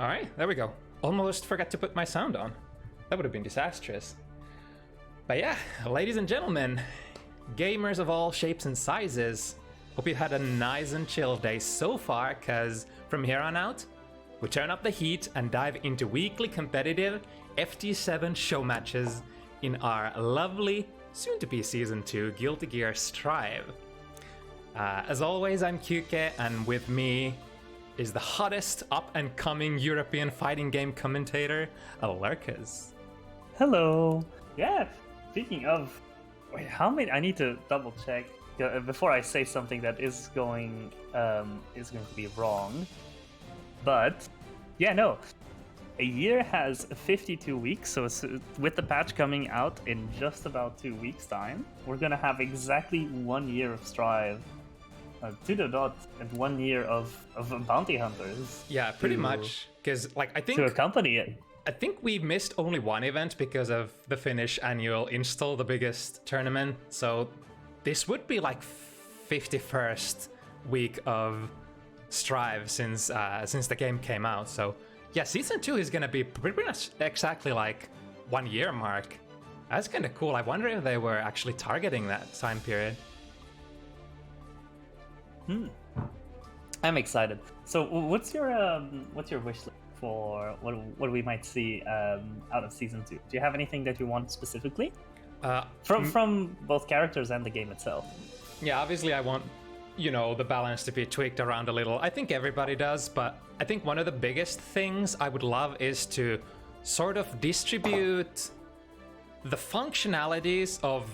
All right, there we go. Almost forgot to put my sound on. That would have been disastrous. But yeah, ladies and gentlemen, gamers of all shapes and sizes, hope you had a nice and chill day so far, because from here on out, we turn up the heat and dive into weekly competitive FT7 show matches in our lovely, soon-to-be Season 2 Guilty Gear Strive. As always, I'm kyuukei, and with me is the hottest up-and-coming European fighting game commentator, Lerkuss. Hello. Yeah, speaking of, wait, how many? I need to double check before I say something that is going to be wrong. But yeah, no. A year has 52 weeks, so with the patch coming out in just about 2 weeks' time, we're gonna have exactly 1 year of Strive. To the dot, and 1 year of bounty hunters. Yeah, pretty much. Because, like, I think to accompany it. I think we missed only one event because of the Finnish annual install, the biggest tournament. So this would be like 51st week of Strive since the game came out. So yeah, Season 2 is gonna be pretty much exactly like 1 year mark. That's kind of cool. I wonder if they were actually targeting that time period. I'm excited. So, what's your wish list for what we might see out of Season 2? Do you have anything that you want specifically from both characters and the game itself? Yeah, obviously I want, the balance to be tweaked around a little. I think everybody does, but I think one of the biggest things I would love is to sort of distribute the functionalities of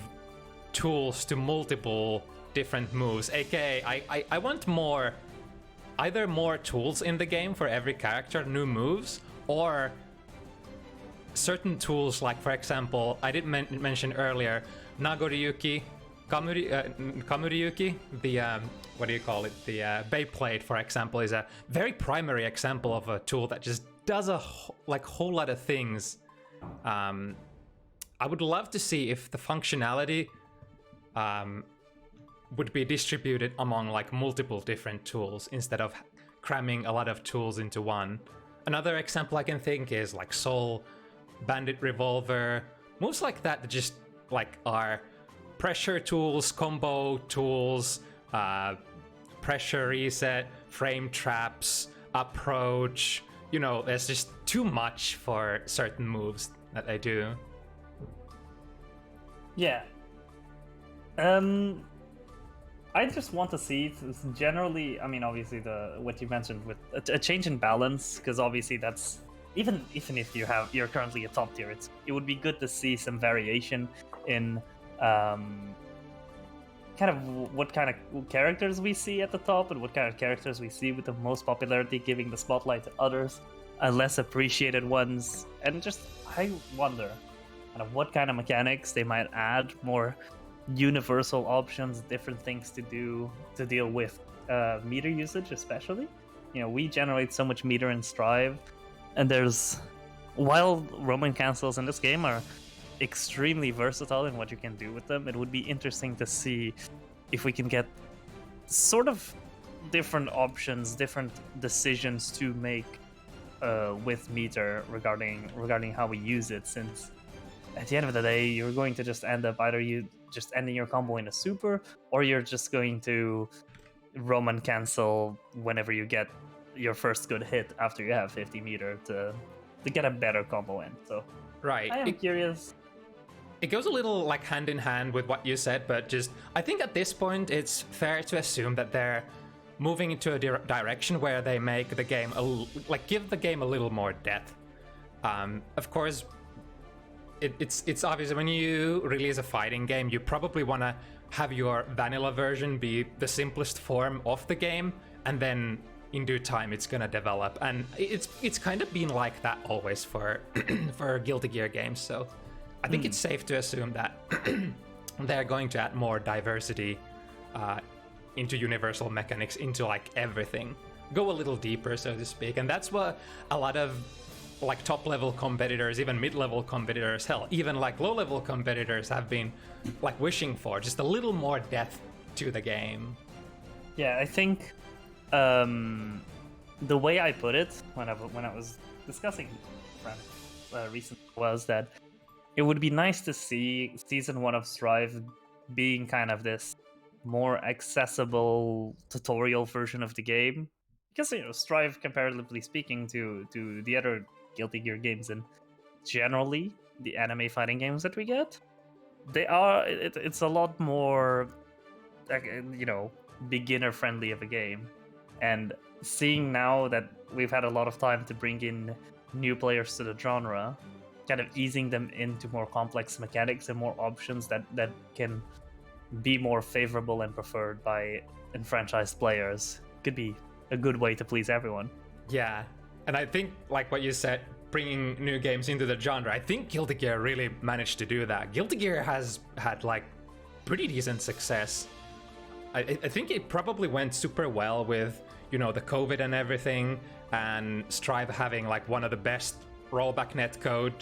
tools to multiple different moves, aka I want either more tools in the game for every character, new moves, or certain tools, like for example, I did mention earlier, Nagoryuki, Kamuryuki, the what do you call it, the Beyblade, for example, is a very primary example of a tool that just does a whole lot of things. I would love to see if the functionality would be distributed among like multiple different tools instead of cramming a lot of tools into one. Another example I can think is like Soul, Bandit Revolver, moves like that just like are pressure tools, combo tools, pressure reset, frame traps, approach. There's just too much for certain moves that they do. Yeah. I just want to see generally. I mean, obviously, what you mentioned with a change in balance, because obviously that's even if you're currently a top tier, it would be good to see some variation in kind of what kind of characters we see at the top and what kind of characters we see with the most popularity, giving the spotlight to others, less appreciated ones, and just I wonder kind of what kind of mechanics they might add, more universal options, different things to do to deal with meter usage, especially. We generate so much meter in Strive, and while Roman cancels in this game are extremely versatile in what you can do with them, it would be interesting to see if we can get sort of different options, different decisions to make with meter regarding how we use it, since at the end of the day, you're going to just end up either you just ending your combo in a super, or you're just going to Roman cancel whenever you get your first good hit after you have 50 meter to get a better combo in. So right, I am curious. It goes a little like hand in hand with what you said, but just I think at this point it's fair to assume that they're moving into a direction where they make the game give the game a little more depth. Of course, it's obvious when you release a fighting game, you probably want to have your vanilla version be the simplest form of the game, and then in due time it's gonna develop. And it's kind of been like that always for for Guilty Gear games. So I think it's safe to assume that they're going to add more diversity into universal mechanics, into like everything, go a little deeper, so to speak. And that's what a lot of like top level competitors, even mid-level competitors, hell, even like low-level competitors have been like wishing for, just a little more depth to the game. Yeah, I think the way I put it when I was discussing recently was that it would be nice to see Season 1 of Strive being kind of this more accessible tutorial version of the game. Because, you know, Strive, comparatively speaking to the other Guilty Gear games and generally the anime fighting games that we get, it's a lot more, you know, beginner friendly of a game. And seeing now that we've had a lot of time to bring in new players to the genre, kind of easing them into more complex mechanics and more options that can be more favorable and preferred by enfranchised players could be a good way to please everyone. Yeah, and I think, like what you said, bringing new games into the genre, I think Guilty Gear really managed to do that. Guilty Gear has had like pretty decent success. I think it probably went super well with, you know, the COVID and everything, and Strive having like one of the best rollback netcode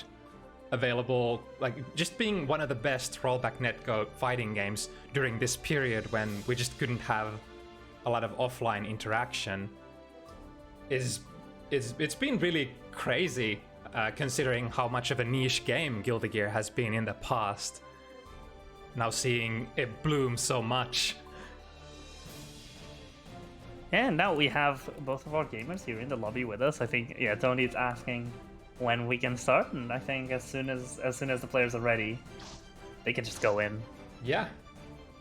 available, like just being one of the best rollback netcode fighting games during this period when we just couldn't have a lot of offline interaction. It's been really crazy considering how much of a niche game Guilty Gear has been in the past. Now seeing it bloom so much. And now we have both of our gamers here in the lobby with us. I think, yeah, Tony's asking when we can start, and I think as soon as the players are ready, they can just go in. Yeah,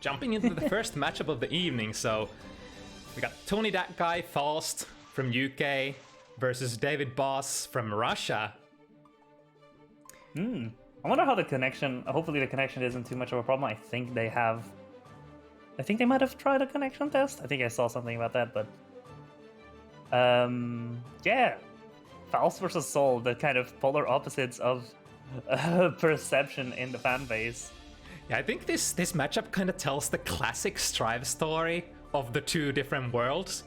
jumping into the first matchup of the evening. So we got Tonydatguy Faust from UK versus DavidBsS from Russia. I wonder how the connection. Hopefully, the connection isn't too much of a problem. I think they might have tried a connection test. I think I saw something about that, but yeah, Faust versus Soul, the kind of polar opposites of perception in the fan base. Yeah, I think this matchup kind of tells the classic Strive story of the two different worlds.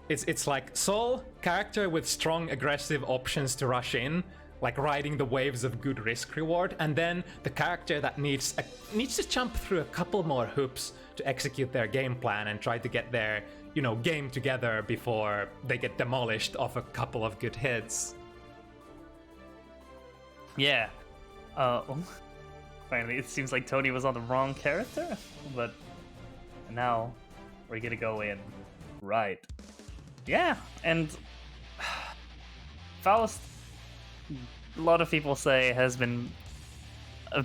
It's like Soul, character with strong aggressive options to rush in, like riding the waves of good risk reward, and then the character that needs to jump through a couple more hoops to execute their game plan and try to get their, you know, game together before they get demolished off a couple of good hits. Yeah. Finally, it seems like Tony was on the wrong character, but now we're gonna go in. Right. Yeah, and Faust, a lot of people say, has been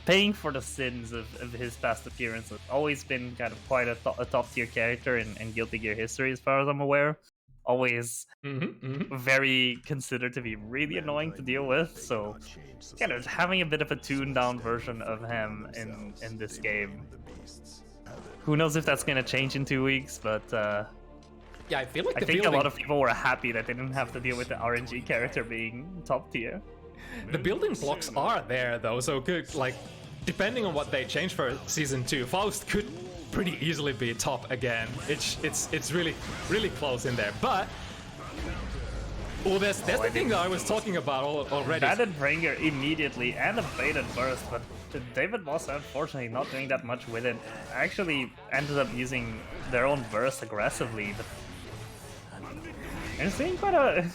paying for the sins of his past appearances. Always been kind of quite a top tier character in Guilty Gear history, as far as I'm aware. Always very considered to be really annoying to deal with. So, kind of having a bit of a tuned down version of him in this game. Who knows if that's gonna change in 2 weeks? But yeah, I feel like a lot of people were happy that they didn't have to deal with the RNG character being top tier. The building blocks are there though, so good, like, depending on what they change for Season 2, Faust could pretty easily be top again. It's really close in there, but that's the thing that I was talking about already. Batted Bringer immediately and a baited burst, but DavidBsS unfortunately not doing that much with it. Actually ended up using their own burst aggressively, but it's been quite a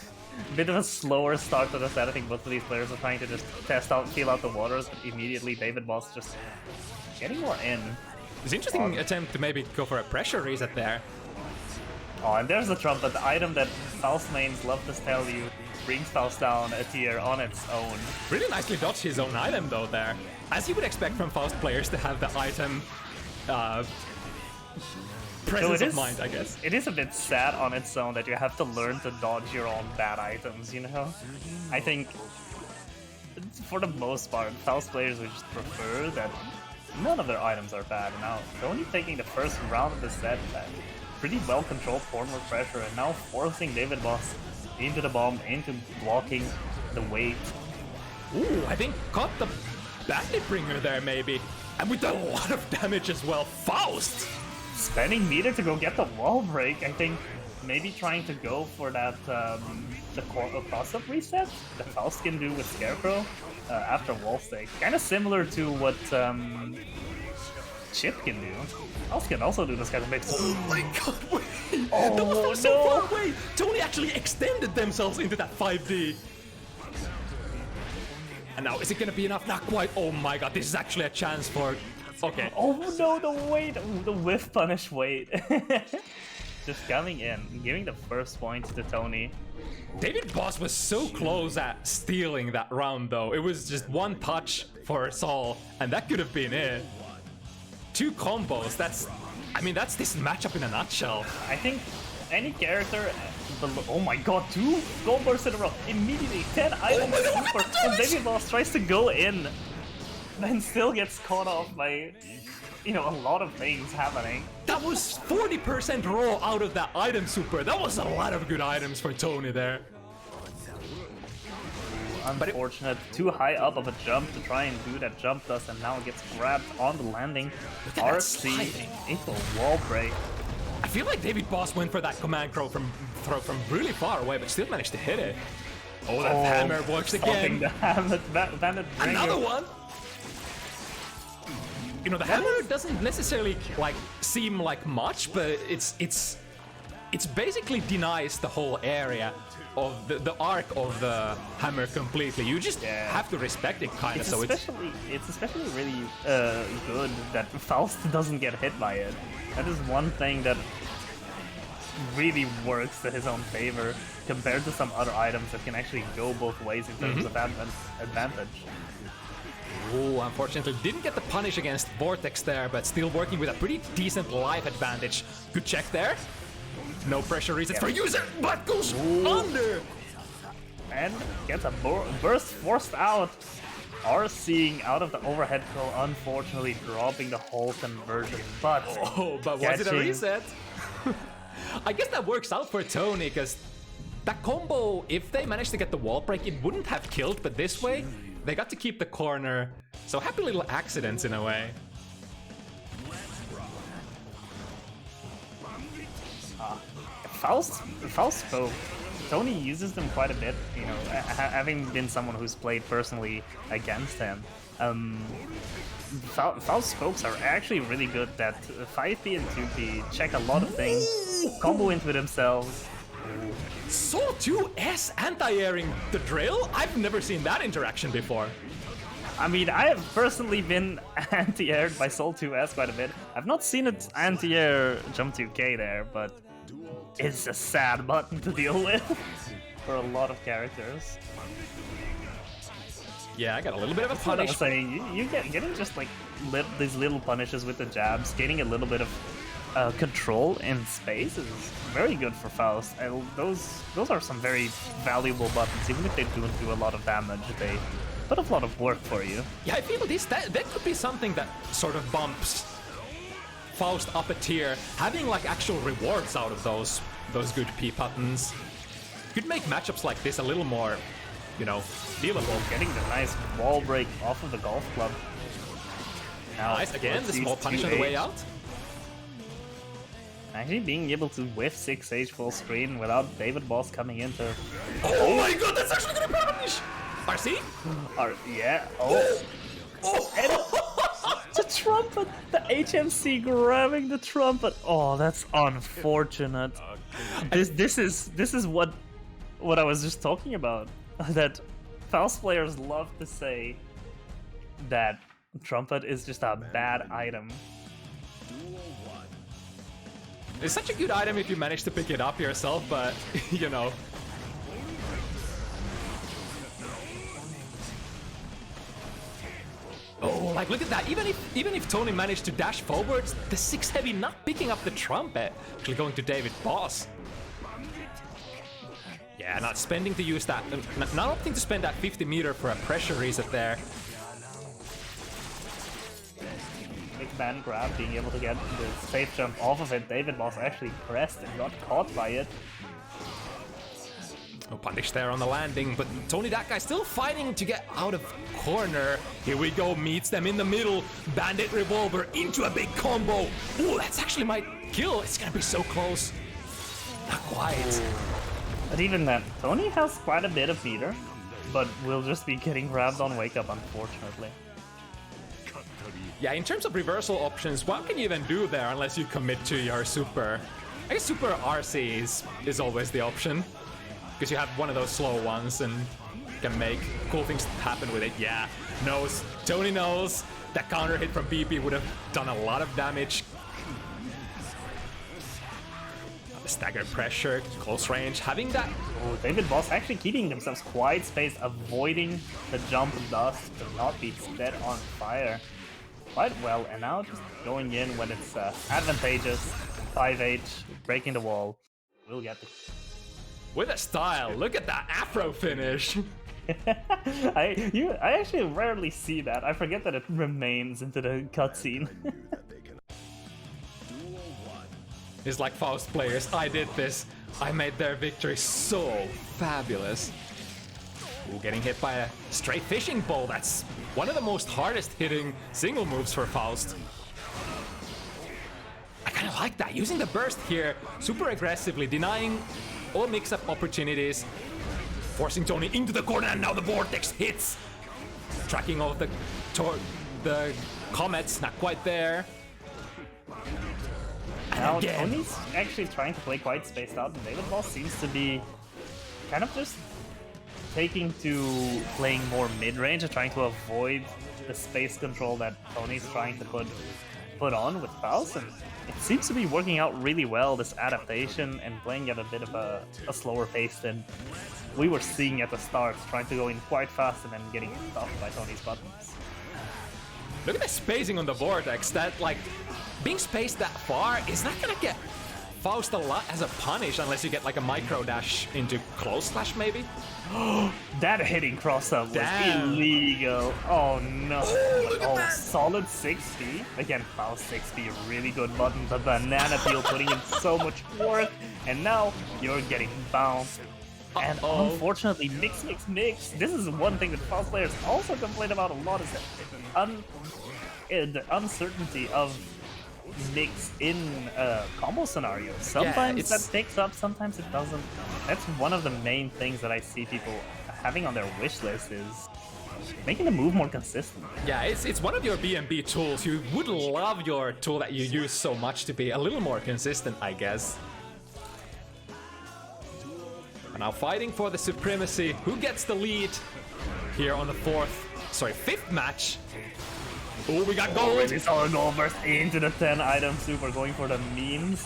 bit of a slower start to the set. I think both of these players are trying to just feel out the waters, but immediately DavidBsS just getting more in. It's an interesting attempt to maybe go for a pressure reset there. Oh, and there's the trumpet, the item that Faust mains love to tell you brings Faust down a tier on its own. Really nicely dodged his own item though there. As you would expect from Faust players to have the item presence of mind, I guess. It is a bit sad on its own that you have to learn to dodge your own bad items, you know? I think, for the most part, Faust players would just prefer that none of their items are bad. Now, Tony taking the first round of the set, pretty well-controlled forward pressure, and now forcing DavidBsS into the bomb, into blocking the weight. Ooh, I think caught the Bandit Bringer there, maybe. And with a lot of damage as well. Faust! Spending meter to go get the wall break. I think maybe trying to go for that the cross-up reset that Faust can do with Scarecrow after wall stake. Kind of similar to what Chip can do. Else can also do this kind of mix. Oh my god, wait! Oh, that was so no. far away! Tony actually extended themselves into that 5D. And now, is it gonna be enough? Not quite. Oh my god, this is actually a chance for... Okay. Oh no, the wait, the whiff punish wait. Just coming in, giving the first point to Tony. DavidBsS was so close at stealing that round though. It was just one touch for us all, and that could have been it. 2 combos, that's... I mean, that's this matchup in a nutshell. I think any character... Oh my god, 2 gold bursts in a row. Immediately, 10 items super. And DavidBsS tries to go in, then still gets caught off by, you know, a lot of things happening. That was 40% raw out of that item super. That was a lot of good items for Tony there. Unfortunate, too high up of a jump to try and do that jump dust, and now gets grabbed on the landing. RC into a wall break. I feel like DavidBsS went for that command throw from really far away, but still managed to hit it. Oh, that hammer works again. The hammer, Another one. You know, the hammer doesn't necessarily like seem like much, but it's basically denies the whole area of the arc of the hammer completely. You just have to respect it, kind of. So it's especially really good that Faust doesn't get hit by it. That is one thing that really works to his own favor compared to some other items that can actually go both ways in terms of advantage. Oh, unfortunately didn't get the punish against Vortex there, but still working with a pretty decent life advantage. Good check there. No pressure resets for user, but goes under! And gets a burst forced out. RCing out of the overhead throw, unfortunately dropping the whole conversion, but... Oh, but was it a reset? I guess that works out for Tony, because that combo, if they managed to get the wall break, it wouldn't have killed, but this way, they got to keep the corner. So happy little accidents in a way. Faust spoke. Tony uses them quite a bit, you know, having been someone who's played personally against him. Faust spokes are actually really good that 5P and 2P check a lot of things, combo into themselves. Soul 2S anti-airing the drill? I've never seen that interaction before. I mean, I have personally been anti-aired by Soul 2S quite a bit. I've not seen it anti-air jump 2K there, but it's a sad button to deal with for a lot of characters. Yeah, I got a little bit of a punish. That's what I'm saying. You getting just like these little punishes with the jabs, getting a little bit of control in space is very good for Faust. Those are some very valuable buttons. Even if they don't do a lot of damage, they put a lot of work for you. Yeah, I feel that could be something that sort of bumps Faust up a tier, having like actual rewards out of those good P buttons. Could make matchups like this a little more, you know, dealable. Getting the nice wall break off of the golf club. Now, nice, again, the small punish on the way out. Actually being able to whiff 6H full screen without DavidBsS coming into... Oh my god, that's actually gonna punish! RC? Yeah, the trumpet! The HMC grabbing the trumpet! Oh, that's unfortunate. This is what I was just talking about. That Faust players love to say that trumpet is just a bad item. It's such a good item if you manage to pick it up yourself, but you know. Oh, like look at that! Even if Tony managed to dash forwards, the 6 heavy not picking up the trumpet, actually going to DavidBsS. Yeah, not spending to use that, not opting to spend that 50 meter for a pressure reset there. Big man grab, being able to get the safe jump off of it. DavidBsS actually pressed and got caught by it. No punish there on the landing, but Tonydatguy still fighting to get out of corner. Here we go, meets them in the middle. Bandit Revolver into a big combo. Ooh, that's actually my kill. It's gonna be so close. Not quite. But even then, Tony has quite a bit of meter, but will just be getting grabbed on wake up, unfortunately. Yeah, in terms of reversal options, what can you even do there unless you commit to your super? I guess super RC is always the option. Because you have one of those slow ones and can make cool things happen with it. Yeah, knows. Tony knows that counter hit from BP would have done a lot of damage. Stagger pressure, close range, having that. Oh, DavidBsS actually keeping themselves quite spaced, avoiding the jump dust to not be set on fire quite well, and now just going in when it's advantageous. 5-8, breaking the wall. We'll get it. With a style, look at that Afro finish. I actually rarely see that. I forget that it remains into the cutscene. It's like Faust players, I did this. I made their victory so fabulous. Ooh, getting hit by a straight fishing pole. That's one of the most hardest hitting single moves for Faust. I kind of like that, using the burst here super aggressively, denying all mix-up opportunities, forcing Tony into the corner, and now the vortex hits. Tracking all of the comets, not quite there. Now Tony's actually trying to play quite spaced out, and DavidBsS seems to be kind of just taking to playing more mid-range and trying to avoid the space control that Tony's trying to put on with Faust, and it seems to be working out really well, this adaptation, and playing at a bit of a slower pace than we were seeing at the start, trying to go in quite fast and then getting stuffed by Tony's buttons. Look at the spacing on the vortex. That, like, being spaced that far is not gonna get Faust a lot as a punish unless you get like a micro dash into close slash maybe. That hitting cross up was illegal. Oh no. Oh, solid 6B. Again, Faust 6B, really good button. The banana peel putting in so much work, and now you're getting bounced. And unfortunately, mix. This is one thing that Faust players also complain about a lot, is that the uncertainty of mix in combo scenarios. Sometimes that picks up, sometimes it doesn't. That's one of the main things that I see people having on their wish list, is making the move more consistent. Yeah, it's one of your BNB tools. You would love your tool that you use so much to be a little more consistent, I guess. And now fighting for the supremacy. Who gets the lead here on the fifth match? Oh, we got gold! We saw a gold burst into the 10 item super, going for the means.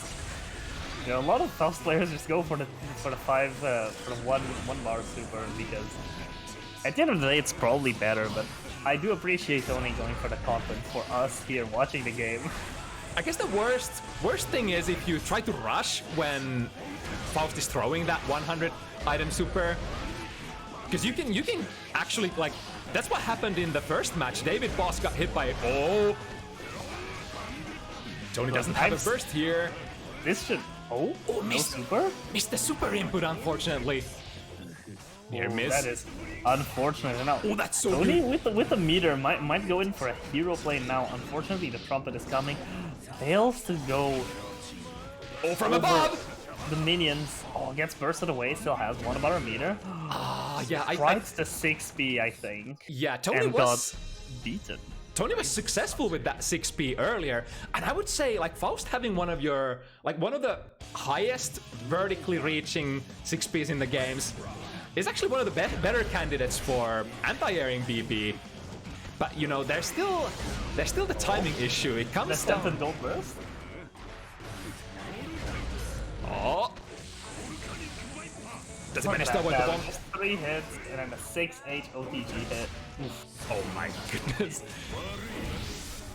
You know, a lot of Faust players just go for the one bar super, because at the end of the day it's probably better, but I do appreciate Tony going for the content for us here watching the game. I guess the worst thing is if you try to rush when Faust is throwing that 100 item super, because you can actually, like, that's what happened in the first match. DavidBsS got hit by Tony doesn't have a burst here. This should no super? Missed the super input, unfortunately. Near miss. That is unfortunate. Now, that's so Tony with the meter might go in for a hero play now. Unfortunately, the trumpet is coming. Fails to go from above. The minions. Gets bursted away. Still has one about a meter. Yeah. Tried the 6B, I think. Yeah, Tony got beaten. Tony was successful with that 6B earlier, and I would say, like, Faust having one of the highest vertically reaching 6Bs in the games is actually one of the better candidates for anti-airing BP. But you know, there's still the timing issue. It comes down. The gold burst. Does it manage to avoid the bomb? Just 3 hits and then a 6H OTG hit. Oof. Oh my goodness.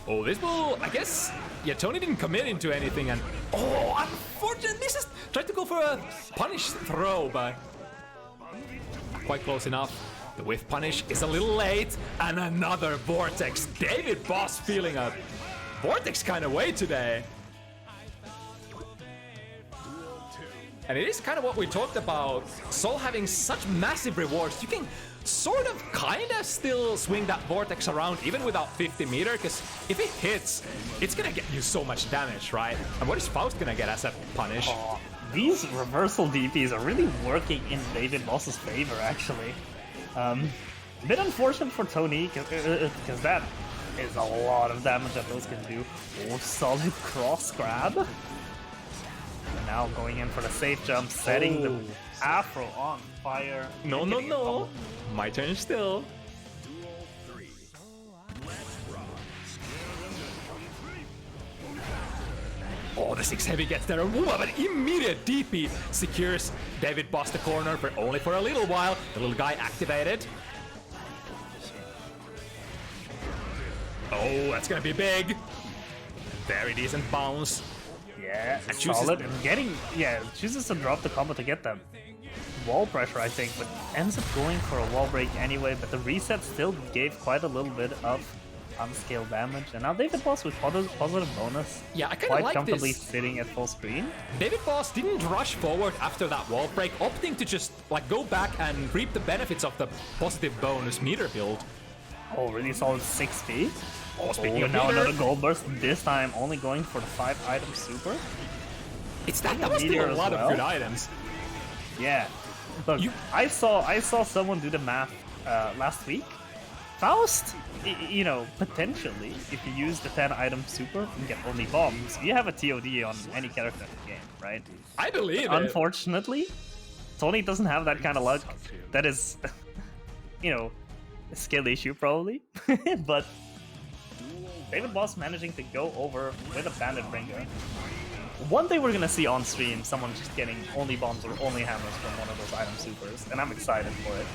This will, I guess, yeah, Tony didn't commit into anything, and unfortunately, this is tried to go for a punish throw, but not quite close enough. The whiff punish is a little late, and another vortex. DavidBsS feeling a vortex kind of way today. And it is kind of what we talked about, Soul having such massive rewards. You can sort of kind of still swing that vortex around even without 50 meter, because if it hits, it's gonna get you so much damage, right? And what is Faust gonna get as a punish? These reversal DPs are really working in DavidBsS's favor, actually. A bit unfortunate for Tony, because that is a lot of damage that those can do. Oh, solid cross grab. And now going in for the safe jump, setting the Afro on fire. No, no, no. My turn still. Oh, the 6 heavy gets there. Ooh, but immediate DP secures DavidBsS the corner, but only for a little while. The little guy activated. Oh, that's gonna be big. Very decent bounce. Yeah, and solid. And getting, chooses to drop the combo to get that wall pressure, I think, but ends up going for a wall break anyway. But the reset still gave quite a little bit of unscaled damage, and now DavidBsS with positive bonus. Yeah, I kind of quite like comfortably this. sitting at full screen. DavidBsS didn't rush forward after that wall break, opting to just like go back and reap the benefits of the positive bonus meter build. Oh, really solid 6p. Oh, speaking of now meter, another gold burst. This time only going for the 5-item super. it's that was still a lot of good items. Yeah. Look, I saw someone do the math last week. Faust, you know, potentially, if you use the 10-item super and get only bombs, you have a TOD on any character in the game, right? I believe it. Unfortunately, Tony doesn't have that kind of luck. That is, you know, a skill issue probably. But DavidBsS managing to go over with a Bandit Bringer. One day we're gonna see on stream someone just getting only bombs or only hammers from one of those item supers, and I'm excited for it.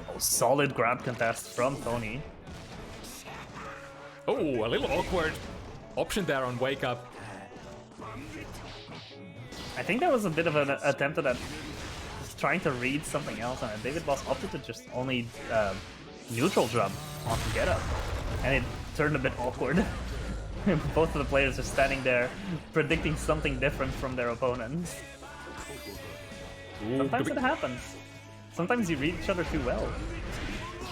Oh, solid grab contest from Tony. Oh, a little awkward option there on Wake Up. I think that was a bit of an attempt at trying to read something else, and DavidBsS opted to just only neutral jump onto Get Up, and it turned a bit awkward. Both of the players are standing there predicting something different from their opponents. Sometimes it happens. Sometimes you read each other too well.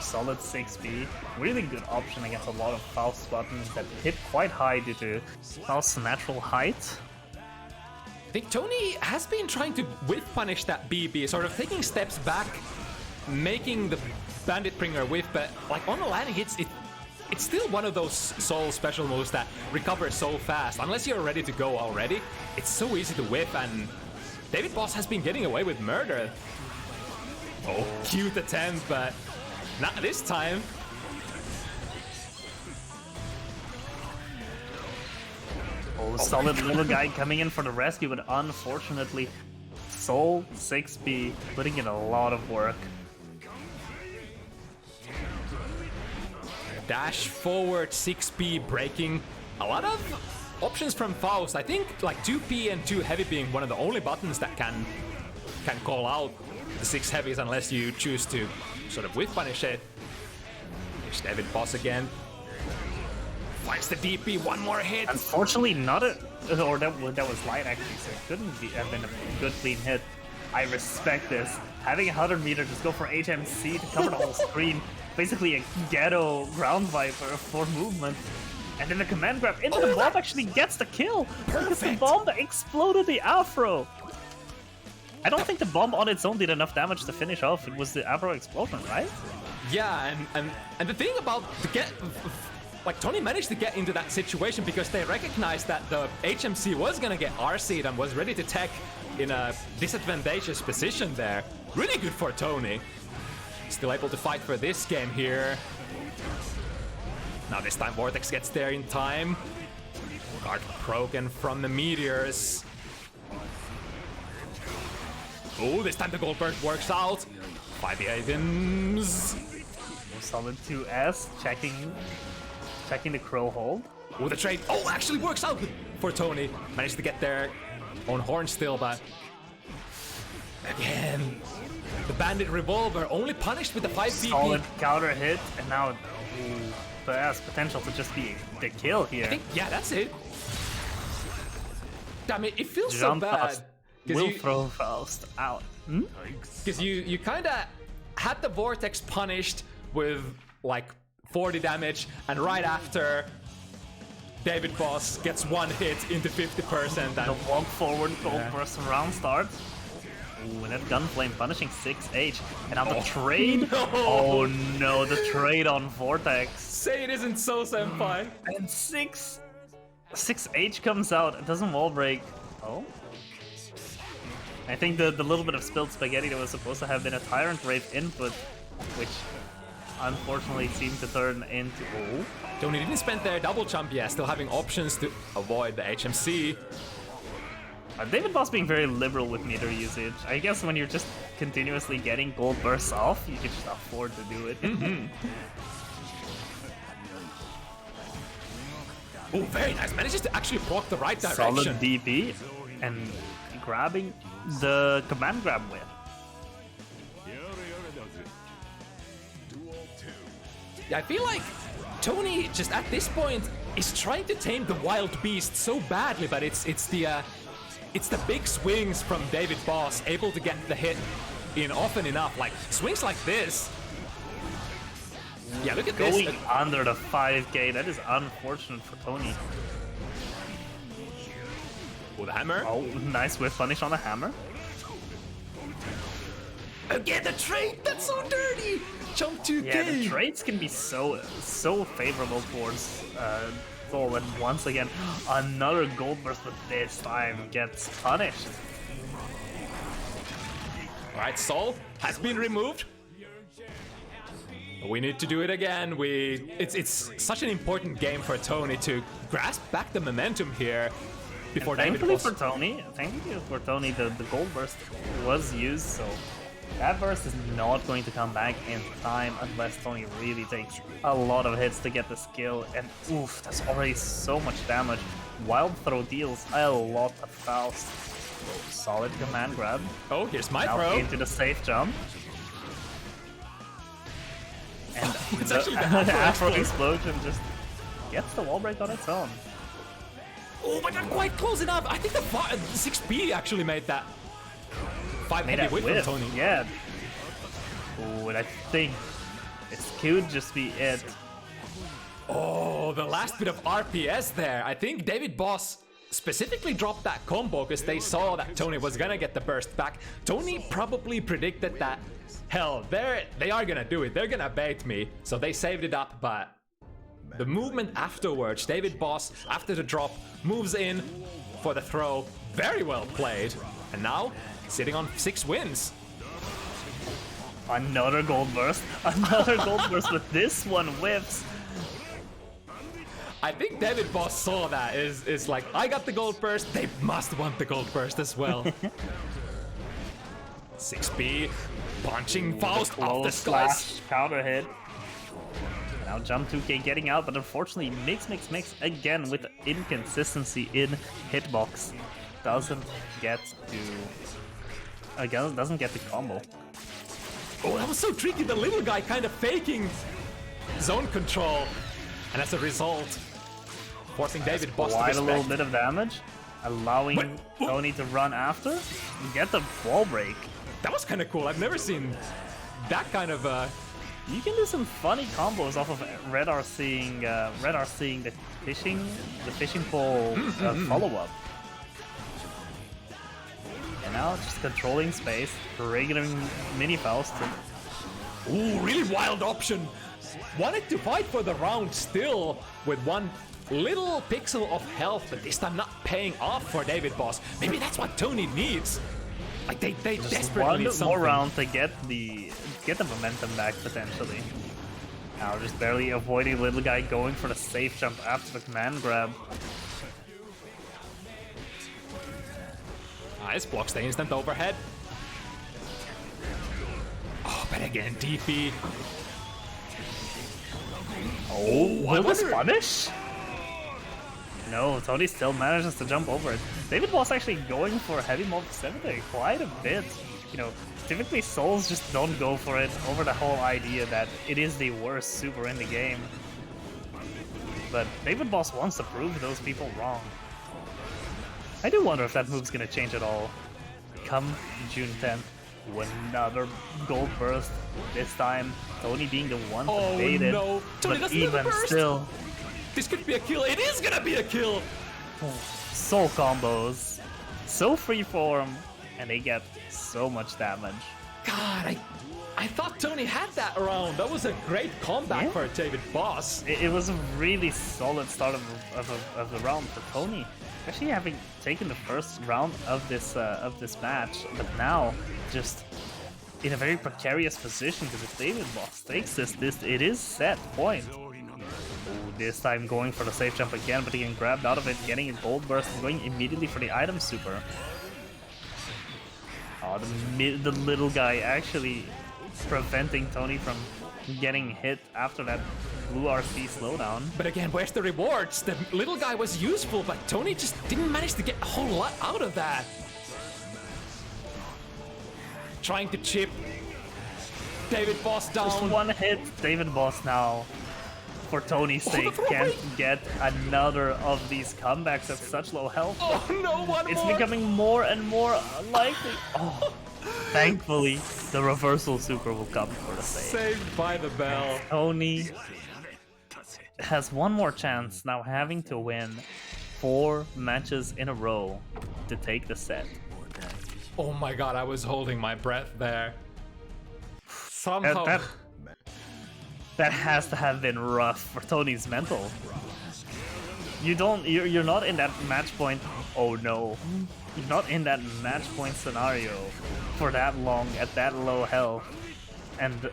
Solid 6p. Really good option against a lot of Faust buttons that hit quite high due to Faust's natural height. I think Tony has been trying to whiff punish that BB, sort of taking steps back, making the Bandit Bringer whiff, but like on the landing hits, it's still one of those soul special moves that recover so fast. Unless you're ready to go already, it's so easy to whiff, and DavidBsS has been getting away with murder. Oh, cute attempt, but not this time. Oh, solid little guy coming in for the rescue, but unfortunately, Soul 6p putting in a lot of work. Dash forward 6p breaking. A lot of options from Faust. I think like 2p and 2 heavy being one of the only buttons that can call out the 6 heavies unless you choose to sort of whiff punish it. Here's DavidBsS again. Finds the DP, one more hit. Unfortunately, not a... Or that was light actually, so it couldn't have been a good clean hit. I respect this. Having 100 meter just go for HMC to cover the whole screen. Basically a ghetto ground viper for movement. And then the command grab into the bomb actually gets the kill. Because the bomb that exploded the Afro. I don't think the bomb on its own did enough damage to finish off. It was the Afro explosion, right? Yeah, and the thing about like Tony managed to get into that situation because they recognized that the HMC was gonna get RC'd and was ready to tech in a disadvantageous position there. Really good for Tony. Still able to fight for this game here. Now this time Vortex gets there in time. Guard broken from the meteors. Oh, this time the gold burst works out. 5 items. Solid 2S checking the crow hold. Oh, the trade. Oh, actually works out for Tony. Managed to get there on horn still, but again, the Bandit Revolver only punished with the 5 BP. Solid counter hit, and now but has potential to just be the kill here. I think, yeah, that's it. Damn it, it feels Jump so bad. Faust will throw Faust out. Because you kind of had the Vortex punished with like 40 damage, and right after, DavidBsS gets one hit into 50% and the walk forward gold burst round start. Ooh, and that Gunflame punishing 6H. And now the trade. No. Oh no, the trade on Vortex. Say it isn't so, Senpai. And 6H comes out. It doesn't wall break. Oh? I think the little bit of spilled spaghetti that was supposed to have been a Tyrant Wraith input, which unfortunately seemed to turn into... Oh? Tony didn't spend their double jump yet, still having options to avoid the HMC. DavidBsS being very liberal with meter usage. I guess when you're just continuously getting gold bursts off, you can just afford to do it. Oh, very nice. Manages to actually block the right direction. Solid DP and grabbing the command grab win. Yeah, I feel like Tony just at this point is trying to tame the wild beast so badly, but it's the big swings from DavidBsS able to get the hit in often enough. Like swings like this. Yeah, look at this. Going under the 5k, that is unfortunate for Tony. Oh, the hammer. Oh, nice whiff punish on the hammer. Again, the trade! That's so dirty! Jump 2k! Yeah, the trades can be so favorable towards Thor, and once again, another gold burst, but this time gets punished. Alright, Soul has been removed. We need to do it again. It's such an important game for Tony to grasp back the momentum here before Thankfully DavidBsS. for Tony, the gold burst was used, so that burst is not going to come back in time unless Tony really takes a lot of hits to get the skill. And oof, that's already so much damage. Wild throw deals a lot of fouls. Solid command grab. Oh, here's my Now throw. into the safe jump. And It's the actually the Afro Afro explosion just gets the wall break on its own. Oh, but not quite close enough. I think the 6B actually made that 5 Made heavy that whip whiff, from Tony. yeah. Oh, and I think this could just be it. Oh, the last bit of RPS there. I think DavidBsS specifically dropped that combo because they saw that Tony was gonna get the burst back. Tony probably predicted that, hell, they are gonna do it. They're gonna bait me. So they saved it up, but the movement afterwards, DavidBsS, after the drop, moves in for the throw. Very well played. And now, sitting on 6 wins. Another gold burst. Another gold burst, but this one whiffs. I think DavidBsS saw that. Is like, I got the gold burst, they must want the gold burst as well. 6B, punching Faust off the skies. Counter hit. Now Jump 2K getting out, but unfortunately Mix again with the inconsistency in hitbox. Doesn't get the combo. Oh, that was so tricky. The little guy kind of faking zone control. And as a result, forcing DavidBsS to Quite a little respect. bit of damage, allowing Tony to run after and get the wall break. That was kind of cool. I've never seen that kind of You can do some funny combos off of Redar seeing the fishing pole follow-up. And now just controlling space, triggering mini Faust. Ooh, really wild option. Wanted to fight for the round still with one little pixel of health, but this time not paying off for DavidBsS. Maybe that's what Tony needs. Like they desperately One need something. more round to get the momentum back potentially. Now just barely avoiding little guy going for the safe jump after the command grab. Nice, blocks the instant overhead. Oh, but again, DP. Oh, I will this wonder- punish? No, Tony still manages to jump over it. DavidBsS actually going for heavy mob 7 there quite a bit. You know, typically Souls just don't go for it over the whole idea that it is the worst super in the game. But DavidBsS wants to prove those people wrong. I do wonder if that move's gonna change at all. Come June 10th, another gold burst. This time, Tony being the one to bait it. No. Tony But doesn't have the even burst. still, This could be a kill. It is gonna be a kill. soul combos, so freeform, and they get so much damage. God, I thought Tony had that round. That was a great comeback for DavidBsS. It was a really solid start of the round for Tony, especially having taken the first round of this match, but now just in a very precarious position because if DavidBsS takes this, it is set point. Ooh, this time going for the safe jump again, but getting grabbed out of it, getting a gold burst, and going immediately for the item super. Oh, the little guy actually preventing Tony from getting hit after that blue RC slowdown. But again, where's the rewards? The little guy was useful, but Tony just didn't manage to get a whole lot out of that. Trying to chip DavidBsS down. Just one hit, DavidBsS now, for Tony's sake, can't get another of these comebacks at such low health. Oh no, one It's more. becoming more and more unlikely. Oh, thankfully, the reversal super will come for the save. Saved by the bell. Tony has one more chance now, having to win 4 matches in a row to take the set. Oh my god, I was holding my breath there. Somehow. That has to have been rough for Tony's mental. You're not in that match point. Oh no. You're not in that match point scenario for that long at that low health and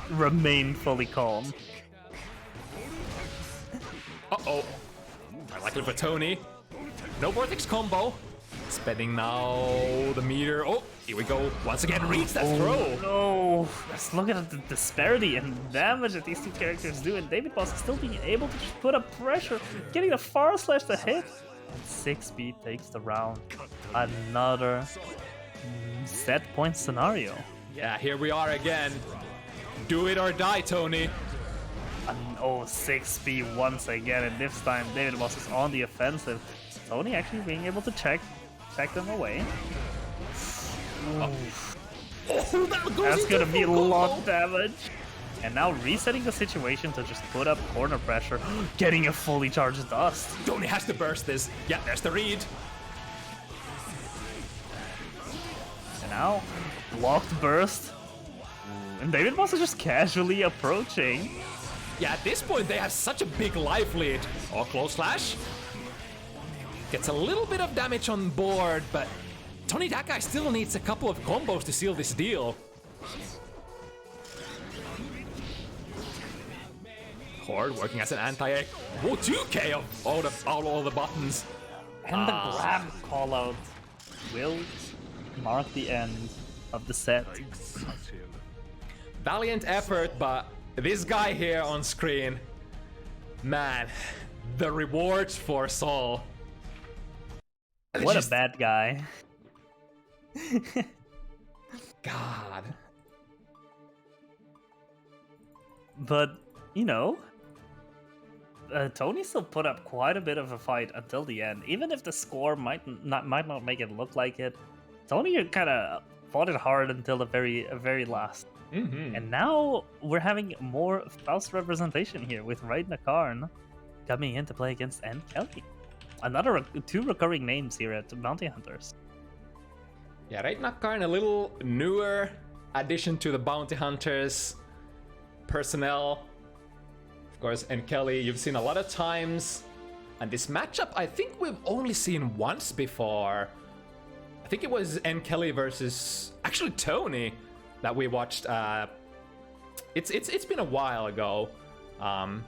remain fully calm. Uh-oh. Likely for Tony. No vortex combo. Spending now the meter. Oh, here we go. Once again, reads that throw. No, let's look at the disparity and damage that these two characters do, and DavidBsS is still being able to just put up pressure, getting the far slash to hit. And 6B takes the round. Another set point scenario. Yeah, here we are again. Do it or die, Tony. Oh, 6B once again, and this time DavidBsS is on the offensive. Tony actually being able to check them away. Oh, That's gonna be a lot of damage. And now resetting the situation to just put up corner pressure, getting a fully charged dust. Tony has to burst this. Yeah, there's the read. And now, blocked burst. And DavidBsS is just casually approaching. Yeah, at this point they have such a big life lead. Oh, close slash. Gets a little bit of damage on board, but Tonydatguy still needs a couple of combos to seal this deal. Horde working as an anti-egg. Whoa, 2k of all the buttons. And the grab callout will mark the end of the set. Valiant effort, but this guy here on screen, man, the rewards for Sol. What a bad guy. God. But, you know, Tony still put up quite a bit of a fight until the end. Even if the score might not make it look like it, Tony kind of fought it hard until the very last. Mm-hmm. And now we're having more Faust representation here with Raidknackarn coming in to play against NKellyy. Another 2 recurring names here at Bounty Hunters. Yeah, Raidknackarn, a little newer addition to the Bounty Hunters personnel. Of course, NKellyy, you've seen a lot of times. And this matchup, I think we've only seen once before. I think it was NKellyy versus actually Tony that we watched. It's been a while ago. And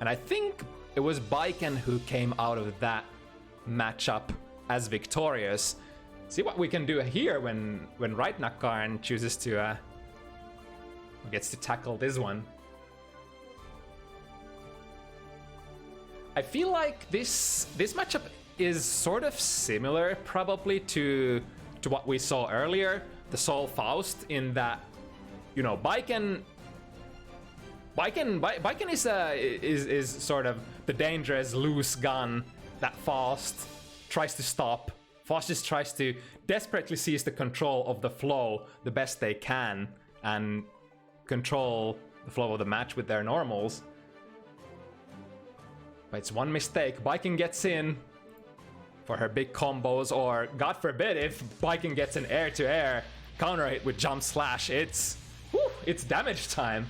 I think it was Baiken who came out of that matchup as victorious. See what we can do here when Raidknackarn chooses to gets to tackle this one. I feel like this matchup is sort of similar probably to what we saw earlier, the Sol Faust, in that, you know, Baiken is sort of the dangerous loose gun that Faust tries to stop. Faust just tries to desperately seize the control of the flow the best they can and control the flow of the match with their normals. But it's one mistake. Baiken gets in. for her big combos, or God forbid if Baiken gets an air-to-air counter hit with jump slash, it's damage time.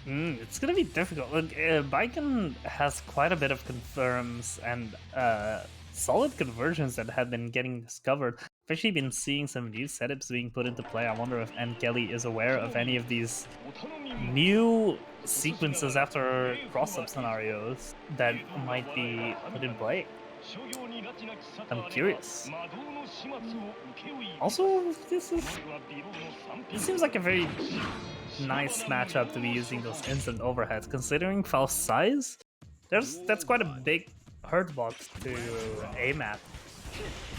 It's gonna be difficult. Look, Baiken has quite a bit of confirms and solid conversions that have been getting discovered. I've actually been seeing some new setups being put into play. I wonder if NKellyy is aware of any of these new sequences after cross-up scenarios that might be put in play. I'm curious. Also, this seems like a very nice matchup to be using those instant overheads. Considering Faust's size, that's quite a big hurt box to aim at.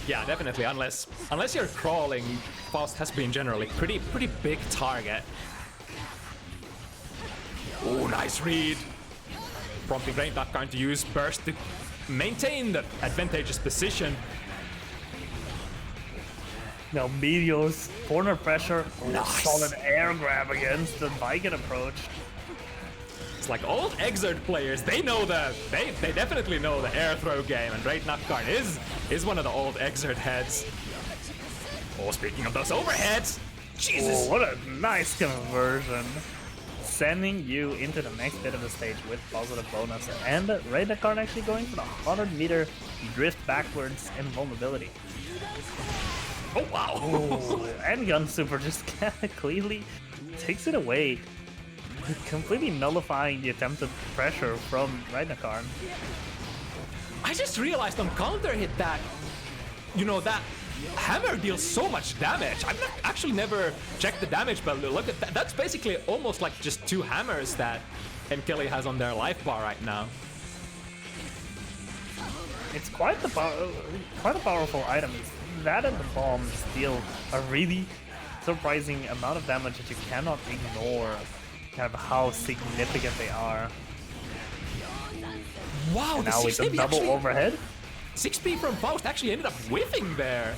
Yeah, definitely. Unless you're crawling, Faust has been generally pretty big target. Oh, nice read. Prompting Raidknackarn to use burst to maintain the advantageous position. Now Meteor's corner pressure, Nice. solid air grab against the Baiken approach. It's like old Exert players, they know they definitely know the air throw game, and Raidknackarn is one of the old Exert heads. Oh, speaking of those overheads, Jesus! Oh, what a nice conversion. Sending you into the next bit of the stage with positive bonus, and Raidknackarn actually going for the 100-meter drift backwards invulnerability. Oh wow! Oh, and Gun Super just clearly takes it away, completely nullifying the attempted pressure from Raidknackarn. I just realized on counter hit that, that hammer deals so much damage. I've actually never checked the damage, but look at that. That's basically almost like just 2 hammers that NKellyy has on their life bar right now. It's quite a powerful item. That and the bombs deal a really surprising amount of damage that you cannot ignore kind of how significant they are. Wow, And the now with the 6 double overhead. 6P from Faust actually ended up whiffing there.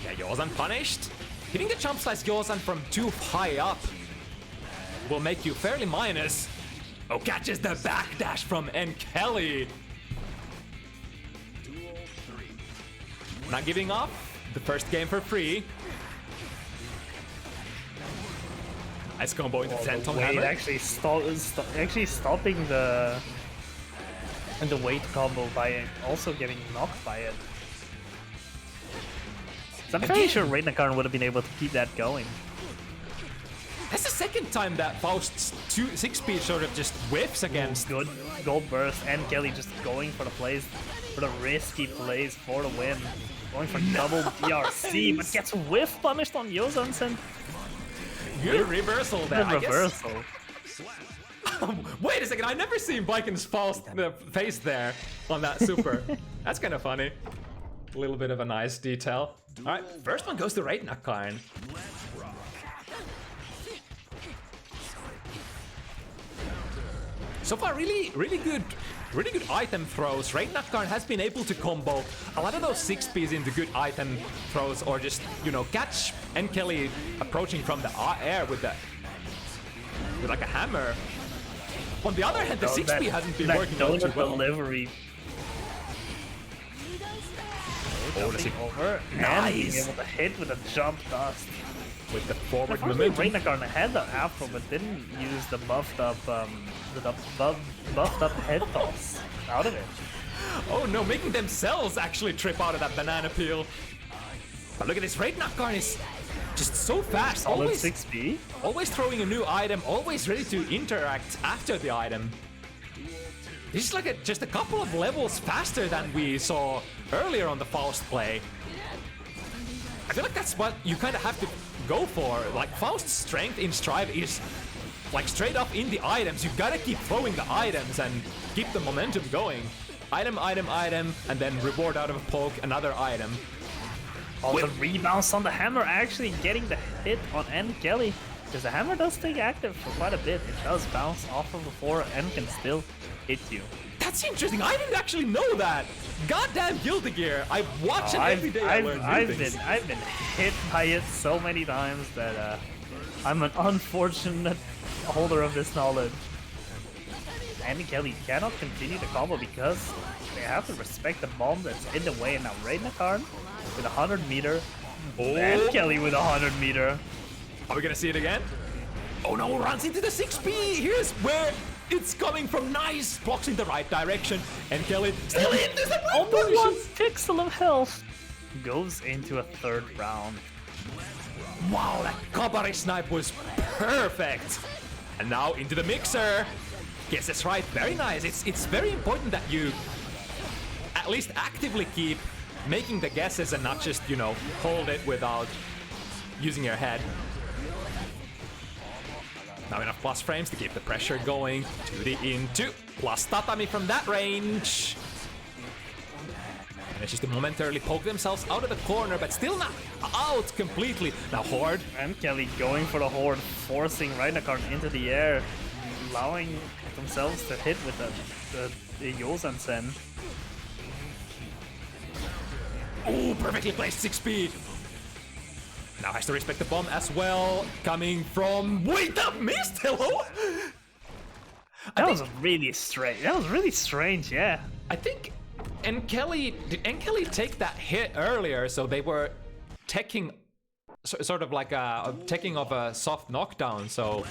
Yeah, Yozan punished. Hitting the jump slice Yozan from too high up will make you fairly minus. Oh, catches the backdash from NKellyy. Not giving up. The first game for free. Nice combo into Senton Wait, Hammer. actually stopping the weight combo by also getting knocked by it. So I'm pretty sure Raidknackarn would have been able to keep that going. That's the second time that Faust's 6-speed sort of just whiffs against. Good gold burst, and Kelly just going for the plays, for the risky plays for the win. Going for double DRC, but gets whiff punished on Yozans and Good reversal there. the reversal. Wait a second, I've never seen Baiken's Faust face there on that super. That's kind of funny. A little bit of a nice detail. Alright, first one goes to Raidknackarn. So far, really good item throws. Raidknackarn has been able to combo a lot of those 6Ps into good item throws, or just, catch NKellyy approaching from the air with like a hammer. On the other hand, the 6P hasn't been working out too well. Delivery. Oh, that's Over and being able to hit with a jump dust. With the forward Unfortunately, momentum. Raidknackarn had the afro, but didn't use the buffed up head toss out of it. Oh no, making themselves actually trip out of that banana peel. But look at this, Raidknackarn is just so fast. Solid Always 6B. Always throwing a new item, always ready to interact after the item. This is like just a couple of levels faster than we saw earlier on the Faust play. I feel like that's what you kind of have to go for. Like, Faust's strength in Strive is like straight up in the items. You gotta keep throwing the items and keep the momentum going. Item, item, item, and then reward out of a poke, another item. Oh, the rebounds on the hammer actually getting the hit on NKellyy. Because the hammer does stay active for quite a bit. It does bounce off of the floor and can still hit you. That's interesting. I didn't actually know that. Goddamn Guilty Gear. I watch it every day. I've been hit by it so many times that I'm an unfortunate holder of this knowledge. NKellyy cannot continue the combo because they have to respect the bomb that's in the way. And now Raidknackarn with 100 meter. NKellyy with 100 meter. Are we gonna see it again? Oh no, runs into the 6P! Here's where it's coming from. Nice! Blocks in the right direction. NKellyy still in! There's the Only one pixel of health. Goes into a third round. Wow, that Kabari snipe was perfect! And now into the mixer. Yes, that's right. Very nice. It's very important that you at least actively keep making the guesses and not just, you know, hold it without using your head. Now enough plus frames to keep the pressure going. 2D into plus tatami from that range. And it's just to momentarily poke themselves out of the corner, but still not out completely. Now Horde. NKellyy going for the Horde, forcing Raidknackarn into the air, allowing themselves to hit with the Yosan-sen. Oh, perfectly placed 6P. Now has to respect the bomb as well. Coming from... Wait, that missed? Hello? That was really strange. That was really strange, yeah. I think did NKellyy take that hit earlier, so they were taking sort of like taking off a soft knockdown, so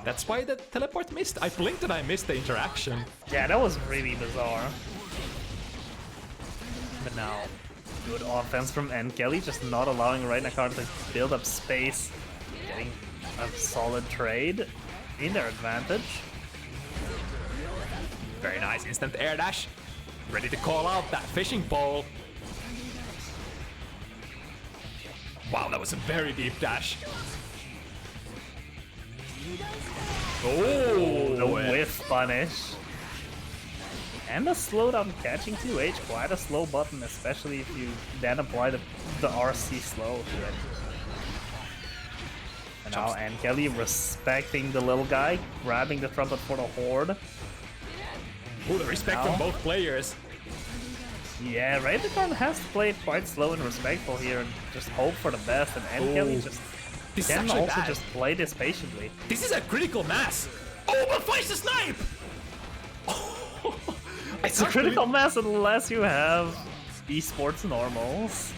that's why the teleport missed. I blinked and I missed the interaction. Yeah, that was really bizarre. But now, good offense from NKellyy, just not allowing Raidknackarn to build up space, getting a solid trade in their advantage. Very nice instant air dash. Ready to call out that fishing pole. Wow, that was a very deep dash. Oh, the whiff punish. And the slowdown catching 2H, quite a slow button, especially if you then apply the RC slow to it. And now NKellyy respecting the little guy, grabbing the trumpet for the Horde. Ooh, the respect from both players. Yeah, Raidknackarn has to play it quite slow and respectful here and just hope for the best, and NKellyy just can also just play this patiently. This is a critical mass! Oh, but finds the snipe! It's a critical mass unless you have esports normals.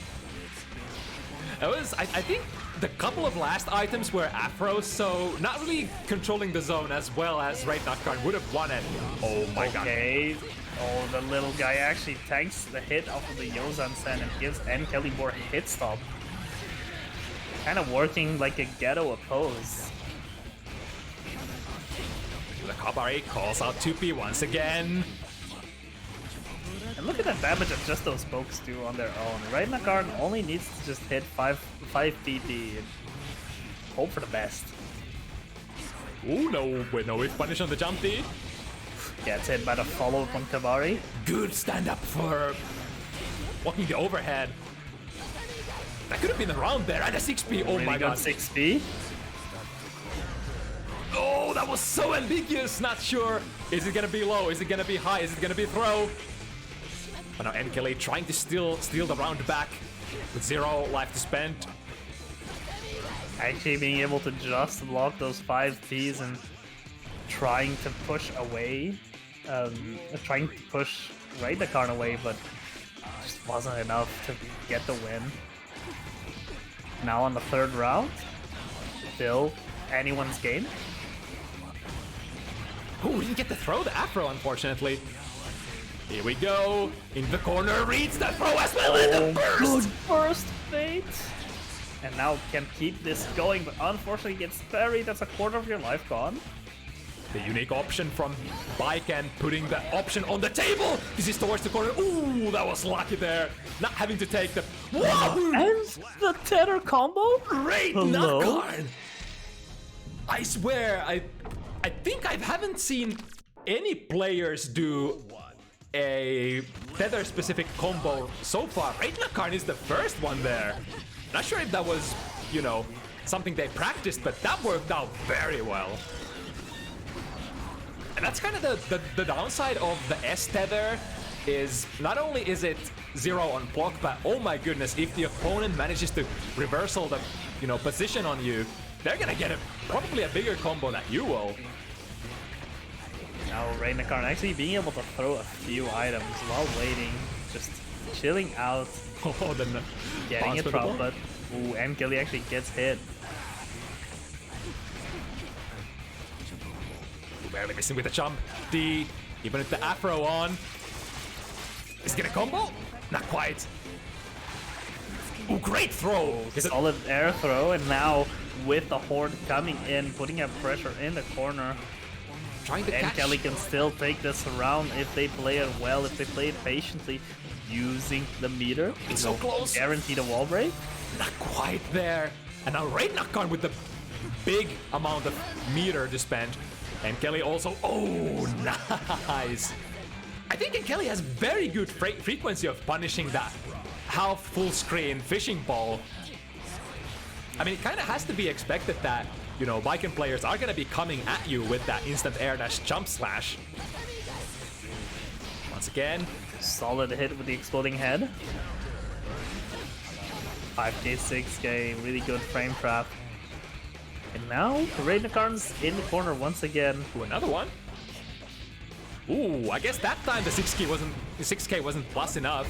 It was, I think, the couple of last items were Afros, so not really controlling the zone as well as Raidknackarn would have won it. Oh my god. Okay. Oh, the little guy actually tanks the hit off of the Yosan-sen and gives NKellyy more hit stop. Kind of working like a ghetto oppose. The Kabari calls out 2P once again. And look at the damage that just those pokes do on their own. Raidknackarn only needs to just hit 5 PP and hope for the best. Ooh, no whiff punish on the jump D. Gets hit by the follow-up on Kabari. Good stand up for walking the overhead. That could have been a round there, and a 6P, oh really my god. 6P. Oh, that was so ambiguous, not sure. Is it gonna be low, is it gonna be high, is it gonna be throw? But now NKellyy trying to steal the round back with 0 life to spend. Actually being able to just block those 5 Ps and trying to push away, trying to push Raidknackarn away, but just wasn't enough to get the win. Now on the third round, still anyone's game. Oh, we didn't get to throw the Afro, unfortunately. Here we go. In the corner, reads the throw as well, and the burst! Good burst bait! And now can keep this going, but unfortunately gets buried. That's a quarter of your life gone. The unique option from Bike and putting the option on the table. This is towards the corner. Ooh, that was lucky there. Not having to take the... Whoa! And the tether combo? Raidknackarn! I swear, I think I haven't seen any players do a tether-specific combo so far. Raidknackarn is the first one there. Not sure if that was, you know, something they practiced, but that worked out very well. And that's kind of the downside of the S tether, is not only is it 0 on block, but oh my goodness, if the opponent manages to reversal the, you know, position on you, they're gonna get probably a bigger combo than you will. Now Raidknackarn actually being able to throw a few items while waiting, just chilling out, Oh, then getting a drop, but ooh, NKellyy actually gets hit. Barely missing with the jump. D, even with the afro on. Is it gonna combo? Not quite. Ooh, great throw! Solid air throw, and now with the horde coming in, putting up pressure in the corner, Trying to catch. NKellyy can still take this round if they play it well, if they play it patiently, using the meter. It's so close. Guarantee the wall break. Not quite there. And now Raidknackarn with the big amount of meter to spend. And NKellyy also. Oh, nice. I think NKellyy has very good frequency of punishing that half full screen fishing ball. I mean, it kind of has to be expected that, you know, Viking players are going to be coming at you with that instant air dash jump slash. Once again. Solid hit with the exploding head. 5k, 6k, really good frame trap. And now Raidknackarn's in the corner once again. Ooh, another one. Ooh, I guess that time the 6k wasn't plus enough.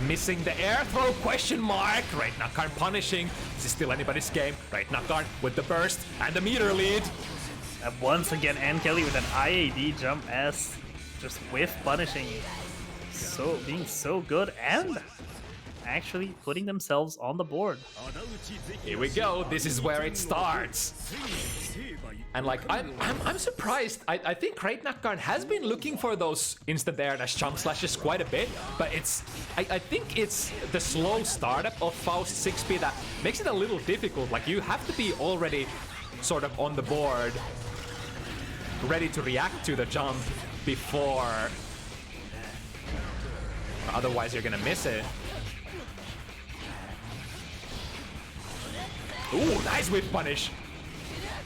Missing the air throw, question mark. Raidknackarn punishing. This is still anybody's game. Raidknackarn with the burst and the meter lead. And once again, NKellyy with an IAD jump S, just whiff punishing. So being so good and actually putting themselves on the board. Here we go. This is where it starts. And like I'm surprised. I think Raidknackarn has been looking for those instant air dash jump slashes quite a bit, but I think it's the slow startup of Faust 6p that makes it a little difficult. Like you have to be already sort of on the board, ready to react to the jump before. Otherwise you're gonna miss it. Ooh, nice whip punish.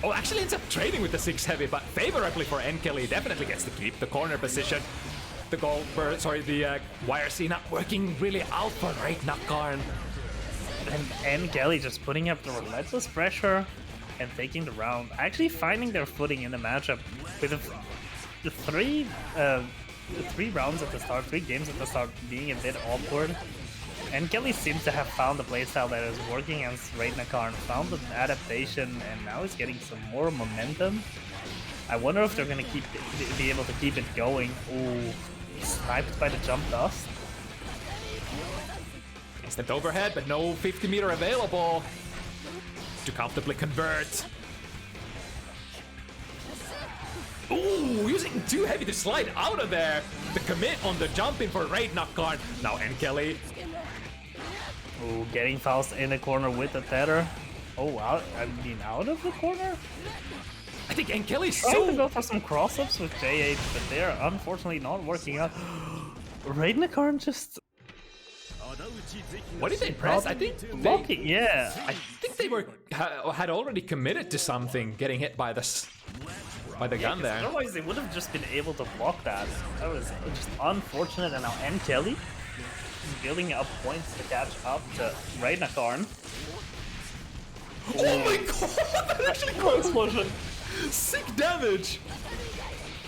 Oh, actually ends up trading with the 6 heavy, but favorably for NKellyy, definitely gets to keep the corner position. The the YRC not working really out for Raidknackarn. And NKellyy just putting up the relentless pressure and taking the round, actually finding their footing in the matchup with the three rounds at the start, 3 games at the start being a bit awkward. NKellyy seems to have found a playstyle that is working against Raidknackarn, found an adaptation, and now is getting some more momentum. I wonder if they're gonna be able to keep it going. Ooh, sniped by the jump dust. Instant overhead, but no 50 meter available to comfortably convert. Ooh, using too heavy to slide out of there. The commit on the jump in for Raidknackarn. Now NKellyy. Ooh, getting Faust in the corner with the tether. Oh wow, I mean out of the corner? I think NKellyy Trying to go for some cross-ups with J8, but they're unfortunately not working out. Raidknackarn just... What did they press? I think blocking, yeah. I think they had already committed to something, getting hit by the gun there. Otherwise they would have just been able to block that. That was just unfortunate, and now NKellyy building up points to catch up to Raidknackarn. Oh my god! That actually caused explosion! Sick damage!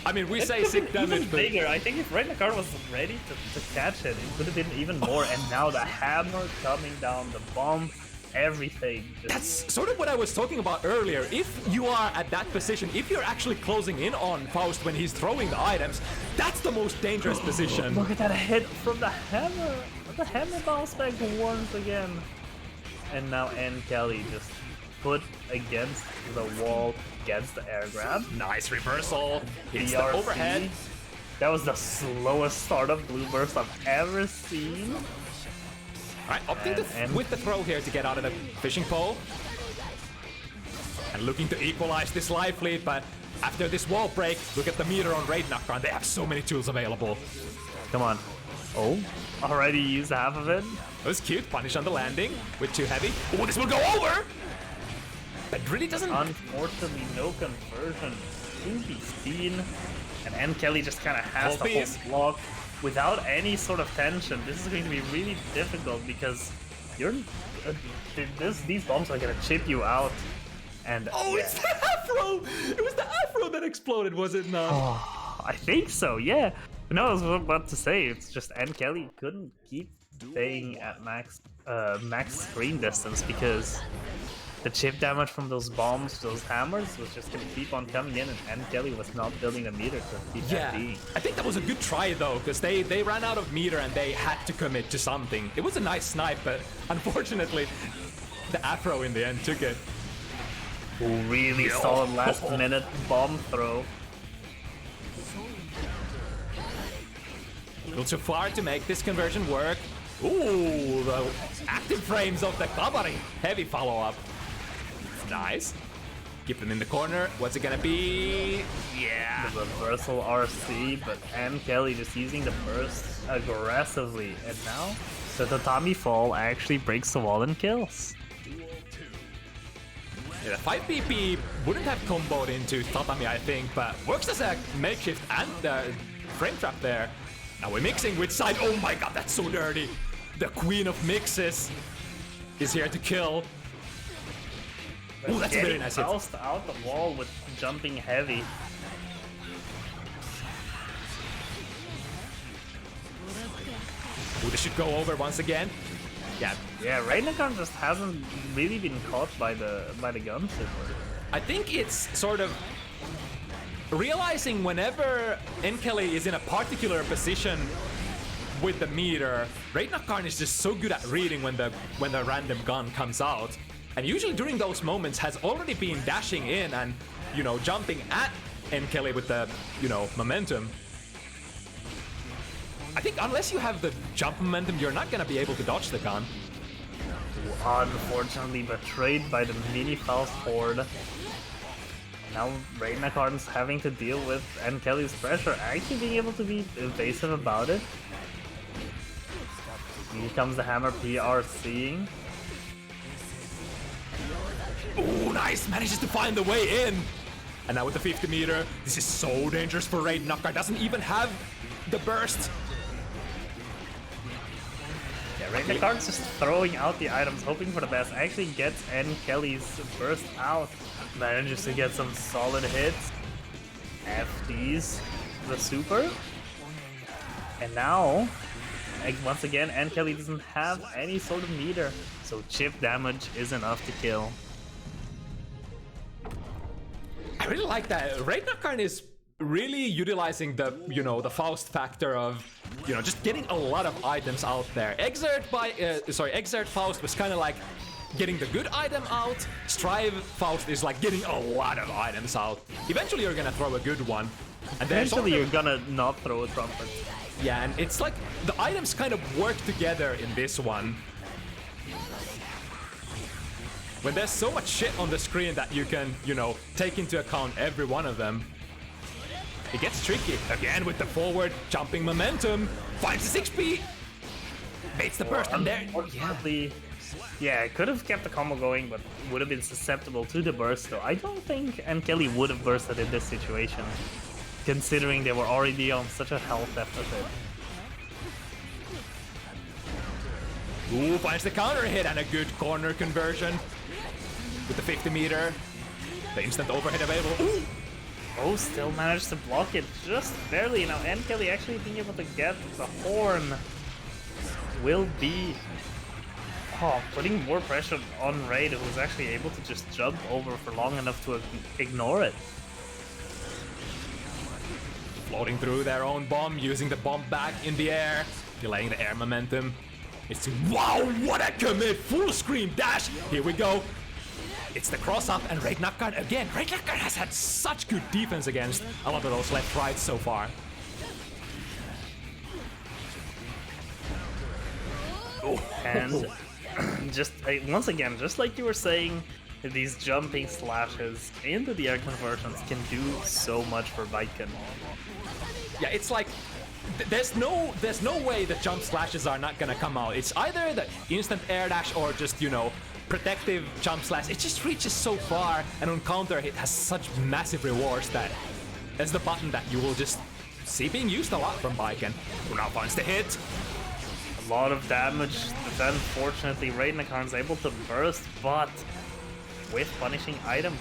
I mean, we say sick damage, but... bigger. I think if Raidknackarn was ready to catch it, it could have been even more. And now the hammer coming down, the bomb, everything. That's sort of what I was talking about earlier. If you are at that position, if you're actually closing in on Faust when he's throwing the items, that's the most dangerous position. Look at that hit from the hammer. The hammer bounce back once again. And now NKellyy just put against the wall, gets the air grab. Nice reversal. Hits the BRC. overhead. That was the slowest startup blue burst I've ever seen. Alright, opting with the throw here to get out of the fishing pole. And looking to equalize this life lead, but after this wall break, look at the meter on Raidknackarn. They have so many tools available. Come on. Oh, already used half of it. That was cute. Punish on the landing with too heavy. Oh, this will go over! But really doesn't... Unfortunately, no conversion to be seen. And NKellyy just kind of has to hold block without any sort of tension. This is going to be really difficult because you're... these bombs are going to chip you out. And oh, yeah. It's the afro! It was the afro that exploded, was it not? Oh, I think so, yeah. No, I was about to say, it's just NKellyy couldn't keep staying at max screen distance because the chip damage from those bombs, those hammers, was just gonna keep on coming in, and NKellyy was not building a meter to keep that being. I think that was a good try though, because they ran out of meter and they had to commit to something. It was a nice snipe, but unfortunately, the Afro in the end took it. Really solid last minute bomb throw. A little too far to make this conversion work. Ooh, the active frames of the Kabari. Heavy follow-up. Nice. Keep them in the corner. What's it gonna be? Yeah. The reversal RC, but NKellyy just using the burst aggressively. And now, the tatami fall actually breaks the wall and kills. Yeah, the 5 PP wouldn't have comboed into tatami, I think, but works as a makeshift and frame trap there. Now we're mixing which side. Oh my god, that's so dirty. The queen of mixes is here to kill. Ooh, that's a really nice hit. Bounced out the wall with jumping heavy. Ooh, this should go over once again. Yeah. Yeah, Raidknackarn just hasn't really been caught by the gun super. I think it's sort of realizing whenever NKellyy is in a particular position with the meter, Raidknackarn is just so good at reading when the random gun comes out. And usually during those moments has already been dashing in and, you know, jumping at NKellyy with the, you know, momentum. I think unless you have the jump momentum, you're not gonna be able to dodge the gun. Unfortunately betrayed by the mini Faust horde. Now Raidknackarn's having to deal with NKelly's pressure, actually being able to be evasive about it. Here comes the hammer PRCing. Ooh, nice! Manages to find the way in! And now with the 50 meter, this is so dangerous for Raidknackarn. Doesn't even have the burst. Yeah, Raidknackarn's just throwing out the items, hoping for the best. Actually gets NKelly's burst out. Manages to get some solid hits. FDs the super. And now, once again, NKellyy doesn't have any sort of meter, so chip damage is enough to kill. I really like that. Raidknackarn is really utilizing the, you know, the Faust factor of, you know, just getting a lot of items out there. Exert Faust was kind of like getting the good item out. Strive Faust is like getting a lot of items out. Eventually you're gonna throw a good one. And eventually you're gonna not throw a trumpet. Yeah, and it's like the items kind of work together in this one. When there's so much shit on the screen that you can, you know, take into account every one of them. It gets tricky. Again with the forward jumping momentum. Finds the 6P. Baits the burst and there. Yeah, could have kept the combo going, but would have been susceptible to the burst though. I don't think NKellyy would have bursted in this situation, considering they were already on such a health deficit. Ooh, finds the counter hit and a good corner conversion. With the 50 meter. The instant overhead available. Ooh. Oh, still managed to block it just barely. Now NKellyy actually being able to get the horn will be putting more pressure on Raid, who's actually able to just jump over for long enough to ignore it. Floating through their own bomb, using the bomb back in the air, delaying the air momentum. It's wow, what a commit! Full screen dash! Here we go. It's the cross up and Raidknackarn again. Raidknackarn has had such good defense against a lot of those left rights so far. Oh, and just once again, just like you were saying, these jumping slashes into the air conversions can do so much for Raidknackarn. Yeah, it's like there's no way the jump slashes are not gonna come out. It's either the instant air dash or just, you know, protective jump slash. It just reaches so far, and on counter it has such massive rewards that that's the button that you will just see being used a lot from Raidknackarn, who now finds the hit. A lot of damage, but then fortunately Raidknackarn's able to burst, but with punishing item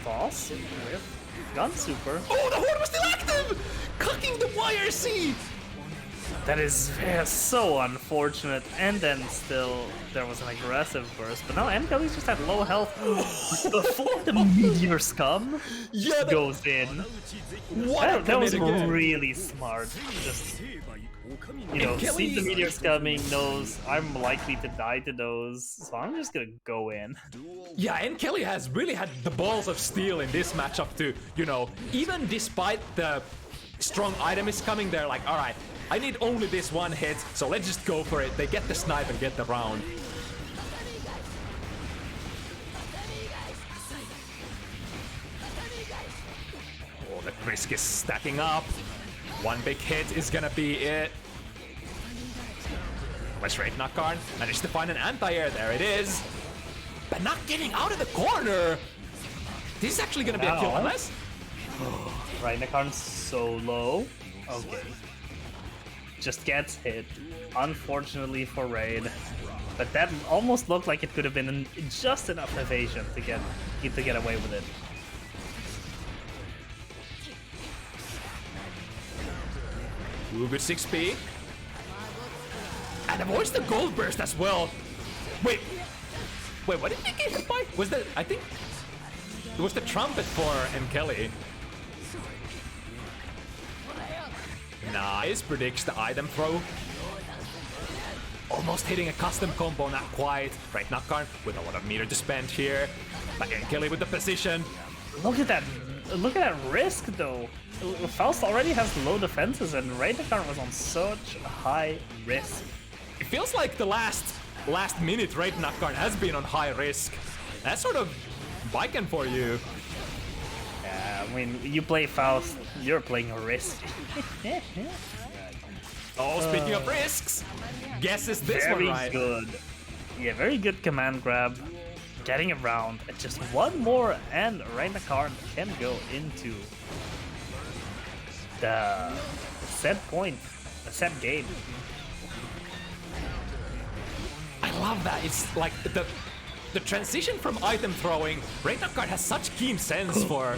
toss with Gun super. Oh, the horn was still active! Cocking the YRC! That is so unfortunate. And then still, there was an aggressive burst. But now NKellyy just had low health before the meteor scum goes in. That was really smart. Just, you know, see the meteors coming, knows I'm likely to die to those, so I'm just gonna go in. Yeah, NKellyy has really had the balls of steel in this matchup to, you know, even despite the strong item is coming, they're like, alright, I need only this one hit, so let's just go for it. They get the snipe and get the round. Oh, the Krisk is stacking up. One big hit is gonna be it. Where's Raidknackarn? Managed to find an anti-air, there it is. But not getting out of the corner! This is actually gonna be a kill unless... Raidknackarn's so low. Okay. Just gets hit, unfortunately for Raid. But that almost looked like it could have been just enough evasion to get away with it. Ooh, good 6p. And avoids the gold burst as well. Wait, what did he get hit by? Was that, I think, it was the trumpet for NKellyy. Nice, predicts the item throw. Almost hitting a custom combo, not quite. Raidknackarn with a lot of meter to spend here. But NKellyy with the position. Look at that risk though. Faust already has low defenses and Raidknackarn was on such a high risk. It feels like the last minute Raidknackarn has been on high risk. That's sort of biking for you. Yeah, I mean, you play Faust, you're playing a risk. Oh, speaking of risks, guesses this one right. Very good. Yeah, very good command grab. Getting around. Just one more and Raidknackarn can go into the set point, the set game. I love that. It's like the transition from item throwing. Raidknackarn has such keen sense for...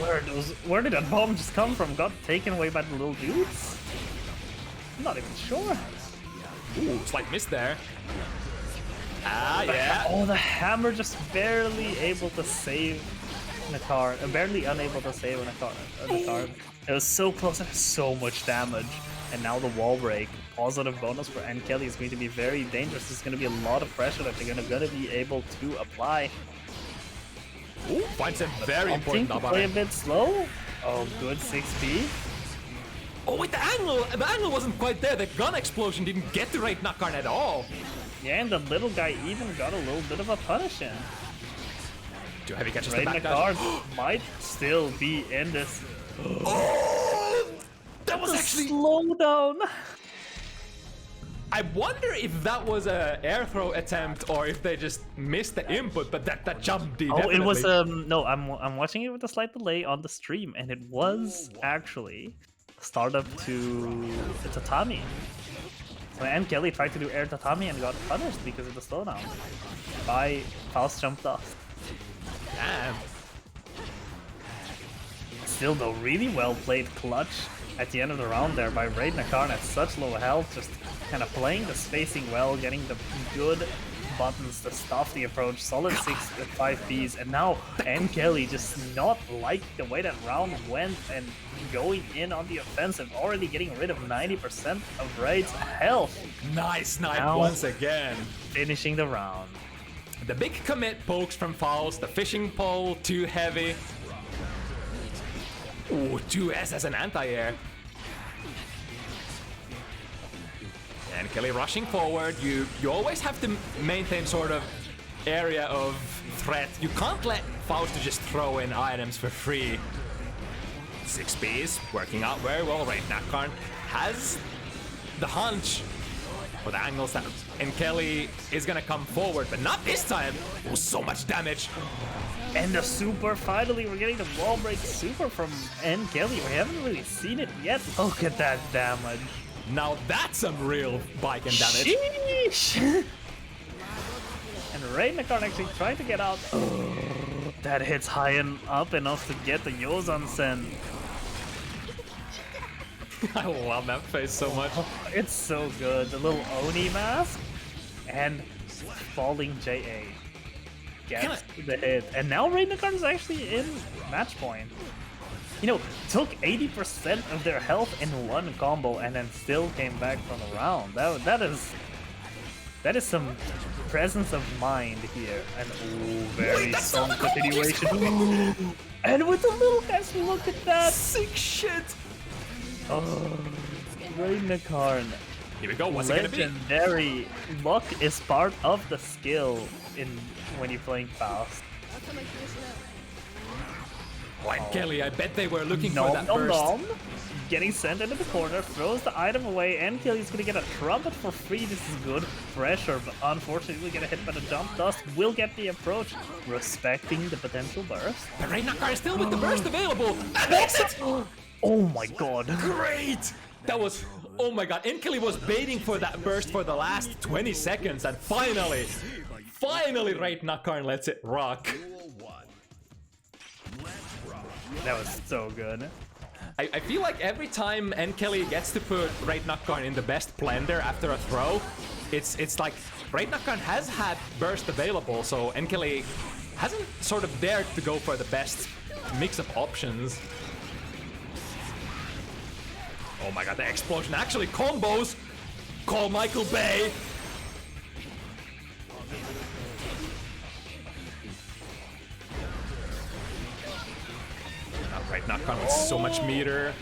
Where did that bomb just come from? Got taken away by the little dudes? I'm not even sure. Ooh, slight miss there. Ah, yeah. Oh, the hammer just barely able to save Knakarn. Barely unable to save Knakarn. It was so close and so much damage. And now the wall break. Positive bonus for NKellyy is going to be very dangerous. There's going to be a lot of pressure that they're going to be able to apply. Ooh, finds a very important to play a bit slow. Oh, good 6p. Oh, wait, the angle wasn't quite there. The gun explosion didn't get to Raidknackarn at all. Yeah, and the little guy even got a little bit of a punish in. Too heavy catches the back guy. Might still be in this. Oh, that was actually slow down. I wonder if that was a air throw attempt or if they just missed the input, but that jump did. Oh, it was no. I'm watching it with a slight delay on the stream, and it was actually startup to tatami. So NKellyy tried to do air tatami and got punished because of the slowdown by Faust jumped off. Damn. Still though, really well played clutch at the end of the round there by Raidknackarn at such low health, just kind of playing the spacing well, getting the good buttons to stop the approach, solid 6 with 5 Ps, and now NKellyy just not like the way that round went and going in on the offensive, already getting rid of 90% of Raid's health. Nice snipe once again. Finishing the round. The big commit pokes from Faust, the fishing pole, too heavy. Ooh, 2S as an anti-air. NKellyy rushing forward. You always have to maintain sort of area of threat. You can't let Faust just throw in items for free. 6 Ps working out very well. Raidknackarn has the hunch for the angles that NKellyy is gonna come forward, but not this time. Oh, so much damage. And the super, finally we're getting the wall break super from NKellyy. We haven't really seen it yet. Look at that damage. Now that's some real bike and damage. Sheesh. And Raidknackarn actually trying to get out. That hits high and up enough to get the Yozan-sen. I love that face so much. It's so good. The little Oni mask and falling JA gets the hit. And now Raidknackarn is actually in match point. You know, took 80% of their health in one combo and then still came back from the round. That is some presence of mind here. And very strong continuation. And with the little guys, look at that. Sick shit. Oh, Raidknackarn. Here we go, what's it gonna be? Legendary. Luck is part of the skill when you're playing fast. Like NKellyy, I bet they were looking for that burst. Getting sent into the corner, throws the item away, and NKelly's gonna get a trumpet for free. This is good pressure, but unfortunately we'll get hit by the jump dust. Will get the approach, respecting the potential burst. But Raidknackarn is still with the burst available. That makes it! Oh my god. Great! That was... Oh my god, NKellyy was baiting for that burst for the last 20 seconds, and finally Raidknackarn lets it rock. That was so good. I feel like every time NKellyy gets to put Raidknackarn in the best blender after a throw, it's like Raidknackarn has had burst available, so NKellyy hasn't sort of dared to go for the best mix of options. Oh my god, the explosion actually combos! Call Michael Bay! Raidknackarn with so much meter.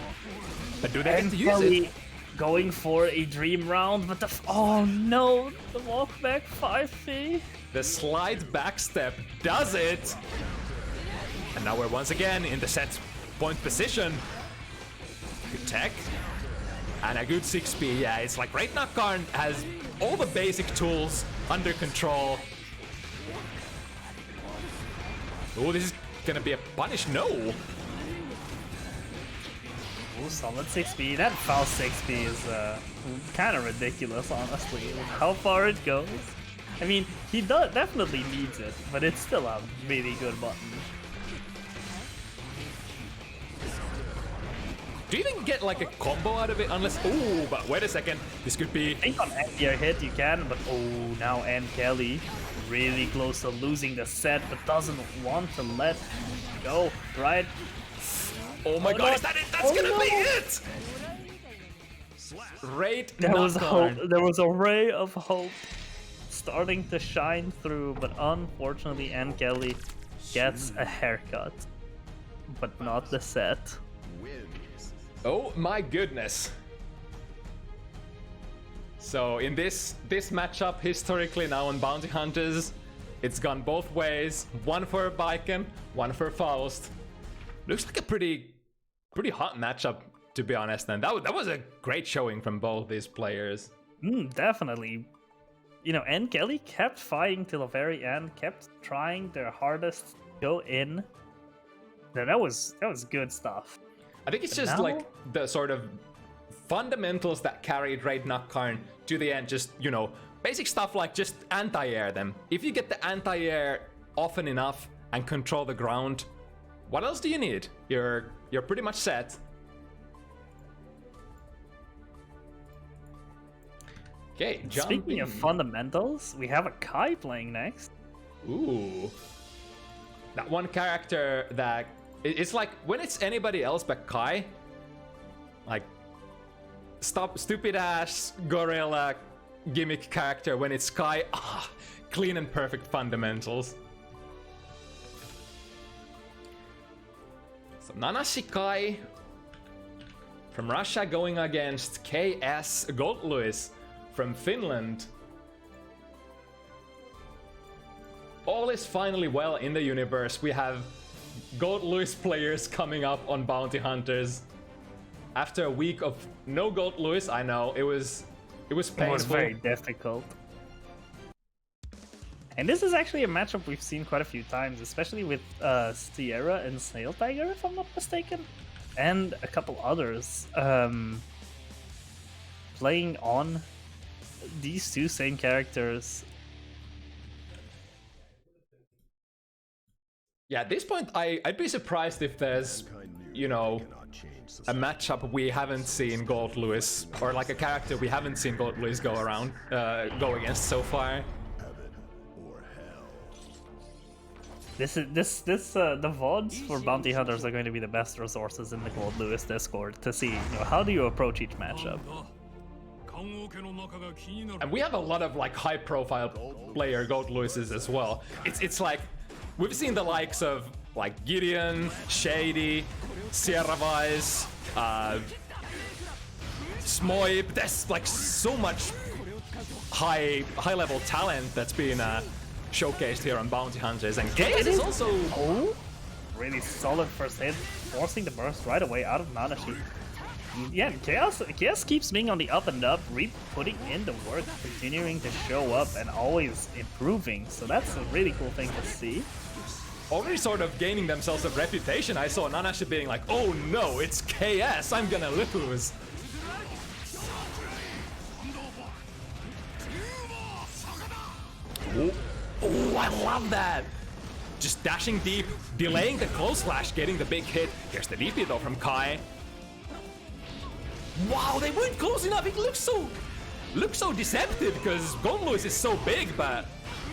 But do they get to use it? Going for a dream round, but oh no, the walk back 5-3. The slide backstep does it! And now we're once again in the set point position. Good tech. And a good 6p, yeah, it's like Raidknackarn has all the basic tools under control. Oh, this is gonna be a punish, no! Ooh, solid 6p, that foul 6p is kind of ridiculous, honestly, how far it goes. I mean, he definitely needs it, but it's still a really good button. Do you even get like a combo out of it unless... Oh, but wait a second. This could be... I think on anti-air hit you can, but oh, now NKellyy really close to losing the set, but doesn't want to let go, right? Oh my god, is that it? That's gonna be it! Raidknackarn. There was a ray of hope starting to shine through, but unfortunately NKellyy gets a haircut, but not the set. Oh my goodness. So in this matchup, historically now on Bounty Hunters, it's gone both ways. One for Baiken, one for Faust. Looks like a pretty hot matchup, to be honest. And that was a great showing from both these players. Definitely. You know, NKellyy kept fighting till the very end, kept trying their hardest to go in. That was good stuff. I think it's just like the sort of fundamentals that carried Raidknackarn to the end. Just, you know, basic stuff like just anti-air them. If you get the anti-air often enough and control the ground, what else do you need? You're pretty much set. Okay, jumping. Speaking of fundamentals, we have a Kai playing next. Ooh. That one character that... It's like, when it's anybody else but Kai, like, stupid ass gorilla gimmick character, when it's Kai, clean and perfect fundamentals. So Nanashi Kai from Russia going against KS Goldluis from Finland. All is finally well in the universe. We have Goldluis players coming up on Bounty Hunters. After a week of no Goldluis, I know, it was painful. It was very difficult. And this is actually a matchup we've seen quite a few times, especially with Sierra and Snail Tiger, if I'm not mistaken. And a couple others. Playing on these two same characters Yeah, at this point, I'd be surprised if there's, you know, a matchup we haven't seen Gold Lewis, or like a character we haven't seen Gold Lewis go against so far. The VODs for bounty hunters are going to be the best resources in the Gold Lewis Discord to see, you know, how do you approach each matchup. And we have a lot of like high-profile player Gold Lewises as well. It's like we've seen the likes of like Gideon, Shady, Sierra Vice, Smoib. There's like so much high-level talent that's been showcased here on Bounty Hunters, and kyuukei is also really solid first hit, forcing the burst right away out of Nanashi. Yeah, kyuukei keeps being on the up and up, putting in the work, continuing to show up, and always improving. So that's a really cool thing to see. Already sort of gaining themselves a reputation. I saw Nanashi being like, "Oh no, it's KS! I'm gonna lose." Oh, I love that! Just dashing deep, delaying the close slash, getting the big hit. Here's the DP though from Kai. Wow, they weren't close enough. It looks so deceptive because Gold Lewis is so big, but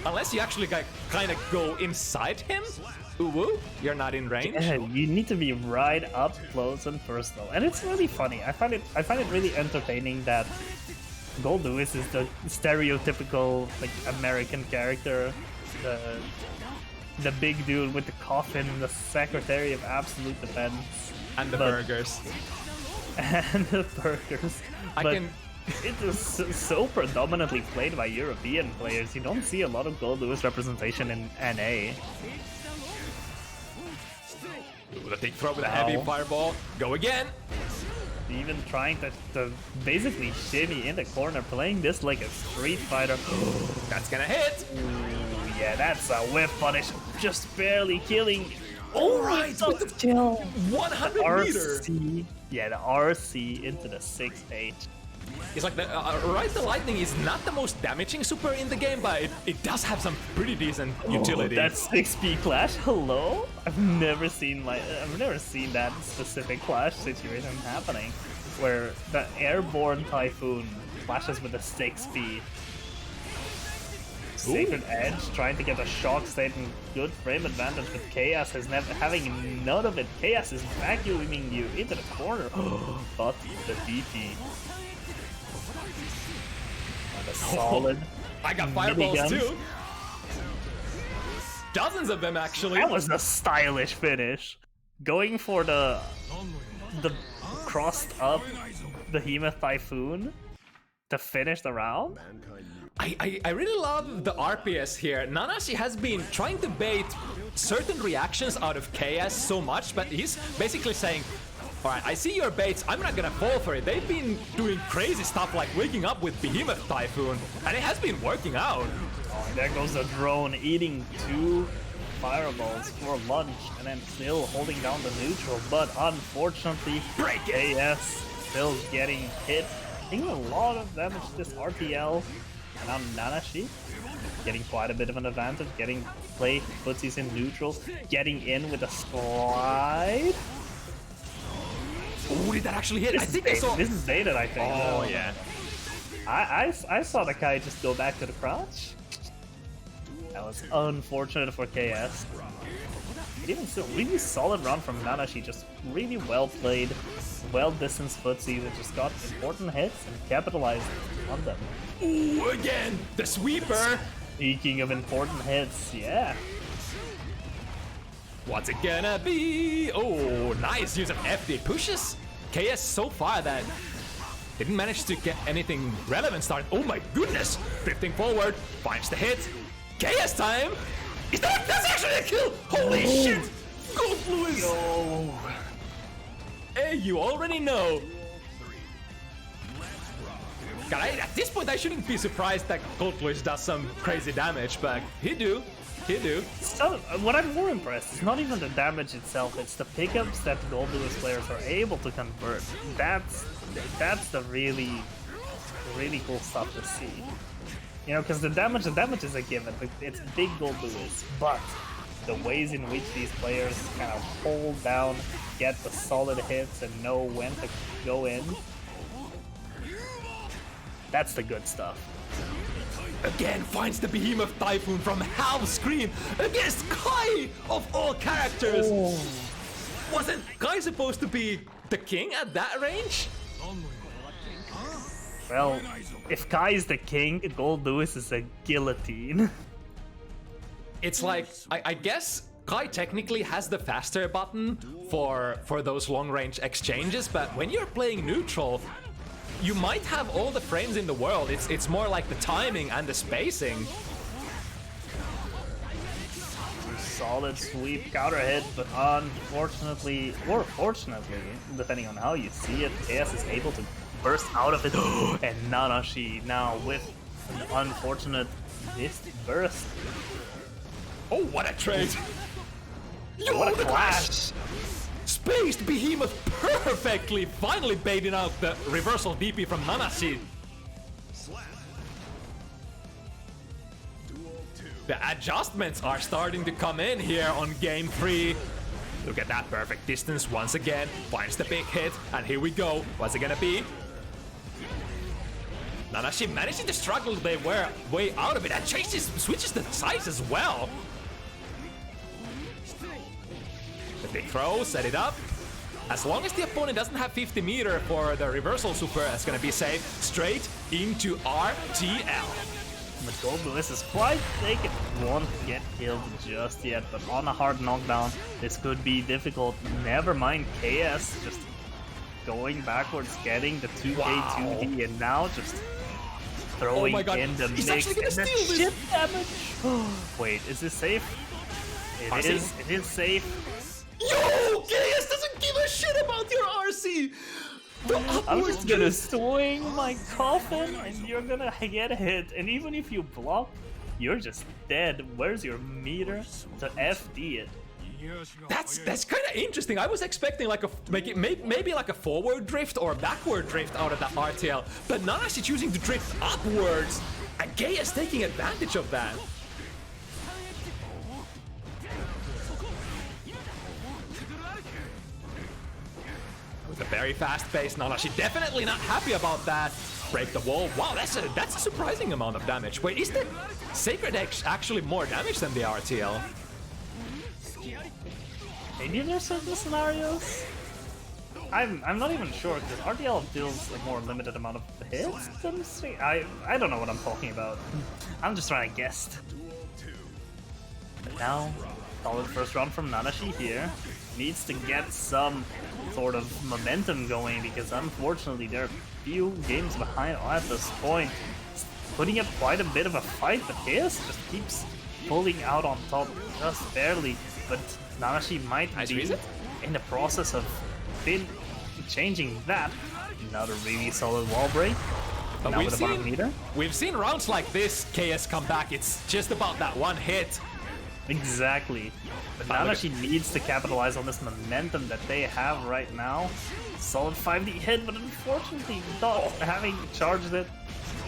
unless you actually kind of go inside him, ooh, you're not in range. Yeah, you need to be right up close and personal, and it's really funny. I find it really entertaining that Gold Lewis is the stereotypical like American character, the big dude with the coffin, the Secretary of Absolute Defense, and the burgers. And the burgers. It is so predominantly played by European players. You don't see a lot of Gold Lewis representation in NA. Ooh, the big throw with a heavy fireball. Go again. Even trying to basically shimmy in the corner, playing this like a Street Fighter. That's gonna hit. Ooh, yeah, that's a whiff punish. Just barely killing. Alright, with the kill. 100 RC. meter. Yeah, the RC into the 6H. It's like the Lightning is not the most damaging super in the game, but it does have some pretty decent utility. That 6P clash, hello? I've never seen that specific clash situation happening, where the airborne Typhoon clashes with a 6P. Sacred Edge trying to get a shock state and good frame advantage, but Chaos is having none of it. Chaos is vacuuming you into the corner. But the DP. And a solid. I got fireballs minigun. too. Dozens of them actually. That was a stylish finish. Going for the crossed up Behemoth Typhoon to finish the round. I really love the RPS here. Nanashi has been trying to bait certain reactions out of KS so much, but he's basically saying, alright, I see your baits, I'm not gonna fall for it. They've been doing crazy stuff like waking up with Behemoth Typhoon, and it has been working out. Oh, and there goes the drone, eating 2 fireballs for lunch, and then still holding down the neutral, but unfortunately, KS still getting hit. Taking a lot of damage to this RTL. And now Nanashi getting quite a bit of an advantage, getting play footsies in neutral, getting in with a slide. Oh, did that actually hit? This I think I saw. This is baited, I think. Oh, yeah. I saw the guy just go back to the crouch. That was unfortunate for KS. But even still, really solid run from Nanashi, just really well played, well distanced footsies that just got important hits and capitalized on them. Ooh, again, the sweeper. Speaking of important hits, yeah. What's it gonna be? Oh, nice use of FD pushes. KS so far that didn't manage to get anything relevant started. Oh my goodness! Drifting forward, finds the hit. KS time! That's actually a kill! Holy shit! Gold Lewis! Yo. Hey, you already know. God, at this point, I shouldn't be surprised that Gold Lewis does some crazy damage, but he do. So, what I'm more impressed is not even the damage itself, it's the pickups that the Gold Lewis players are able to convert. That's the really cool stuff to see. You know, because the damage is a given. It's big Gold Lewis, but the ways in which these players kind of hold down, get the solid hits, and know when to go in. That's the good stuff. Again finds the Behemoth Typhoon from half screen against Kai of all characters. Oh. Wasn't Kai supposed to be the king at that range? Well, if Kai is the king, Gold Lewis is a guillotine. It's like, I guess Kai technically has the faster button for those long-range exchanges, but when you're playing neutral, you might have all the frames in the world. It's more like the timing and the spacing. Solid sweep counter hit, but unfortunately, or fortunately, depending on how you see it, KS is able to burst out of it. And Nanashi now with an unfortunate missed burst. Oh, what a trade! Yo, What a the clash! Spaced Behemoth perfectly, finally baiting out the reversal DP from Nanashi. The adjustments are starting to come in here on game 3. Look at that perfect distance once again. Finds the big hit, and here we go. What's it gonna be? Nanashi managing to struggle their way out of it and switches the size as well. The big throw, set it up. As long as the opponent doesn't have 50 meter for the reversal super, it's gonna be safe. Straight into RTL. But Gold Lewis is quite thick and won't get killed just yet, but on a hard knockdown, this could be difficult. Never mind KS just going backwards, getting the 2K2D, and now just throwing in the He's mix actually gonna and the steal this. shit damage. Wait, is this safe? It is safe. Yo, KS doesn't give a shit about your RC. I'm just gonna swing my coffin and you're gonna get hit, and even if you block, you're just dead. Where's your meter to FD it? That's kind of interesting. I was expecting like maybe like a forward drift or backward drift out of that RTL, but Nanashi choosing to drift upwards, and KS taking advantage of that. With a very fast pace, Nanashi definitely not happy about that. Break the wall. Wow, that's a surprising amount of damage. Wait, is the Sacred Edge actually more damage than the RTL? Maybe there's certain scenarios. I'm not even sure because RTL deals a more limited amount of hits than I don't know what I'm talking about. I'm just trying to guess. But now, solid first round from Nanashi here. Needs to get some sort of momentum going because unfortunately they're a few games behind at this point. Putting up quite a bit of a fight, but KS just keeps pulling out on top just barely. But Nanashi might be in the process of changing that. Another really solid wall break. But now we've seen rounds like this KS come back. It's just about that one hit. Exactly. But Nanashi needs to capitalize on this momentum that they have right now. Solid 5D hit, but unfortunately not having charged it.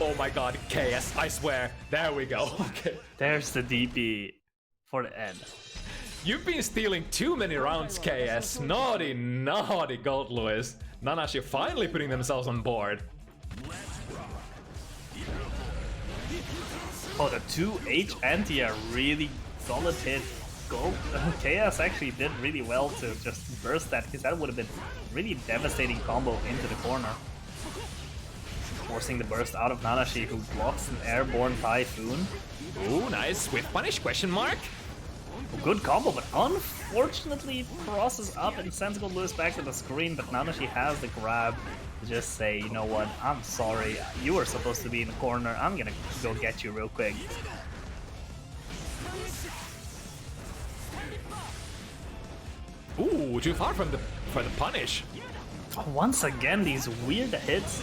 Oh my god, KS, I swear. There we go. Okay. There's the DP for the end. You've been stealing too many rounds, KS. Naughty, naughty Gold Lewis. Nanashi finally putting themselves on board. Oh, the 2H anti are really solid hit. KS actually did really well to just burst that, because that would have been really devastating combo into the corner. Forcing the burst out of Nanashi, who blocks an airborne typhoon. Ooh, nice. Swift punish, question mark. Good combo, but unfortunately crosses up and sends Gold Lewis back to the screen, but Nanashi has the grab to just say, you know what, I'm sorry, you were supposed to be in the corner, I'm gonna go get you real quick. Ooh, too far for the punish. Once again, these weird hits.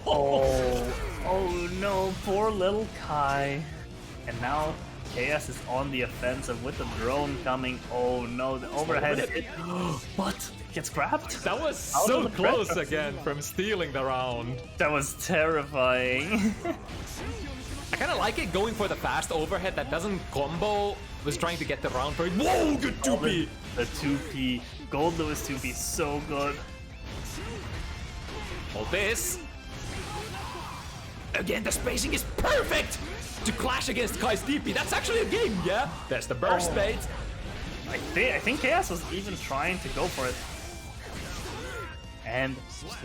Oh no, poor little Kai. And now KS is on the offensive with the drone coming. Oh no, the overhead hit. What? Gets grabbed? That was so close again from stealing the round. That was terrifying. I kind of like it going for the fast overhead that doesn't combo. Was trying to get the round for it. Whoa, good 2P! The 2P. Gold Lewis 2P, so good. Hold this. Again, the spacing is perfect to clash against Kai's DP. That's actually a game, yeah? There's the burst bait. I think Chaos was even trying to go for it. And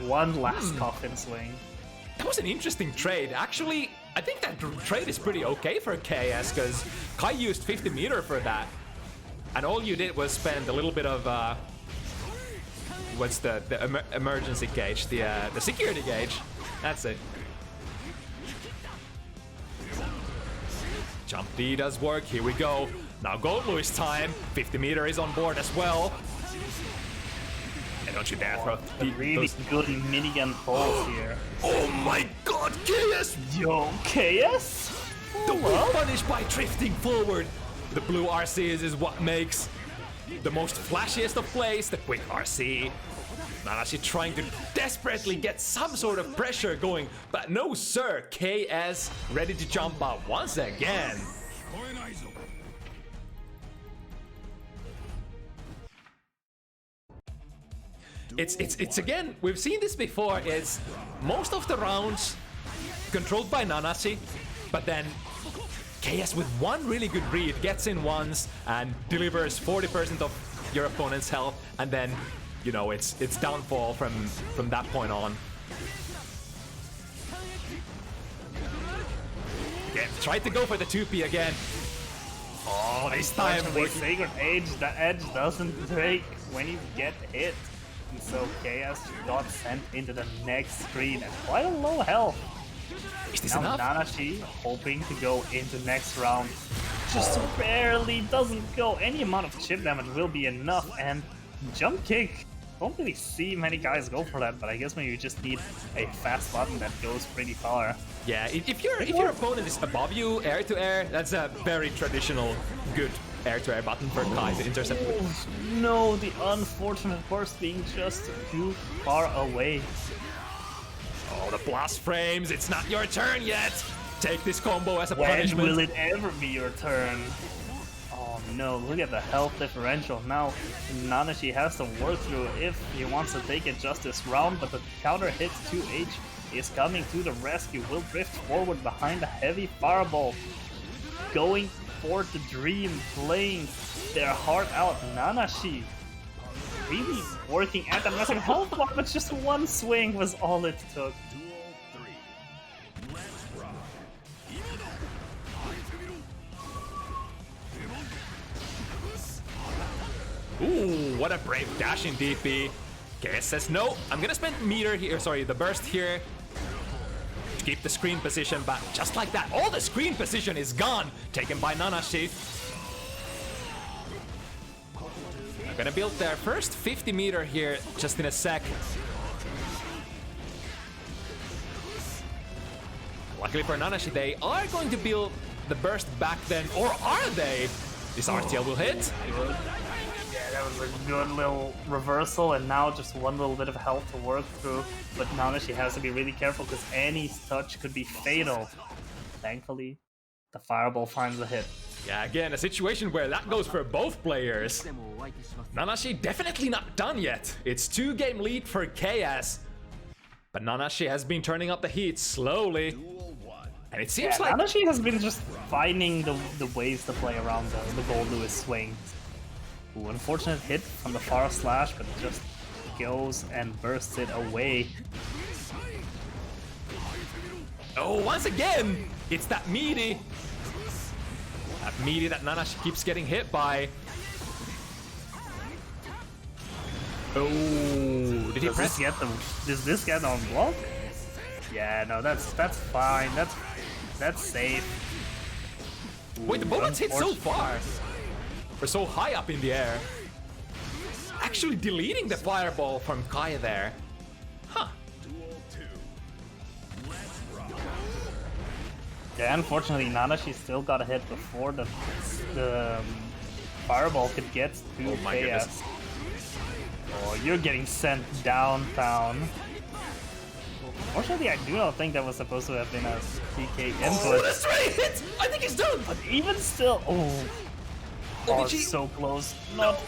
one last coffin swing. That was an interesting trade. Actually, I think that trade is pretty okay for KS, because Kai used 50 meter for that. And all you did was spend a little bit of, what's the emergency gauge, the security gauge. That's it. Jump D does work, here we go. Now Gold Lewis time, 50 meter is on board as well. And don't you dare throw really good minigun pulls here. Oh my god, KS! Yo, KS? The one punished by drifting forward. The blue RC is what makes the most flashiest of plays, the quick RC. Nanashi trying to desperately get some sort of pressure going, but no sir, KS ready to jump out once again. It's again, we've seen this before, it's most of the rounds controlled by Nanashi, but then KS with one really good read gets in once and delivers 40% of your opponent's health, and then, you know, it's downfall from that point on. Again, tried to go for the 2P again. Oh, this time Sacred Edge, the edge doesn't break when you get hit. And so KS got sent into the next screen at quite a low health. Is this now enough? Nanashi hoping to go into next round. Just barely doesn't go. Any amount of chip damage will be enough. And jump kick. Don't really see many guys go for that, but I guess maybe you just need a fast button that goes pretty far. Yeah, if your opponent is above you, air to air, that's a very traditional good air to air button for Kai to intercept with. No, the unfortunate burst being just too far away. Oh, the blast frames, it's not your turn yet! Take this combo as a punishment. When will it ever be your turn? Oh no, look at the health differential. Now, Nanashi has to work through if he wants to take it just this round, but the counter hit 2H is coming to the rescue. Will drift forward behind a heavy fireball. Going for the dream, playing their heart out. Nanashi really working at the massive health block, but just one swing was all it took. Ooh, what a brave dash in DP. KS says no, I'm gonna spend meter here, sorry, the burst here to keep the screen position, but just like that, all the screen position is gone, taken by Nanashi. They're gonna build their first 50 meter here just in a sec. Luckily for Nanashi, they are going to build the burst back then, or are they? This RTL will hit. That was a good little reversal, and now just one little bit of health to work through. But Nanashi has to be really careful because any touch could be fatal. Thankfully, the fireball finds the hit. Yeah, again, a situation where that goes for both players. Nanashi definitely not done yet. It's 2-game lead for KS. But Nanashi has been turning up the heat slowly. And it seems like Nanashi has been just finding the ways to play around the Gold Lewis swing. Ooh, unfortunate hit from the far slash, but just goes and bursts it away. oh, once again, it's that meaty. That meaty that Nanashi keeps getting hit by. Oh, did he press? Does this get on block? Yeah, no, that's fine. That's safe. Ooh, wait, the bullets hit so far. We're so high up in the air. Actually deleting the fireball from Kai there. Huh. Yeah, unfortunately, Nanashi still got a hit before the fireball could get to KS. Oh, you're getting sent downtown. Unfortunately, I do not think that was supposed to have been a PK Oh, input. that's right hit! I think he's done! But even still, oh, OTG. so close. Not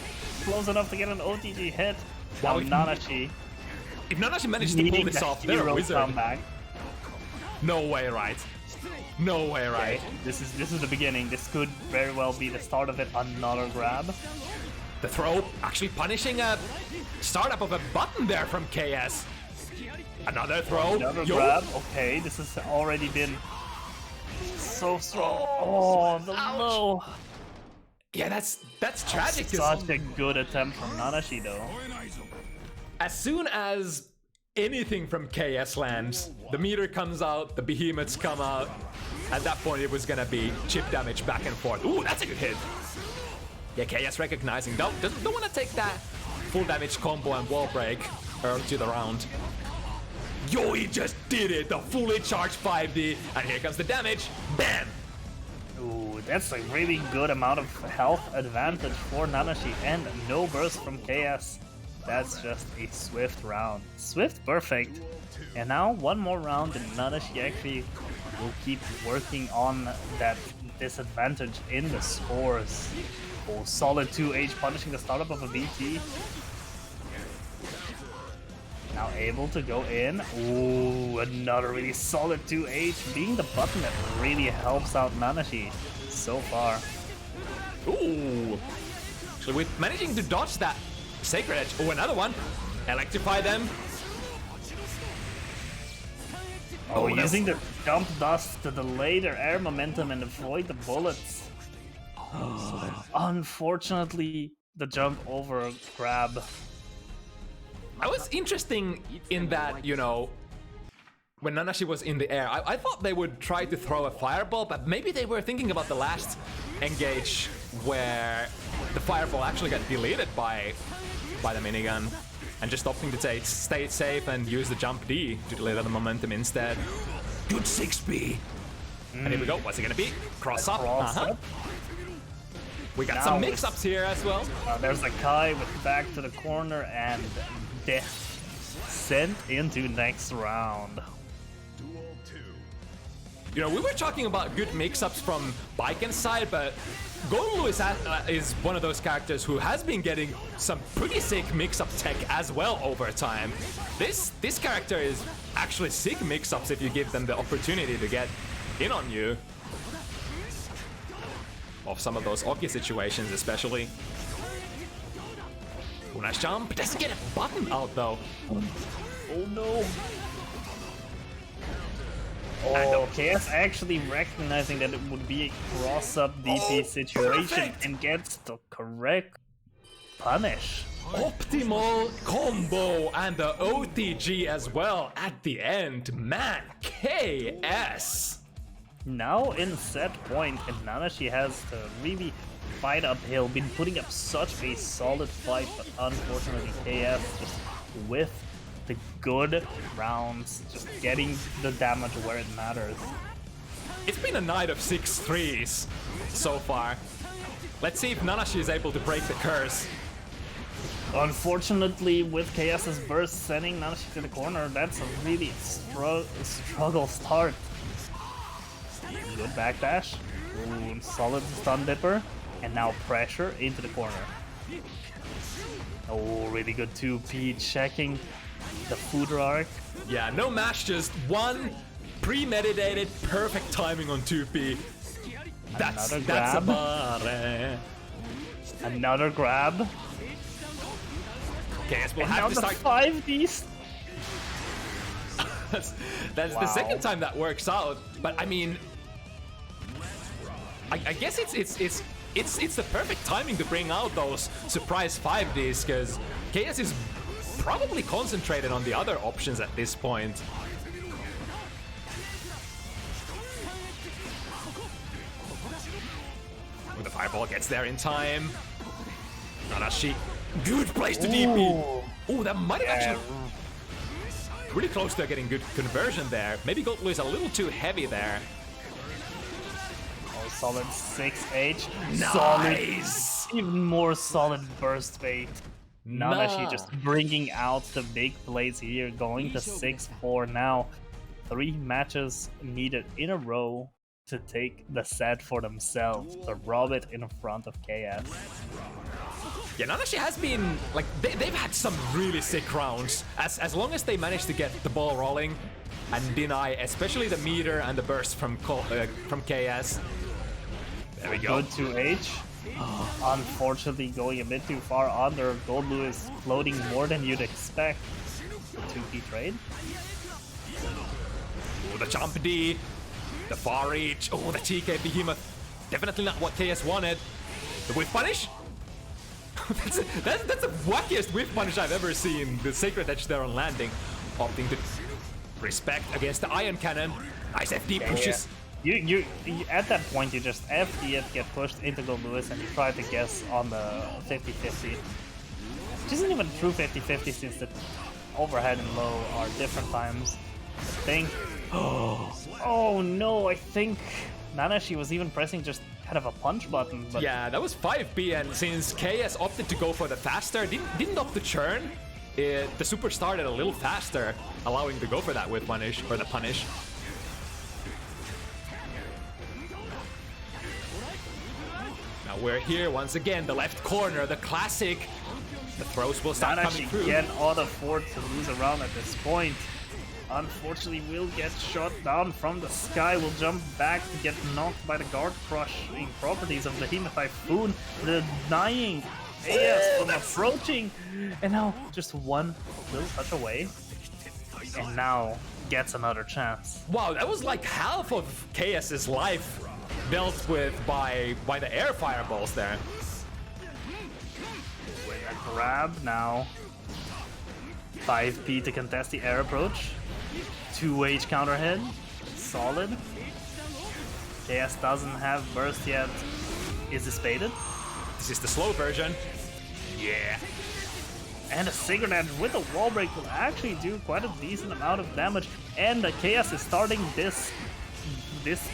close enough to get an OTG hit. Wow, Now Nanashi If Nanashi managed to pull needing this the off, they're a hero wizard. comeback. No way, right? No way, right? Okay, this is the beginning. This could very well be the start of it. Another grab. The throw actually punishing a startup of a button there from KS. Another throw. Another Yo. grab. Okay, this has already been so strong. Oh, the Ouch. low. Yeah, that's tragic. 'Cause Such a good attempt from Nanashi, though. as soon as anything from KS lands, the meter comes out, the behemoths come out. At that point, it was gonna be chip damage back and forth. Ooh, that's a good hit. Yeah, KS recognizing. Don't want to take that full damage combo and wall break early to the round. Yo, he just did it! The fully charged 5D, and here comes the damage. Bam! Ooh, that's a really good amount of health advantage for Nanashi, and no burst from KS. That's just a swift round. Swift, perfect. And now one more round, and Nanashi actually will keep working on that disadvantage in the scores. Oh, solid 2H punishing the startup of a BT. Now able to go in. Ooh, another really solid 2H, being the button that really helps out Nanashi so far. Ooh! So we're managing to dodge that Sacred Edge. Oh, another one. Electrify them. Oh, that's- using the jump dust to delay their air momentum and avoid the bullets. Unfortunately, the jump over grab. I was interesting in that, you know, when Nanashi was in the air, I thought they would try to throw a fireball, but maybe they were thinking about the last engage where the fireball actually got deleted by the minigun and just opting to stay safe and use the jump D to delay the momentum instead. Good 6B. And here we go. What's it gonna be? Cross up. Cross up. We got Now some with- mix-ups here as well. There's a Kai with back to the corner and death sent into next round. You know, we were talking about good mix-ups from Baiken's side, but Golulu is one of those characters who has been getting some pretty sick mix-up tech as well over time. This character is actually sick mix-ups if you give them the opportunity to get in on you. Of some of those Oki situations especially. Oh, nice jump. Doesn't get a button out though. Oh no. Oh, KS actually recognizing that it would be a cross-up DP situation perfect. and gets the correct punish. Optimal combo and the OTG as well at the end. Man, KS. Now in set point, and Nanashi has to really fight uphill, been putting up such a solid fight, but unfortunately KS just with the good rounds, just getting the damage where it matters. It's been a night of 6 threes so far. Let's see if Nanashi is able to break the curse. Unfortunately, with KS's burst sending Nanashi to the corner, that's a really struggle start. Good backdash. Ooh, solid stun dipper. And now pressure into the corner. Oh, really good 2P checking the food arc. Yeah, no mash, just one premeditated perfect timing on 2P. That's Another a grab. bar. Another grab. Okay, we'll And now have to the start. 5Ds. That's the Wow. second time that works out. But I mean, I guess it's the perfect timing to bring out those surprise 5Ds because KS is probably concentrated on the other options at this point. The fireball gets there in time. Nanashi, good place to DP. Oh, that might have actually really close to getting good conversion there. Maybe Golulu is a little too heavy there. Oh, solid 6H. Nice. Solid, even more solid burst bait. Nanashi just bringing out the big plays here, going to 6-4 now. 3 matches needed in a row to take the set for themselves, to rob it in front of KS. Yeah, Nanashi has been, like, they've had some really sick rounds. As long as they manage to get the ball rolling and deny, especially the meter and the burst from KS. There we go. Good 2H. Unfortunately, going a bit too far under. Gold Blue is floating more than you'd expect. The 2P trade. Oh, the jump D. The far reach. Oh, the TK Behemoth. Definitely not what KS wanted. The whiff punish? that's the wackiest whiff punish I've ever seen. The Sacred Edge there on landing. Opting to respect against the Iron Cannon. Nice FD pushes. You at that point you just FD it, get pushed into Gold Lewis, and you try to guess on the 50-50. Which isn't even true 50-50 since the overhead and low are different times. I think. Oh no, I think Nanashi was even pressing just kind of a punch button. But yeah, that was 5B, and since KS opted to go for the faster, didn't opt to churn, the super started a little faster, allowing to go for that whip punish, or the punish. Now we're here once again, the left corner, the classic. The throws will start coming through. Nanashi can't afford to lose a round at this point. Unfortunately, will get shot down from the sky, will jump back to get knocked by the guard crushing properties of the Behemoth Typhoon, denying AS from approaching, and now just one little touch away, and now gets another chance. Wow, that was like half of KS's life dealt with by the air fireballs there. With a grab now. 5P to contest the air approach. 2H counter hit. Solid. KS doesn't have burst yet. Is dissipated. This is the slow version. Yeah. And a Sacred Edge with a wall break will actually do quite a decent amount of damage. And the KS is starting this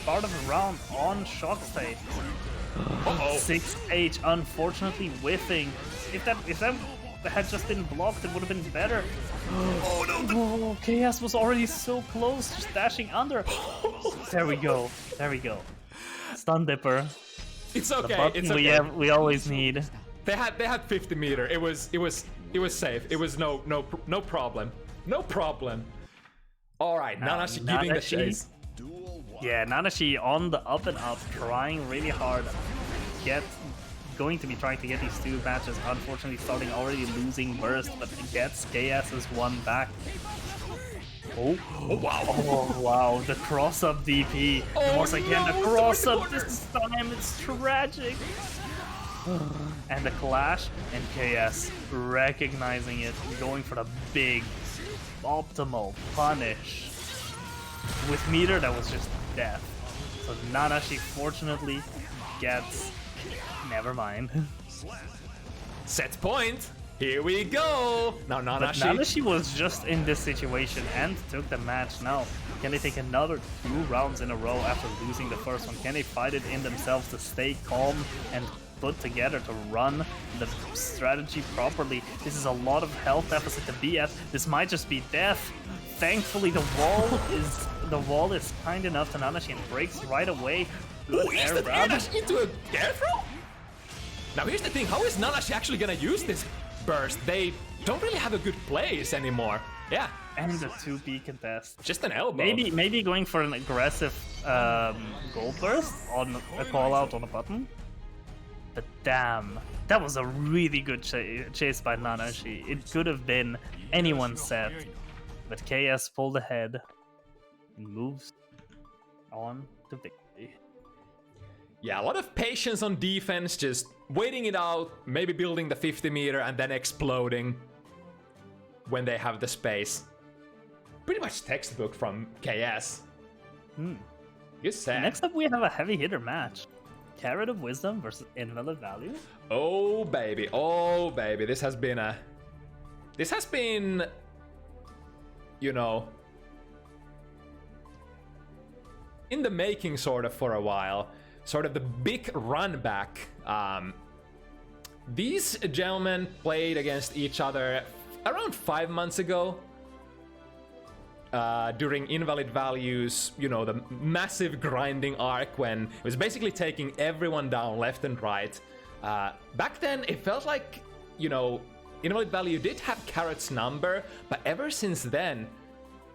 part of the round on shock state. 6H unfortunately whiffing. If that had just been blocked, it would have been better. Oh no! Oh, KS was already so close, just dashing under. There we go. There we go. Stun Dipper. It's okay. It's okay. We always need. They had 50 meter. It was safe. It was no problem. No problem. All right, Nanashi giving the chase. Yeah, Nanashi on the up and up, trying really hard. Going to be trying to get these 2 matches. Unfortunately, starting already losing burst, but gets KS's one back. Oh wow! Oh wow! The cross up DP. Once again, the cross up. This time it's tragic. And the clash, and KS recognizing it, going for the big optimal punish. With meter, that was just death. So Nanashi fortunately gets. Never mind. Set point. Here we go. Now Nanashi was just in this situation and took the match. Now, can they take another 2 rounds in a row after losing the first one? Can they fight it in themselves to stay calm and put together to run the strategy properly? This is a lot of health deficit to be at. This might just be death. Thankfully, the wall is kind enough to Nanashi and breaks right away. Good air grab into a air throw. Now here's the thing, how is Nanashi actually gonna use this burst? They don't really have a good place anymore. Yeah. And the 2B contest. Just an elbow. Maybe going for an aggressive gold burst on a call out on a button. But damn, that was a really good chase by Nanashi. It could have been anyone's set. But KS pulled ahead and moves on to victory. Yeah, a lot of patience on defense, just waiting it out, maybe building the 50 meter and then exploding when they have the space. Pretty much textbook from KS. Good set. Next up we have a heavy hitter match. CarrotOfWisdom versus invalidvalue. Oh baby, this has been, you know, in the making sort of for a while. Sort of the big run back These gentlemen played against each other around 5 months ago. During Invalid Values, you know, the massive grinding arc when it was basically taking everyone down left and right. Back then, it felt like, you know, Invalid Value did have Carrot's number, but ever since then,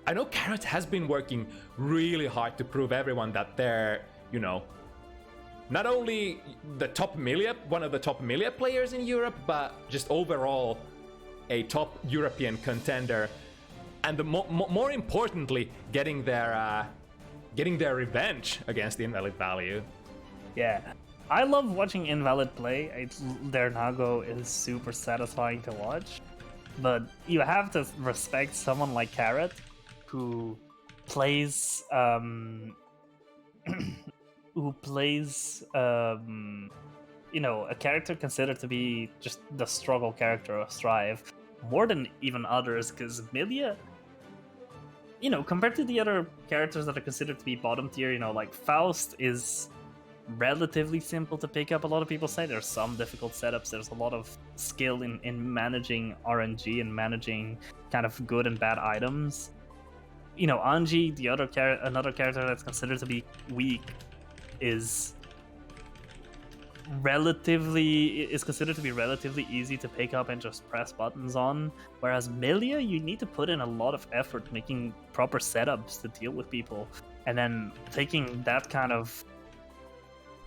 I know Carrot has been working really hard to prove everyone that they're, you know, not only the top Melia, one of the top Melia players in Europe, but just overall a top European contender. And more importantly, getting their revenge against Invalid Value. Yeah, I love watching Invalid play. Their Nago is super satisfying to watch. But you have to respect someone like Carrot, who plays you know, a character considered to be just the struggle character of Strive more than even others, because Melia, you know, compared to the other characters that are considered to be bottom tier, you know, like Faust is relatively simple to pick up. A lot of people say there's some difficult setups. There's a lot of skill in managing RNG and managing kind of good and bad items. You know, Anji, another character that's considered to be weak, is considered to be relatively easy to pick up and just press buttons on, whereas Melia, you need to put in a lot of effort making proper setups to deal with people, and then taking that kind of,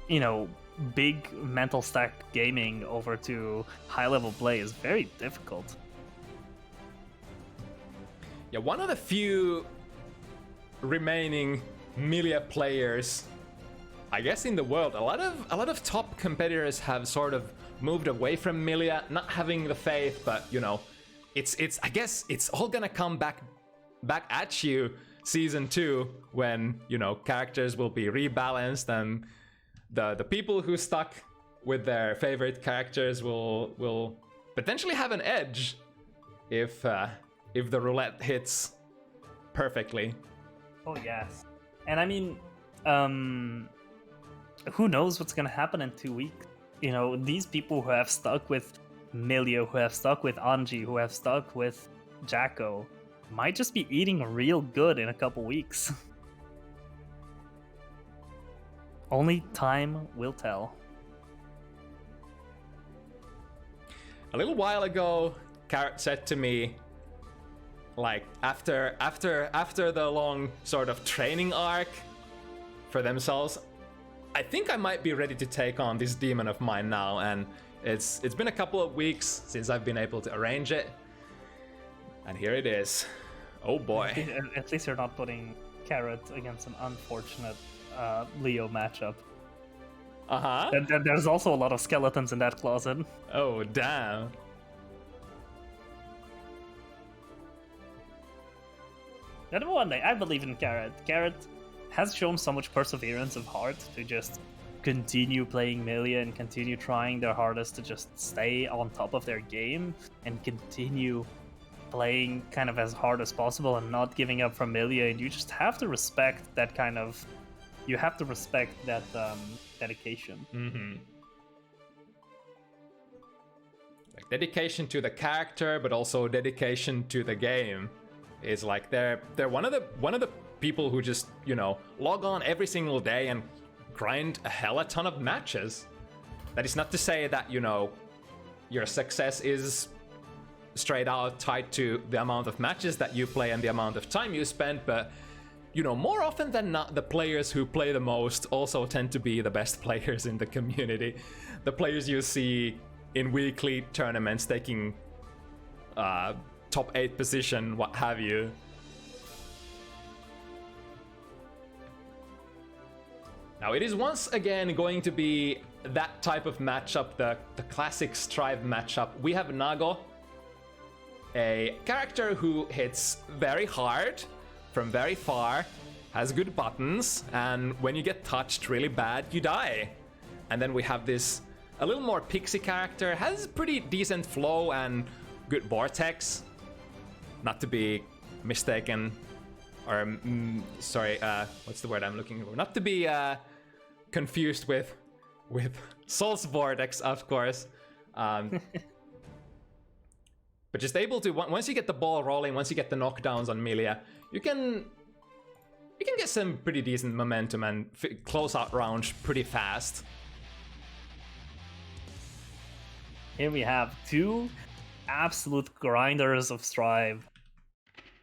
you know, big mental stack gaming over to high level play is very difficult. Yeah, one of the few remaining Melia players, I guess, in the world. A lot of top competitors have sort of moved away from Melia, not having the faith, but you know, it's I guess it's all gonna come back at you season 2 when, you know, characters will be rebalanced and the people who stuck with their favorite characters will potentially have an edge if the roulette hits perfectly. Oh yes, and I mean, who knows what's gonna happen in 2 weeks? You know, these people who have stuck with Melia, who have stuck with Anji, who have stuck with Jacko, might just be eating real good in a couple weeks. Only time will tell. A little while ago, Carrot said to me, like, after the long sort of training arc for themselves, I think I might be ready to take on this demon of mine now, and it's been a couple of weeks since I've been able to arrange it, and here it is. Oh boy. At least you're not putting Carrot against an unfortunate Leo matchup. Uh-huh. There's also a lot of skeletons in that closet. Oh, damn. But one day, I believe in Carrot. Carrot has shown so much perseverance of heart to just continue playing Melia and continue trying their hardest to just stay on top of their game and continue playing kind of as hard as possible and not giving up from Melia. And you just have to respect that kind of... You have to respect that dedication. Mm-hmm. Like dedication to the character, but also dedication to the game. Is like they're one of the people who just, you know, log on every single day and grind a hell a ton of matches. That is not to say that, you know, your success is straight out tied to the amount of matches that you play and the amount of time you spend, but, you know, more often than not, the players who play the most also tend to be the best players in the community. The players you see in weekly tournaments taking top 8 position, what have you. Now it is once again going to be that type of matchup, the classic Strive matchup. We have Nago, a character who hits very hard from very far, has good buttons, and when you get touched really bad, you die. And then we have this a little more pixie character, has pretty decent flow and good vortex. Not to be mistaken, or sorry, what's the word I'm looking for? Not to be confused with Soul's Vortex, of course. But just able to, once you get the ball rolling, once you get the knockdowns on Milia, you can get some pretty decent momentum and close out rounds pretty fast. Here we have two absolute grinders of Strive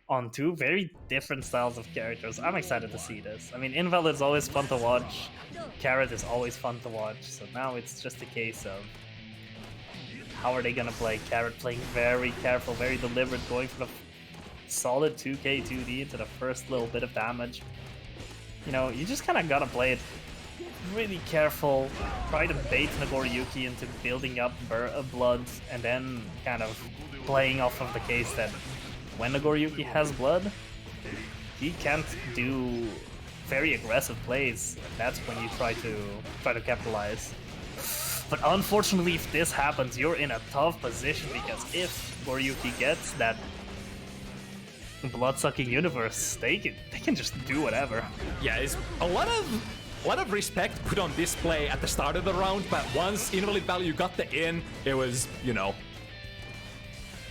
on two very different styles of characters. I'm excited to see this. I mean, Invalid's always fun to watch. Carrot is always fun to watch. So now it's just a case of how are they gonna play? Carrot playing very careful, very deliberate, going for the solid 2k 2D into the first little bit of damage. You know, you just kind of gotta play it really careful, try to bait Nagoriyuki into building up blood, and then kind of playing off of the case that when Nagoriyuki has blood, he can't do very aggressive plays. That's when you try to capitalize. But unfortunately, if this happens, you're in a tough position, because if Goriyuki gets that blood-sucking universe, they can just do whatever. Yeah, it's a lot of respect put on display at the start of the round, but once invalid value got the in, it was, you know,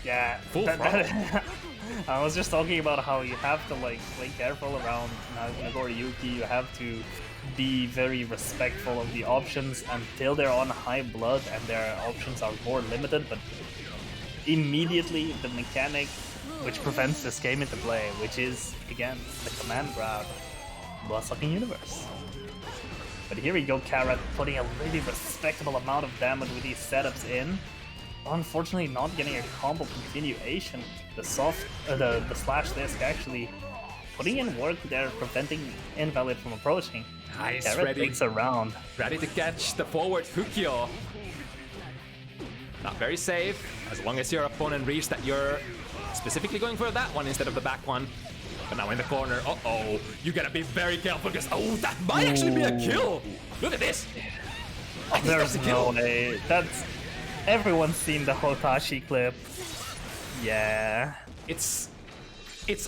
yeah, full throttle. I was just talking about how you have to like play careful around Nagoriyuki. You have to be very respectful of the options until they're on high blood and their options are more limited, but immediately the mechanic which prevents this game into play, which is, again, the command grab, blood-sucking universe. But here we go, Carrot putting a really respectable amount of damage with these setups in. Unfortunately, not getting a combo continuation. The slash disc actually putting in work there, preventing Invalid from approaching. Nice, Carrot takes a round. Ready to catch the forward Fukyo. Not very safe, as long as your opponent reads that you're specifically going for that one instead of the back one. But now in the corner, uh-oh, you gotta be very careful, because, oh, that might actually be a kill! Look at this! There's no way. That's... Everyone's seen the Hotashi clip. Yeah. It's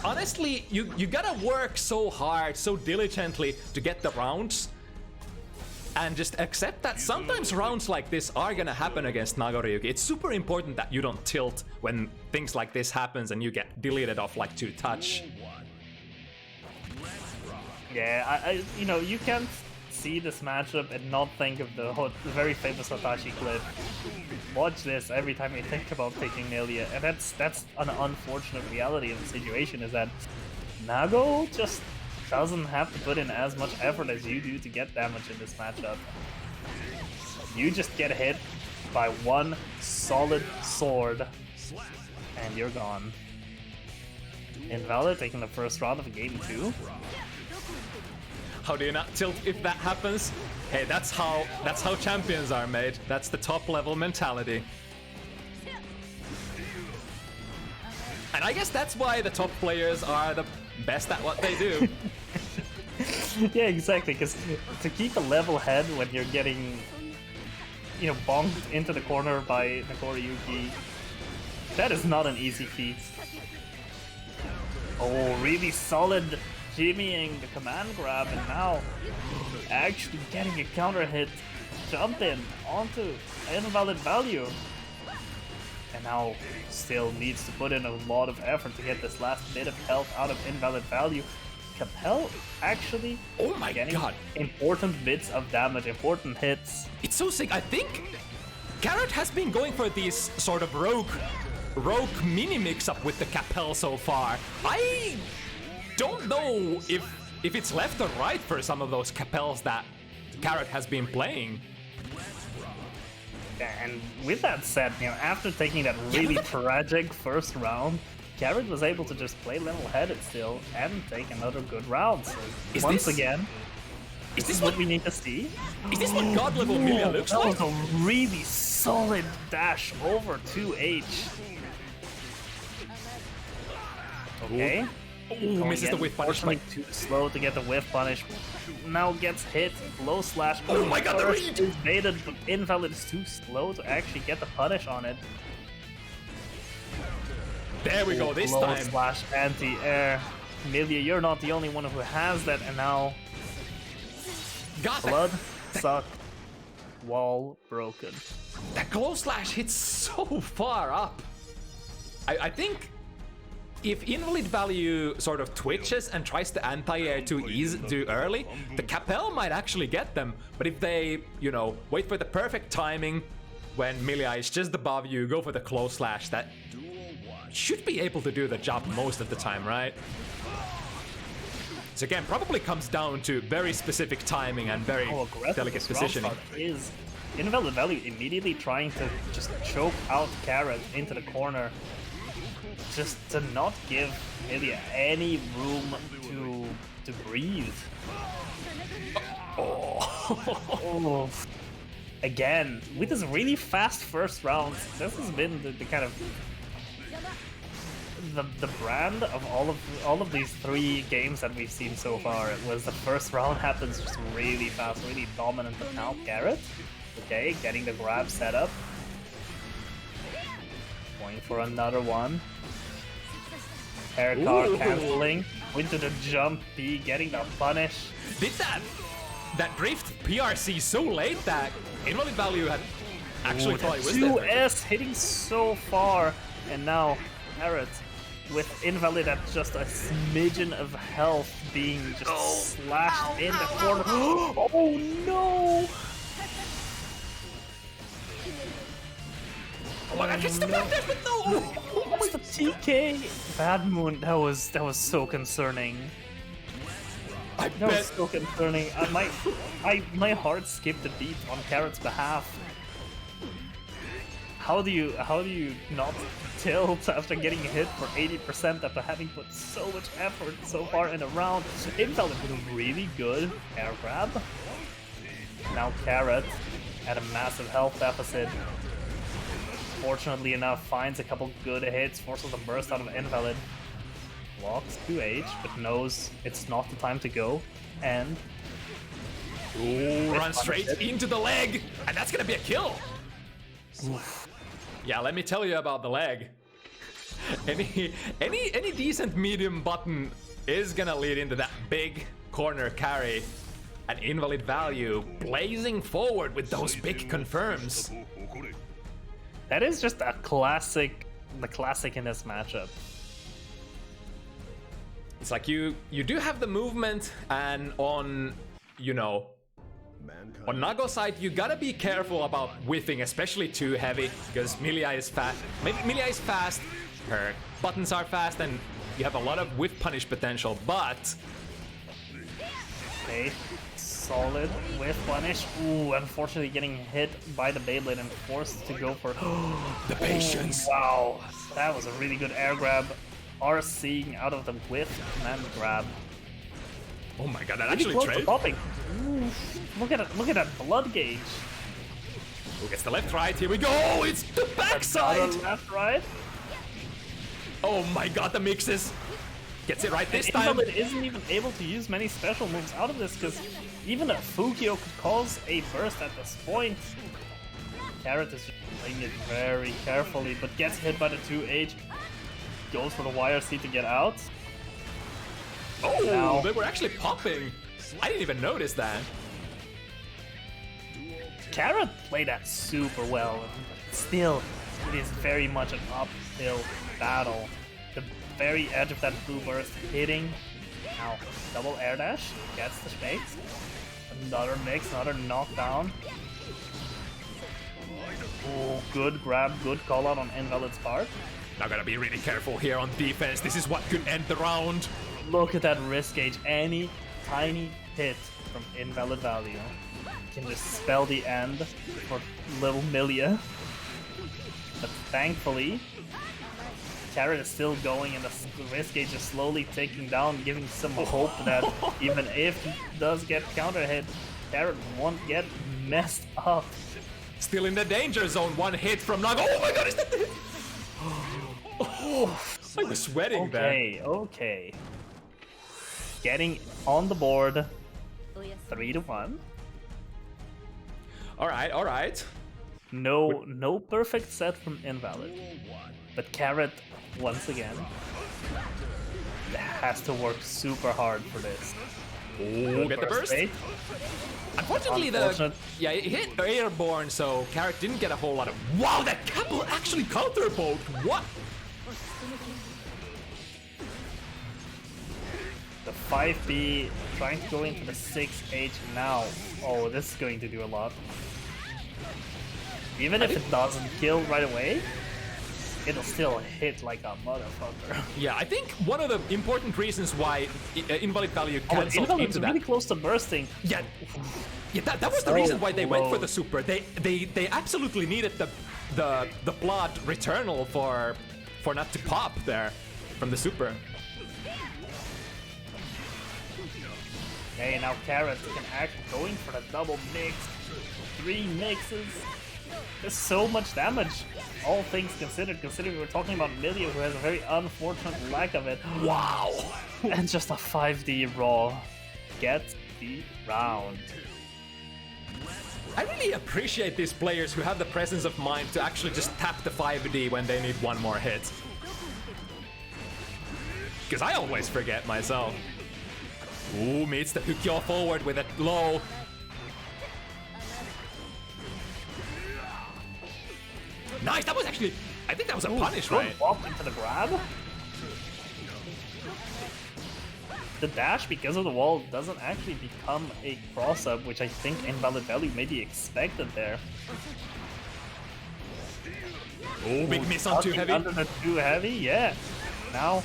honestly, you gotta work so hard, so diligently to get the rounds, and just accept that sometimes rounds like this are gonna happen against Nagoriyuki. It's super important that you don't tilt when things like this happens and you get deleted off like 2-touch. Yeah, you know, you can't see this matchup and not think of the very famous Hotashi clip. Watch this every time you think about picking Nelia, and that's an unfortunate reality of the situation, is that Nago just doesn't have to put in as much effort as you do to get damage in this matchup. You just get hit by one solid sword, and you're gone. Invalid taking the first round of game 2. How do you not tilt if that happens? Hey, that's how champions are made. That's the top level mentality. And I guess that's why the top players are the best at what they do. Yeah, exactly, because to keep a level head when you're getting, you know, bonked into the corner by Nagoriyuki, that is not an easy feat. Oh, really solid jimmying the command grab, and now actually getting a counter hit, jump in onto invalid value. And now still needs to put in a lot of effort to get this last bit of health out of invalid value. Capel actually getting important bits of damage, important hits. It's so sick. I think Carrot has been going for these sort of rogue mini mix-up with the Capel so far. I don't know if it's left or right for some of those Capels that Carrot has been playing. And with that said, you know, after taking that really tragic first round, Carrot was able to just play level-headed still and take another good round. So once again, is this what we need to see? Is this what God level Milia looks like? That was a really solid dash over 2H. Okay. Ooh, misses the whiff punish. Too slow to get the whiff punish. Now gets hit, low slash. Oh my god, the read! Is baited, but Invalid is too slow to actually get the punish on it. There we go, this low time. Slash anti-air. Milia, you're not the only one who has that, and now blood suck. Wall broken. That glow slash hits so far up. I think if invalid value sort of twitches and tries to anti-air too early, the Capel might actually get them. But if they, you know, wait for the perfect timing when Melia is just above you, go for the glow slash, that should be able to do the job most of the time, right? So again, probably comes down to very specific timing and very delicate positioning. Is invalid value immediately trying to just choke out Carrot into the corner, just to not give Melia any room to breathe. Oh. Again, with this really fast first round, this has been the kind of the brand of all of these 3 games that we've seen so far. It was the first round happens just really fast, really dominant, but now Carrot, okay, getting the grab set up. Going for another one. Air card canceling. Into the jump B, getting the punish. Did that drift PRC so late that invalid value had actually thought it was 2S hitting so far, and now Carrot with invalid at just a smidgen of health being just slashed in the corner. Oh no! Oh my god, gets the back there, but no! What's the TK? Bad Moon, that was so concerning. That was so concerning. My heart skipped a beat on Carrot's behalf. How do you not tilt after getting hit for 80% after having put so much effort so far in a round? Invalid with a really good air grab. Now Carrot at a massive health deficit. Fortunately enough, finds a couple good hits, forces a burst out of Invalid. Blocks 2H, but knows it's not the time to go, and... Ooh, run straight into the leg, and that's gonna be a kill! Oof. Yeah, let me tell you about the leg. Any decent medium button is gonna lead into that big corner carry, and invalid value blazing forward with those big confirms. That is just a classic, the classic in this matchup. It's like you do have the movement, and on, you know, on Nago side, you gotta be careful about whiffing, especially too heavy, because Melia is fast. Melia is fast, her buttons are fast, and you have a lot of whiff punish potential, but... Okay, solid whiff punish. Ooh, unfortunately getting hit by the Beyblade and forced to go for... the patience! Wow, that was a really good air grab. RCing out of the whiff and grab. Oh my god, that Really actually close to trailed. popping. Oof, look at that blood gauge. Who gets the left right? Here we go! It's the backside! Left right. Oh my god, the mixes! Gets it right this time. Invalid isn't even able to use many special moves out of this because even a Fukio could cause a burst at this point. Carrot is just playing it very carefully, but gets hit by the 2H. Goes for the YRC to get out. Oh, Now. they were actually popping. I didn't even notice that. Carrot played that super well. Still, it is very much an uphill battle. The very edge of that blue burst hitting. Now, double air dash, gets the space. Another mix, another knockdown. Oh, good grab, good call out on Invalid's part. Now gotta be really careful here on defense. This is what could end the round. Look at that risk gauge. Any tiny hit from invalid value can just spell the end for little Melia. But thankfully, Carrot is still going and the risk gauge is slowly ticking down, giving some hope that even if he does get counter hit, Carrot won't get messed up. Still in the danger zone. One hit from Nago. Oh my god, is that the hit? Oh, I was sweating there. Okay. Getting on the board. 3-1. Alright. No perfect set from Invalid. But Carrot, once again, has to work super hard for this. Oh, get the burst. Bait. Unfortunately, yeah, it hit airborne, so Carrot didn't get a whole lot of. Wow, that couple actually counterpoked. What? The 5B trying to go into the 6H now. Oh, this is going to do a lot. Even if it doesn't kill right away, it'll still hit like a motherfucker. Yeah, I think one of the important reasons why invalid value cancels into that. Really close to bursting. Yeah, that was the reason why they went for the super. They absolutely needed the blood returnal for not to pop there from the super. Okay, now Carrot can act going for the double mix. 3 mixes. There's so much damage. All things considered, considering we're talking about Milio, who has a very unfortunate lack of it. Wow! And just a 5D raw. Get the round. I really appreciate these players who have the presence of mind to actually just tap the 5D when they need one more hit. Because I always forget myself. Ooh, meets the Pukyo forward with a low. Nice, that was actually, I think that was a punish, right? Walk into the grab. The dash, because of the wall, doesn't actually become a cross-up, which I think invalid value maybe expected there. Oh, big miss on too heavy. Under the too heavy, yeah. Now,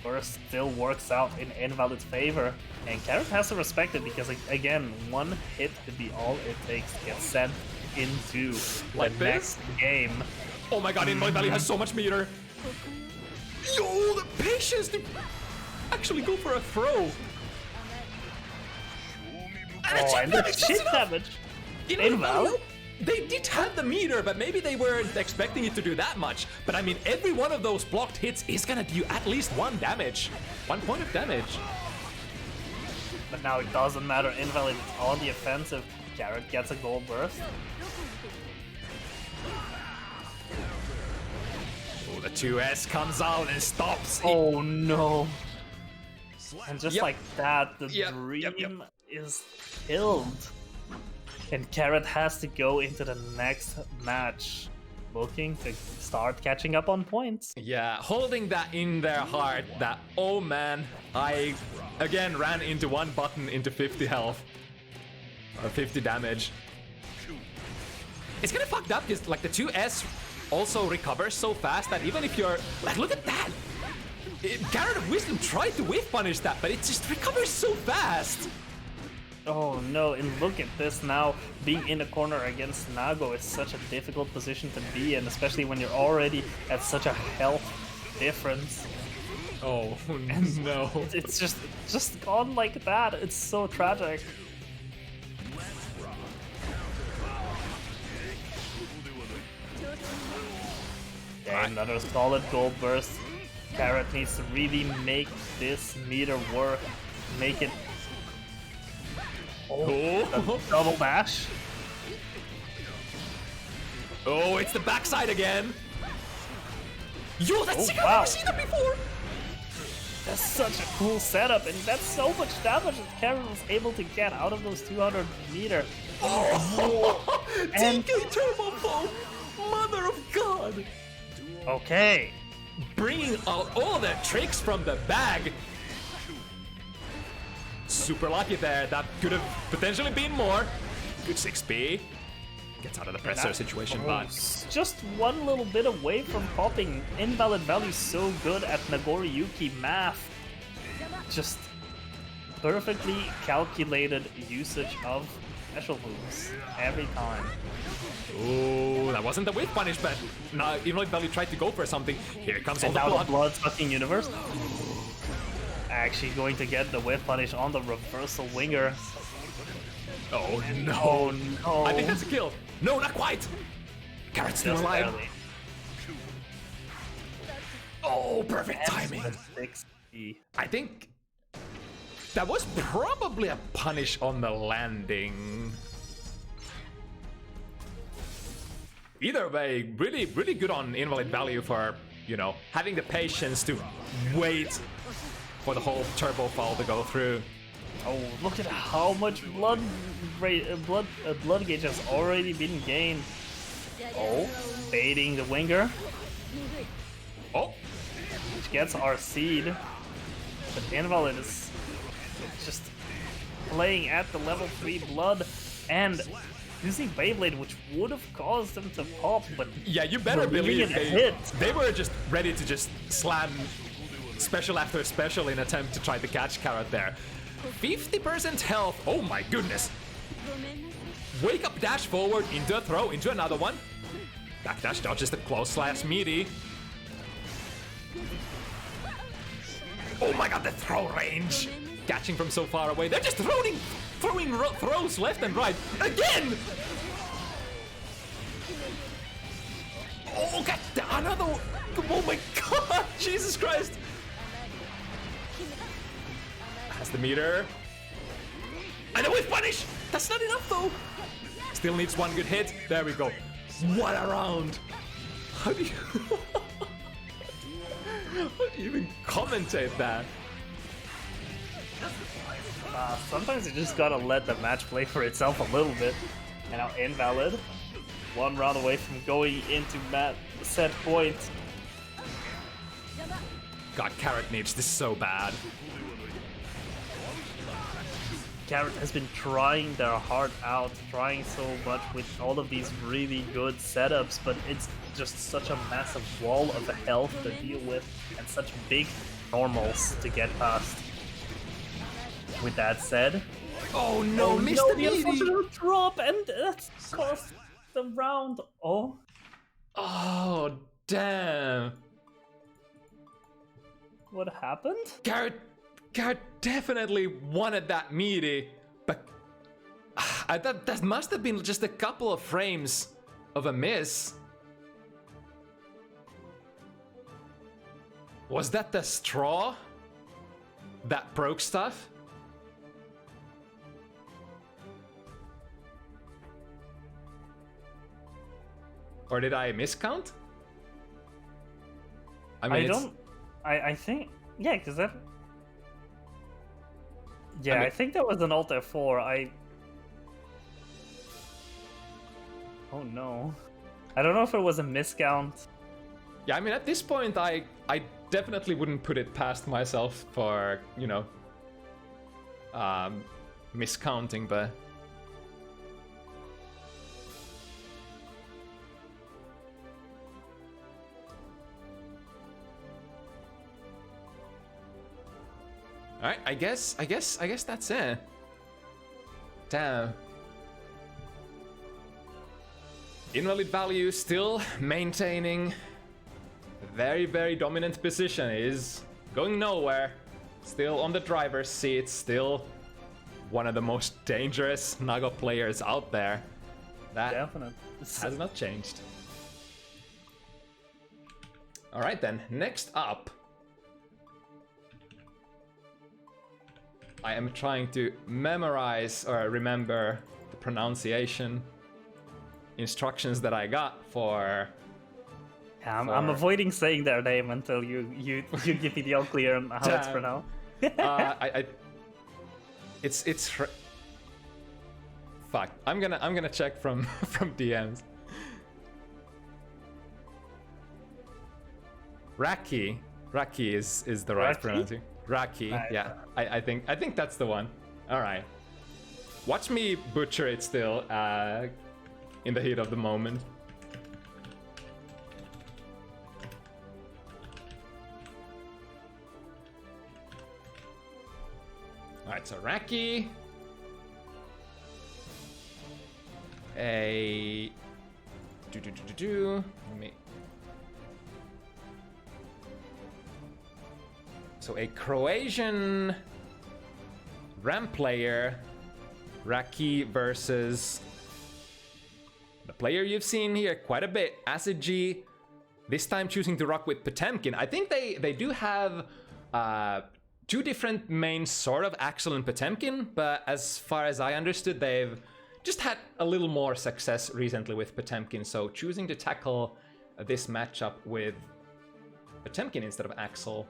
burst still works out in invalid's favor. And Carrot has to respect it because, again, one hit could be all it takes to get sent into like the next game. Oh my god, invalid value has so much meter. Yo, the patience to actually go for a throw. And the shit damage. Invalid? They did have the meter, but maybe they weren't expecting it to do that much. But I mean, every one of those blocked hits is gonna do at least 1 damage. 1 point of damage. But now it doesn't matter. Invalid is on the offensive. Carrot gets a gold burst. Oh, the 2S comes out and stops. Oh no. And just like that, the dream is killed. And Carrot has to go into the next match, looking to start catching up on points. Yeah, holding that in their heart that, oh man, I again ran into one button into 50 health. Or 50 damage. It's kind of fucked up because like the 2S also recovers so fast that even if you're like, look at that! CarrotOfWisdom tried to whiff punish that, but it just recovers so fast. Oh no, and look at this now. Being in the corner against Nago is such a difficult position to be in, especially when you're already at such a health difference. Oh and no. It's just gone like that. It's so tragic. Okay, another solid gold burst. Carrot needs to really make this meter work. Make it. Oh, double dash. Oh, it's the backside again. Yo, that's sick. Wow. I've never seen that before. That's such a cool setup, and that's so much damage that Carrot was able to get out of those 200 meter. Oh, and DK turbo foam, mother of God. Okay. Bringing out all the tricks from the bag. Super lucky there. That could have potentially been more. Good 6B. Gets out of the presser situation, but just one little bit away from popping. Invalid value so good at Nagoriyuki math. Just perfectly calculated usage of special moves every time. Oh, that wasn't the whip punish, but now Invalid value tried to go for something. Here comes all the blood fucking universe. Actually going to get the whip punish on the reversal winger. Oh no. Oh no. I think that's a kill. No, not quite. Carrot's still alive. Barely. Oh, perfect timing. 60. I think that was probably a punish on the landing. Either way, really good on invalid value for, you know, having the patience to wait for the whole turbo fall to go through. Oh, look at how much blood gauge has already been gained. Oh, baiting the winger. Oh, Which gets our seed. But Invalid is just playing at the level 3 blood and using Beyblade, which would have caused them to pop, but yeah, you better believe they were just ready to just slam special after special in attempt to try to catch Carrot there. 50% health, oh my goodness. Wake up, dash forward, into a throw, into another one. Backdash dodges the close slash meaty. Oh my god, the throw range! Catching from so far away. They're just throwing throws left and right. Again! Oh, got another one. Oh my god, Jesus Christ! Has the meter. And a whiff punish! That's not enough though! Still needs one good hit. There we go. What a round! How do you... How do you even commentate that? Sometimes you just gotta let the match play for itself a little bit. And now Invalid, one round away from going into set point. God, Carrot needs this so bad. Carrot has been trying their heart out, trying so much with all of these really good setups, but it's just such a massive wall of health to deal with and such big normals to get past. With that said, oh no, missed no, the the meaty! unfortunate drop, and that's cost the round. Oh, damn. What happened? Carrot definitely wanted that meaty, but I thought that must have been just a couple of frames of a miss. Was that the straw that broke stuff? Or did I miscount? I think, yeah, because that... Yeah, I think that was an Alt F4. Oh no. I don't know if it was a miscount. Yeah, I mean, at this point, I definitely wouldn't put it past myself for, you know, miscounting, but... Alright, I guess that's it. Damn. Invalid value still maintaining a very, very dominant position, is going nowhere. Still on the driver's seat, still one of the most dangerous Naga players out there. That Definitely has not changed. Alright then, next up. I am trying to memorize or remember the pronunciation instructions that I got for... Yeah, I'm avoiding saying their name until you give me the all clear on how it's pronounced. It's fuck. I'm gonna check from DMs. Raqyee is the right pronunciation. Raqyee, yeah. I think that's the one. All right. Watch me butcher it still in the heat of the moment. All right, so Raqyee. Let me. So a Croatian ramp player, Raqyee versus the player you've seen here quite a bit, ACIDG. This time choosing to rock with Potemkin. I think they do have two different main sort of Axel and Potemkin, but as far as I understood, they've just had a little more success recently with Potemkin. So choosing to tackle this matchup with Potemkin instead of Axel.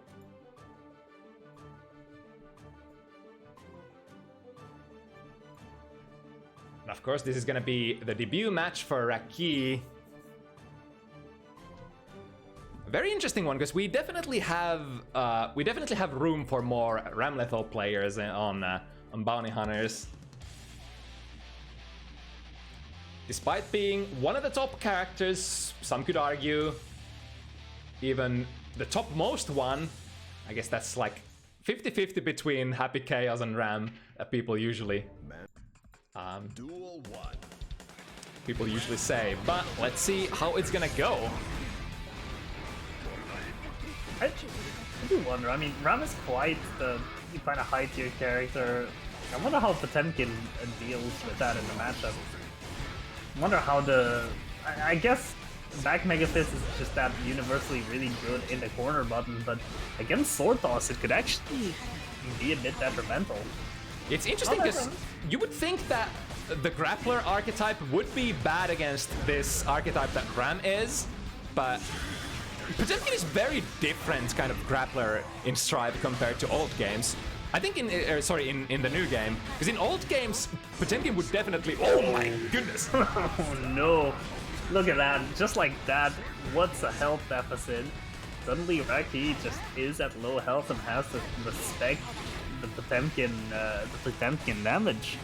And of course, this is gonna be the debut match for raqyee. Very interesting one, because we definitely have room for more Ram Lethal players on Bounty Hunters. Despite being one of the top characters, some could argue, even the topmost one, I guess that's like 50-50 between Happy Chaos and Ram that people usually say. But let's see how it's gonna go. I do wonder. I mean, Ram is quite the kind of high tier character. I wonder how Potemkin deals with that in the matchup. I wonder how I guess back Mega Fist is just that universally really good in the corner button, but against Sword Toss it could actually be a bit detrimental. It's interesting because you would think that the grappler archetype would be bad against this archetype that Ram is, but Potemkin is very different kind of grappler in Strive compared to old games. I think in the new game, because in old games Potemkin would definitely. Oh my goodness! Oh no! Look at that! Just like that, what's a health deficit? Suddenly raqyee just is at low health and has to respect the Potemkin damage.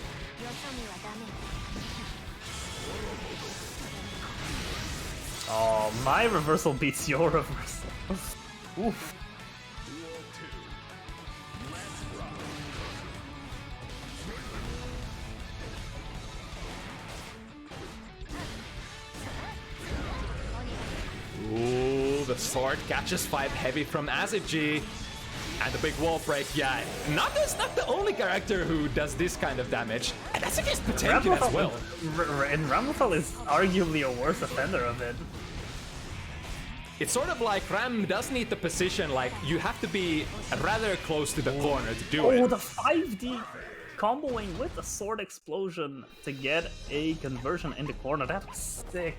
Oh, my reversal beats your reversal. Oof. Ooh, the sword catches 5 heavy from ACIDG. And the big wall break, yeah. Naga's not the only character who does this kind of damage. And that's against Potemkin as well. And Ramlethal is arguably a worse offender of it. It's sort of like Ram does need the position, like you have to be rather close to the corner to do it. Oh, the 5D comboing with the sword explosion to get a conversion in the corner. That's sick.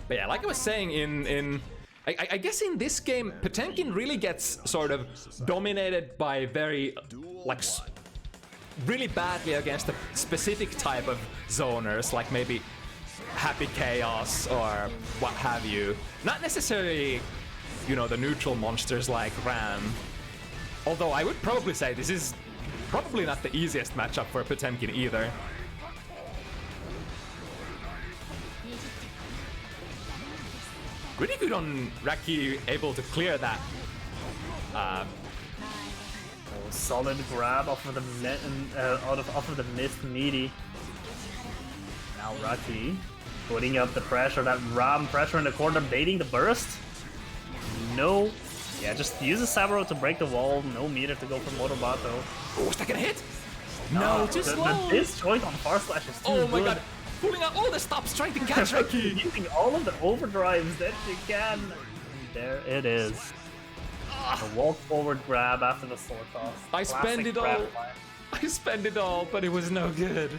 But yeah, like I was saying, I guess in this game, Potemkin really gets sort of dominated by very, like, really badly against a specific type of zoners, like maybe Happy Chaos or what have you. Not necessarily, you know, the neutral monsters like Ram. Although I would probably say this is probably not the easiest matchup for Potemkin either. Really good on raqyee, able to clear that. Solid grab off of the missed meaty. Now raqyee putting up the pressure, that Ram pressure in the corner, baiting the burst. No. Yeah, just uses Saburo to break the wall. No meter to go for Motobato. Oh, is that gonna hit? No, too slow. The disjoint on Far Slash is too good. Oh my god. Pulling out all the stops, trying to catch raqyee. Using all of the overdrives that you can. And there it is. A walk forward grab after the sword toss. I spend it all. I spend it all, but it was no good.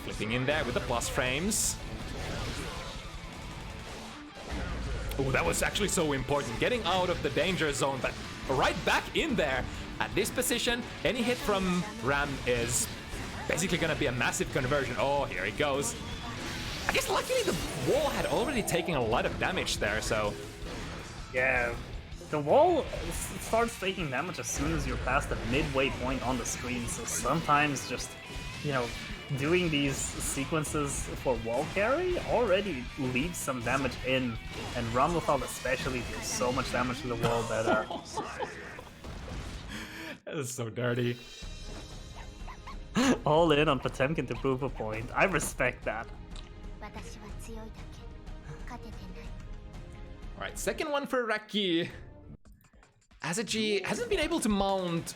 Flipping in there with the plus frames. Oh, that was actually so important. Getting out of the danger zone, but right back in there. At this position, any hit from Ram is basically gonna be a massive conversion. Oh, here he goes. I guess luckily the wall had already taken a lot of damage there, so... Yeah, the wall starts taking damage as soon as you're past the midway point on the screen, so sometimes just, you know, doing these sequences for wall carry already leaves some damage in, and Ramlethal especially deals so much damage to the wall that that is so dirty. All in on Potemkin to prove a point. I respect that. Alright, second one for raqyee. ACIDG hasn't been able to mount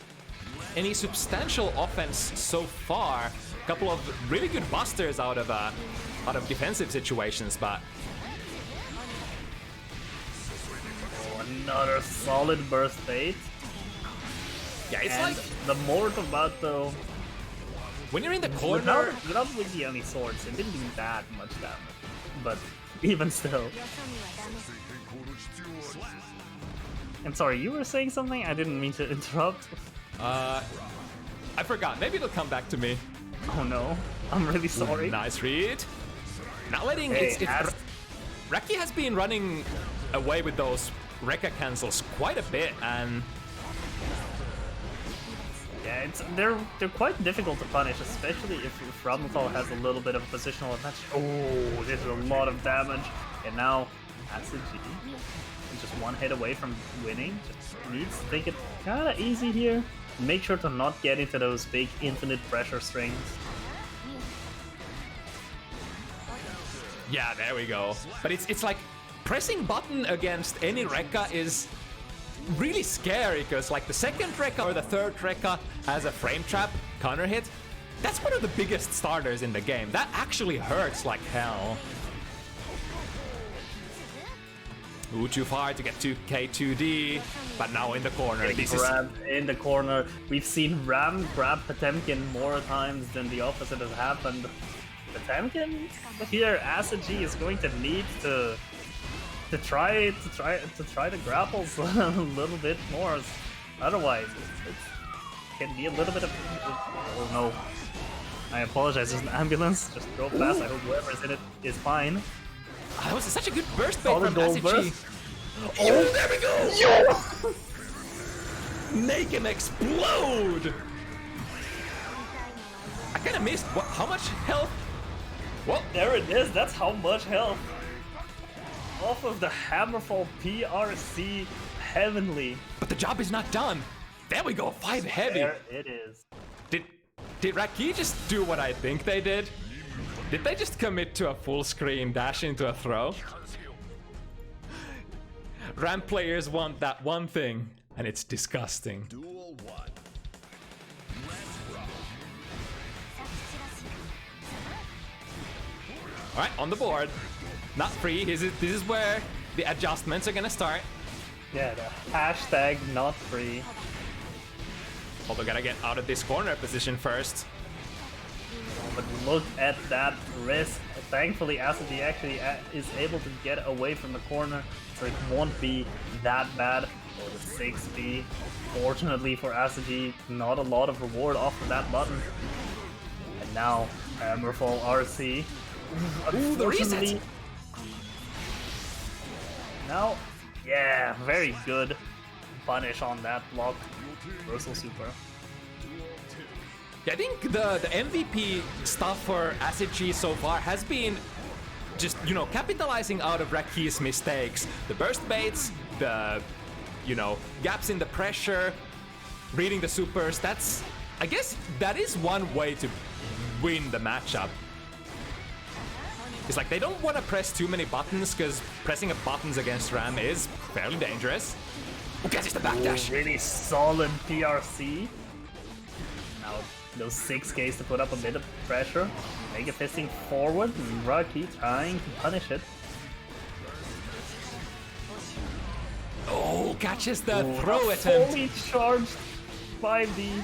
any substantial offense so far. A couple of really good busters out of defensive situations, but... Oh, another solid burst bait. Yeah, it's and like... the Motobato... When you're in the corner... Without Wiki any swords, it didn't do that much damage. but even still. I'm sorry, you were saying something? I didn't mean to interrupt. I forgot. Maybe it'll come back to me. Oh no, I'm really sorry. Nice read. Not letting raqyee has been running away with those Rekka cancels quite a bit, and yeah, they're quite difficult to punish, especially if Ramuthal has a little bit of positional advantage. Oh, there's a lot of damage, and now ACIDG just one hit away from winning. Just needs to take it kind of easy here. Make sure to not get into those big infinite pressure strings. yeah, there we go. But it's like pressing button against any Rekka is really scary, because like the second Rekka or the third Rekka has a frame trap counter hit. That's one of the biggest starters in the game. That actually hurts like hell. Ooh, too far to get to K2D, but now in the corner. This is in the corner. We've seen Ram grab Potemkin more times than the opposite has happened. Potemkin here, ACIDG is going to need to try the grapples a little bit more. Otherwise, it can be a little bit of. Oh no! I apologize. There's an ambulance. Just go fast. I hope whoever's in it is fine. That was such a good burst bait from ACIDG. Oh, there we go! Yo! Make him explode! I kind of missed. What? How much health? Well, there it is. That's how much health. Off of the Hammerfall PRC Heavenly. But the job is not done. There we go. 5 heavy. There it is. Did raqyee just do what I think they did? Did they just commit to a full screen dash into a throw? Ram players want that one thing, and it's disgusting. Duel 1. Alright, on the board. Not free. This is where the adjustments are gonna start. Yeah, the hashtag not free. Although gotta get out of this corner position first. But look at that risk. Thankfully, ACIDG actually is able to get away from the corner, so it won't be that bad. Oh, the 6B. Fortunately for ACIDG, not a lot of reward off of that button. And now, Hammerfall RC. Ooh, the reset! Now, yeah, very good punish on that block. Reversal super. Yeah, I think the MVP stuff for ACIDG so far has been just, you know, capitalizing out of raqyee's mistakes. The burst baits, the, you know, gaps in the pressure, reading the supers. That's, I guess that is one way to win the matchup. It's like they don't want to press too many buttons, because pressing buttons against Ram is fairly dangerous. Who catches the backdash? Really solid PRC. Now those 6Ks to put up a bit of pressure. Mega fisting forward, and raqyee trying to punish it. Oh, catches the throw attempt. Fully charged 5D.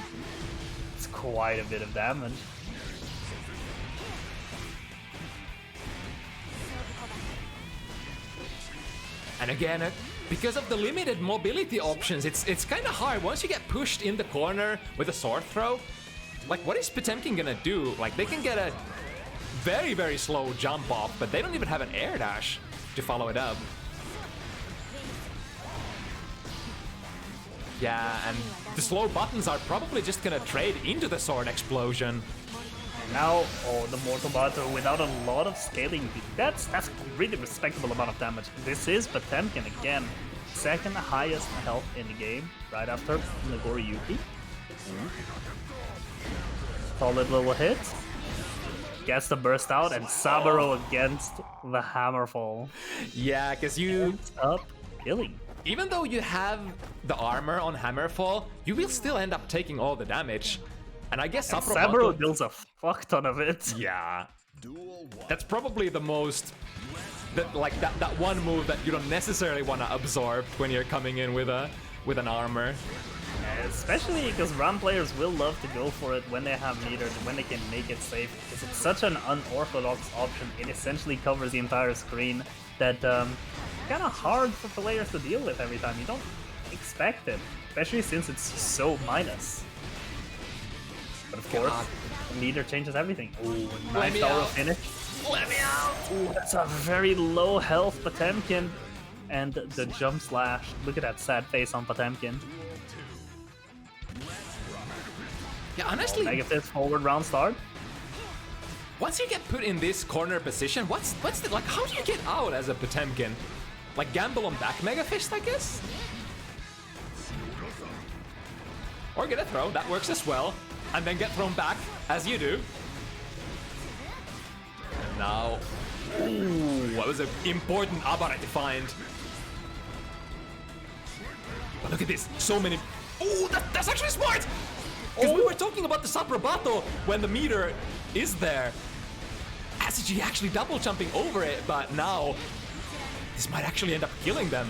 It's quite a bit of damage. And again, because of the limited mobility options, it's kind of hard. Once you get pushed in the corner with a sword throw, like what is Potemkin gonna do? Like they can get a very, very slow jump off, but they don't even have an air dash to follow it up. Yeah, and the slow buttons are probably just gonna trade into the sword explosion. Now, oh, the Mortal Battle without a lot of scaling. That's a really respectable amount of damage. This is Potemkin again, second highest health in the game, right after Nagoriyuki. Solid little hit. Gets the burst out, and Saburo against the Hammerfall. Yeah, because you ends up killing. Even though you have the armor on Hammerfall, you will still end up taking all the damage. And I guess Saburo deals a fuck ton of it. Yeah. That's probably the most... that one move that you don't necessarily want to absorb when you're coming in with an armor. Especially because Ram players will love to go for it when they have meters, when they can make it safe, because it's such an unorthodox option. It essentially covers the entire screen that kind of hard for players to deal with every time. You don't expect it, especially since it's so minus. But of course, the meter changes everything. Ooh, nice tower finish. Let me out! Ooh, that's a very low health Potemkin. And the jump slash. Look at that sad face on Potemkin. Yeah, honestly, negative forward round start. Once you get put in this corner position, what's the, like, how do you get out as a Potemkin? Like, gamble on back Mega Fist, I guess? Or get a throw, that works as well. And then get thrown back, as you do. And now... Ooh, that was an important Abare to find. But look at this, so many... Ooh, that's actually smart! Because we were talking about the Saprabato when the meter is there. ACIDG actually double jumping over it, but now this might actually end up killing them.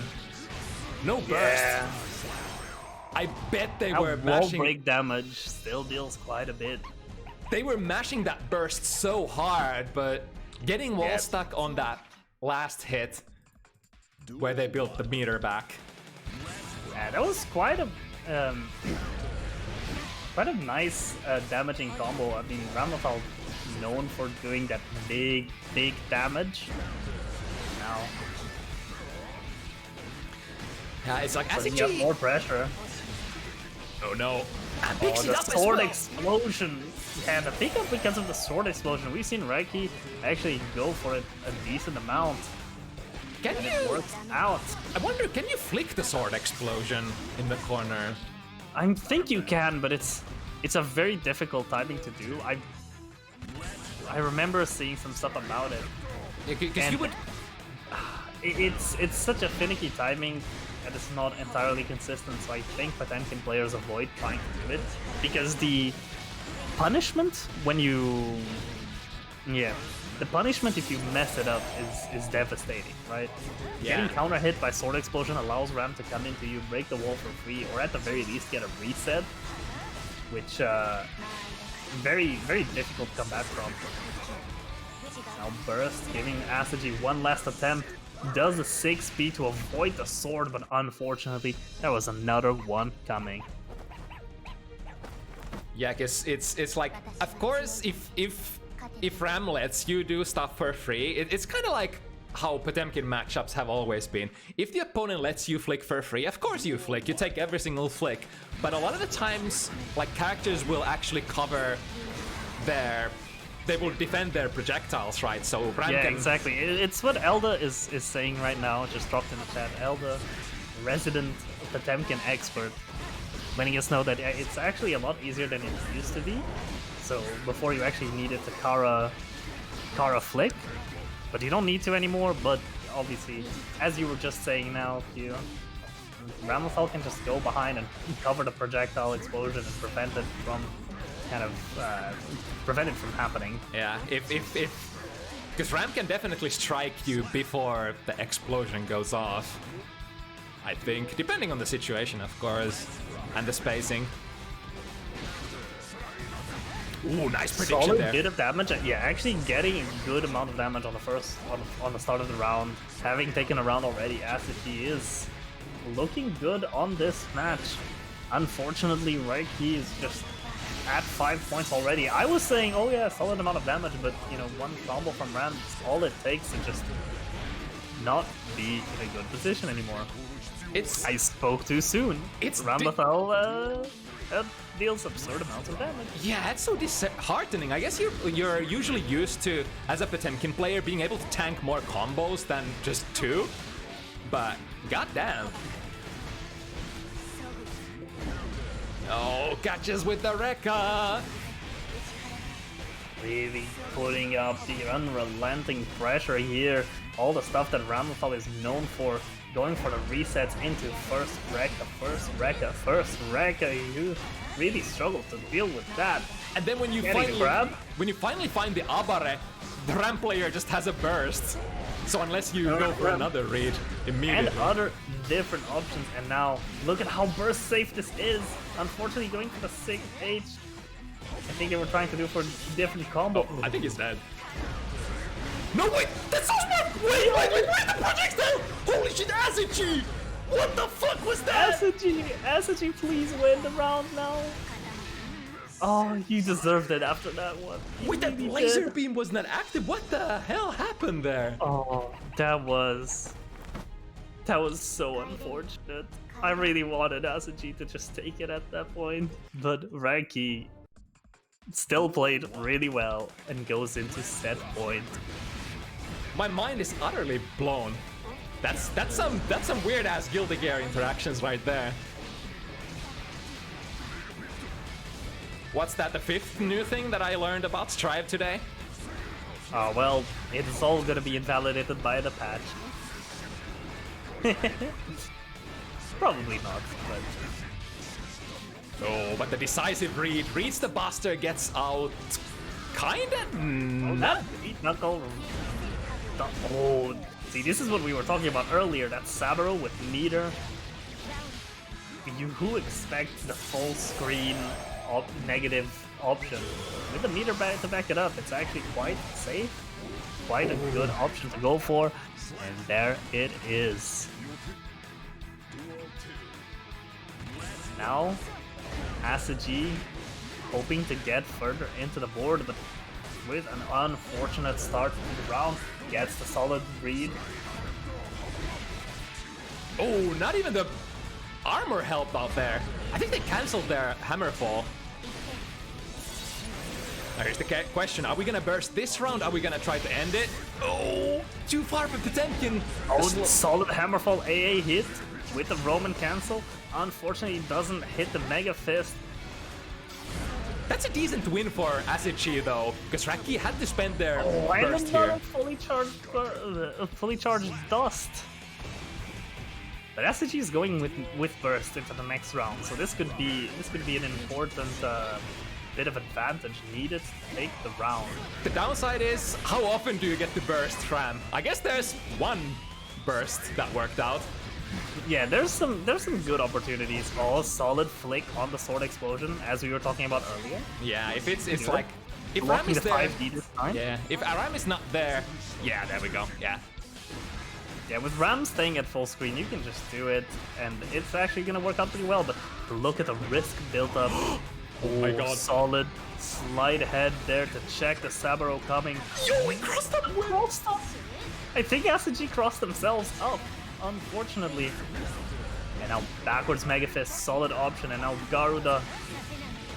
No burst. Yeah. I bet they That were wall mashing. break damage still deals quite a bit. They were mashing that burst so hard, but getting wall stuck on that last hit where they built the meter back. Yeah, that was quite a nice damaging combo. I mean, Ramathal known for doing that big damage. Now, Yeah, it's like but he got ACIDG. more pressure. Oh no! And picks it The up as sword well. explosion. Yeah, the pickup because of the sword explosion. We've seen raqyee actually go for it a decent amount. Can And you? it works out. I wonder, can you flick the sword explosion in the corner? I think you can, but it's a very difficult timing to do. I remember seeing some stuff about it. Because you would. It's such a finicky timing that it's not entirely consistent, so I think Potemkin players avoid trying to do it. Because the punishment when you... Yeah. The punishment if you mess it up is devastating, right? Yeah. Getting counter hit by sword explosion allows Ram to come into you, break the wall for free, or at the very least get a reset, which very difficult to come back from. Now burst, giving ACIDG one last attempt. Does the 6B to avoid the sword, but unfortunately there was another one coming. Yeah, because it's like, of course, if Ram lets you do stuff for free, it's kind of like how Potemkin matchups have always been. If the opponent lets you flick for free, of course you flick, you take every single flick. But a lot of the times, like, characters will actually cover they will defend their projectiles, right? So Ram Yeah, can... exactly. It's what Elda is saying right now, just dropped in the chat. Elda, resident Potemkin expert, letting us know that it's actually a lot easier than it used to be. So before you actually needed to Kara flick, but you don't need to anymore. But obviously, as you were just saying now, Ramathal can just go behind and cover the projectile explosion and prevent it from happening. Yeah, if because Ram can definitely strike you before the explosion goes off. I think, depending on the situation, of course, and the spacing. Ooh, nice prediction Solid there. bit of damage. Yeah, actually getting a good amount of damage on the start of the round. Having taken a round already, ACIDG is looking good on this match. Unfortunately, raqyee is just at 5 points already. I was saying, oh yeah, solid amount of damage, but you know, one combo from Ram is all it takes to just not be in a good position anymore. I spoke too soon. Ramathal deals absurd amounts of damage. Yeah, it's so disheartening. I guess you're usually used to, as a Potemkin player, being able to tank more combos than just two. But goddamn. Oh, catches with the Rekka. Really putting up the unrelenting pressure here. All the stuff that Ramathal is known for. Going for the resets into first Rekka. You really struggle to deal with that. And then when you finally find the Abare, the Ram player just has a burst. So unless you go for another read immediately. And other different options, and now look at how burst safe this is. Unfortunately, going for the 6H. I think they were trying to do for a different combo. Oh, I think he's dead. No, wait! That's so smart! Wait, the project's down! Holy shit, ACIDG! What the fuck was that? ACIDG, please win the round now. Oh, you deserved it after that one. Wait, that laser beam was not active? What the hell happened there? Oh, that was so unfortunate. I really wanted ACIDG to just take it at that point, but raqyee still played really well and goes into set point. My mind is utterly blown. That's some weird ass Guilty Gear interactions right there. What's that, the 5th new thing that I learned about Strive today? Well, it's all gonna be invalidated by the patch. Probably not, but... Oh, but the decisive read reads the Buster, gets out. Kinda? Oh, that beat knuckle. Oh, see, this is what we were talking about earlier. That Saburo with meter. Who expects the full screen negative option? With the meter to back it up, it's actually quite safe. Quite a good option to go for. And there it is. Now, ACIDG hoping to get further into the board, but with an unfortunate start to the round, gets the solid read. Oh, not even the armor helped out there. I think they cancelled their Hammerfall. Now here's the question, are we gonna burst this round? Are we gonna try to end it? Oh, too far for Potemkin. Oh, solid Hammerfall AA hit with the Roman cancel. Unfortunately, it doesn't hit the Mega Fist. That's a decent win for ACIDG though, because raqyee had to spend their burst here. Fully charged dust. But ACIDG is going with burst into the next round, so this could be an important bit of advantage needed to take the round. The downside is, how often do you get to burst Ram? I guess there's one burst that worked out. Yeah, there's some good opportunities. Oh, solid flick on the sword explosion, as we were talking about earlier. Yeah, if it's like if Ram is there, 5D this time. Yeah, if Ram is not there, yeah, there we go. Yeah. Yeah, with Ram staying at full screen, you can just do it, and it's actually gonna work out pretty well. But look at the risk built up. Oh my god. Solid slide ahead there to check the Saburo coming. Yo, we crossed up! I think ACIDG crossed themselves up, unfortunately. And now backwards Mega Fist, solid option, and now Garuda.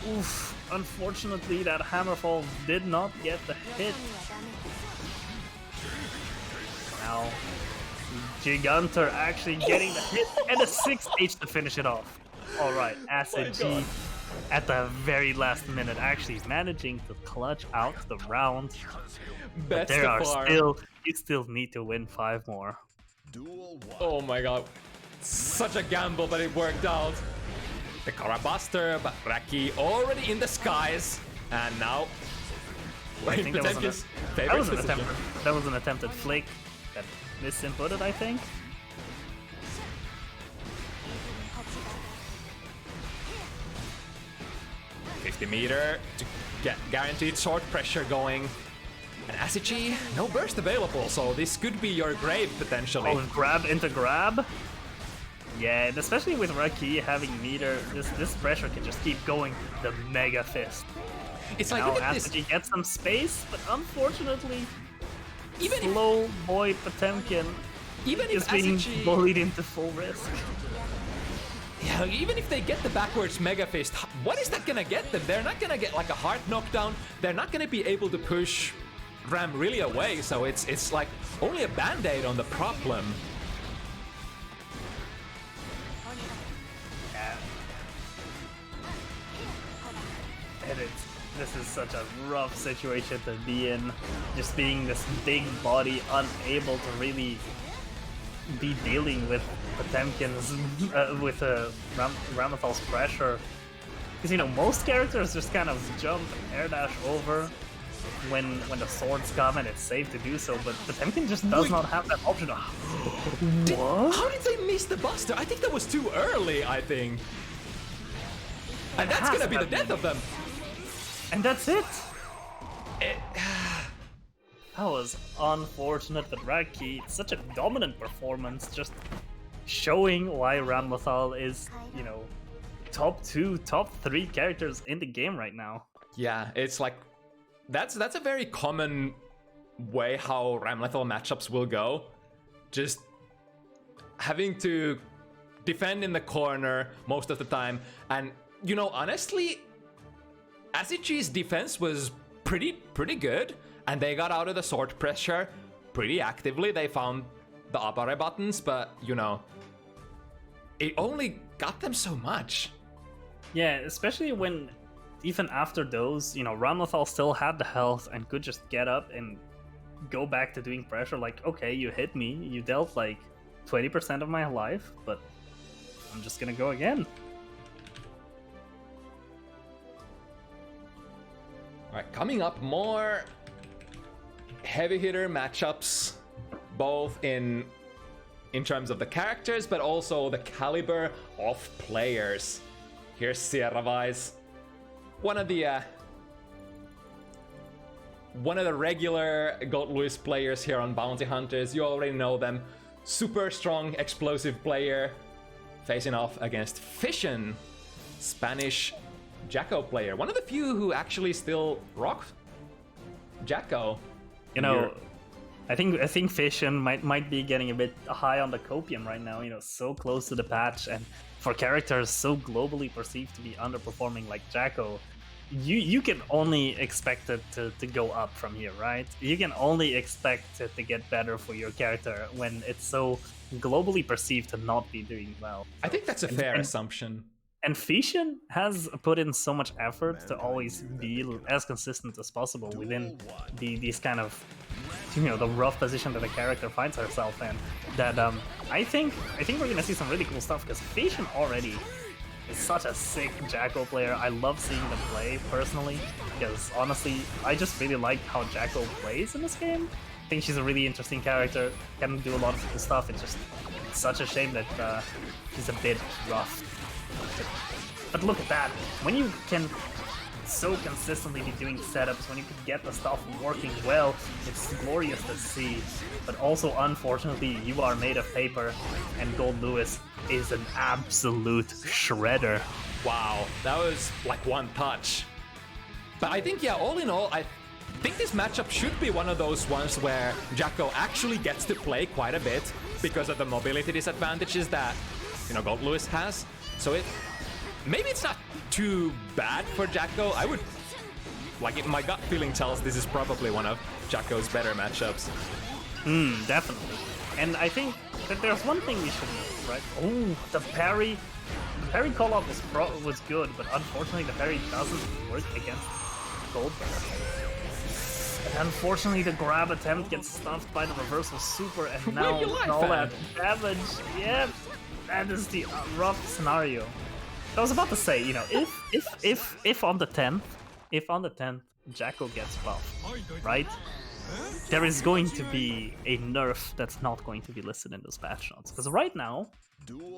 Oof, unfortunately that Hammerfall did not get the hit. Now Gigantor actually getting the hit and a 6H to finish it off. Alright, ACIDG at the very last minute actually managing to clutch out the round. But there are you still need to win 5 more. Oh my god. Such a gamble, but it worked out. The Kara Buster, but raqyee already in the skies. And now I think that was an attempted flick that misinputted, I think. $50 to get guaranteed sword pressure going. And ACIDG, no burst available, so this could be your grave potentially. Oh, grab into grab? Yeah, and especially with raqyee having meter, this pressure can just keep going. The Mega Fist. It's now like ACIDG gets some space, but unfortunately, even slow boy Potemkin is being bullied into full risk. Yeah, even if they get the backwards Mega Fist, what is that gonna get them? They're not gonna get like a hard knockdown. They're not gonna be able to push Ram really away, so it's like only a band-aid on the problem. Yeah. And this is such a rough situation to be in. Just being this big body, unable to really be dealing with Potemkin's, with Ramathal's pressure. Because, you know, most characters just kind of jump, air dash over. when the swords come and it's safe to do so, but the Temkin just does not have that option. What? How did they miss the Buster? I think that was too early, I think. And that's gonna be the death of them. And that's it. That was unfortunate, but raqyee, such a dominant performance, just showing why Ramlethal is, you know, top 2, top 3 characters in the game right now. Yeah, it's like that's a very common way how Ramlethal matchups will go. Just having to defend in the corner most of the time, and you know, honestly, ACIDG's defense was pretty good, and they got out of the sword pressure pretty actively. They found the Abare buttons, but you know, it only got them so much. Yeah, especially when even after those, you know, Ramlethal still had the health and could just get up and go back to doing pressure. Like, okay, you hit me, you dealt like 20% of my life, but I'm just gonna go again. Alright, coming up, more heavy hitter matchups, both in terms of the characters, but also the caliber of players. Here's Sierravise, one of the regular Gold Lewis players here on Bounty Hunters. You already know them. Super strong, explosive player, facing off against Fecian, Spanish Jacko player. One of the few who actually still rock Jacko. You know, I think Fecian might be getting a bit high on the copium right now. You know, so close to the patch, and for characters so globally perceived to be underperforming like Jacko, you can only expect it to go up from here, right? You can only expect it to get better for your character when it's so globally perceived to not be doing well. I think that's a fair assumption. And Fecian has put in so much effort to always be as consistent as possible within these kind of, you know, the rough position that the character finds herself in. That I think we're gonna see some really cool stuff, because Fecian already is such a sick Jacko player. I love seeing them play personally, because honestly, I just really like how Jacko plays in this game. I think she's a really interesting character, can do a lot of cool stuff. It's just such a shame that she's a bit rough. But look at that, when you can so consistently be doing setups, when you can get the stuff working well, it's glorious to see. But also, unfortunately, you are made of paper, and Gold Lewis is an absolute shredder. Wow, that was like one touch. But I think, yeah, all in all, I think this matchup should be one of those ones where Jacko actually gets to play quite a bit because of the mobility disadvantages that, you know, Gold Lewis has. So maybe it's not too bad for Jacko. I would, like, my gut feeling tells this is probably one of Jacko's better matchups. Definitely. And I think that there's one thing we should know, right? Oh, the parry call-up was good, but unfortunately the parry doesn't work against Goldberg. And unfortunately the grab attempt gets stuffed by the reversal super, and now all that damage. Yeah, that is the rough scenario. I was about to say, you know, if on the 10th Jacko gets buffed, right? There is going to be a nerf that's not going to be listed in those patch notes. Because right now,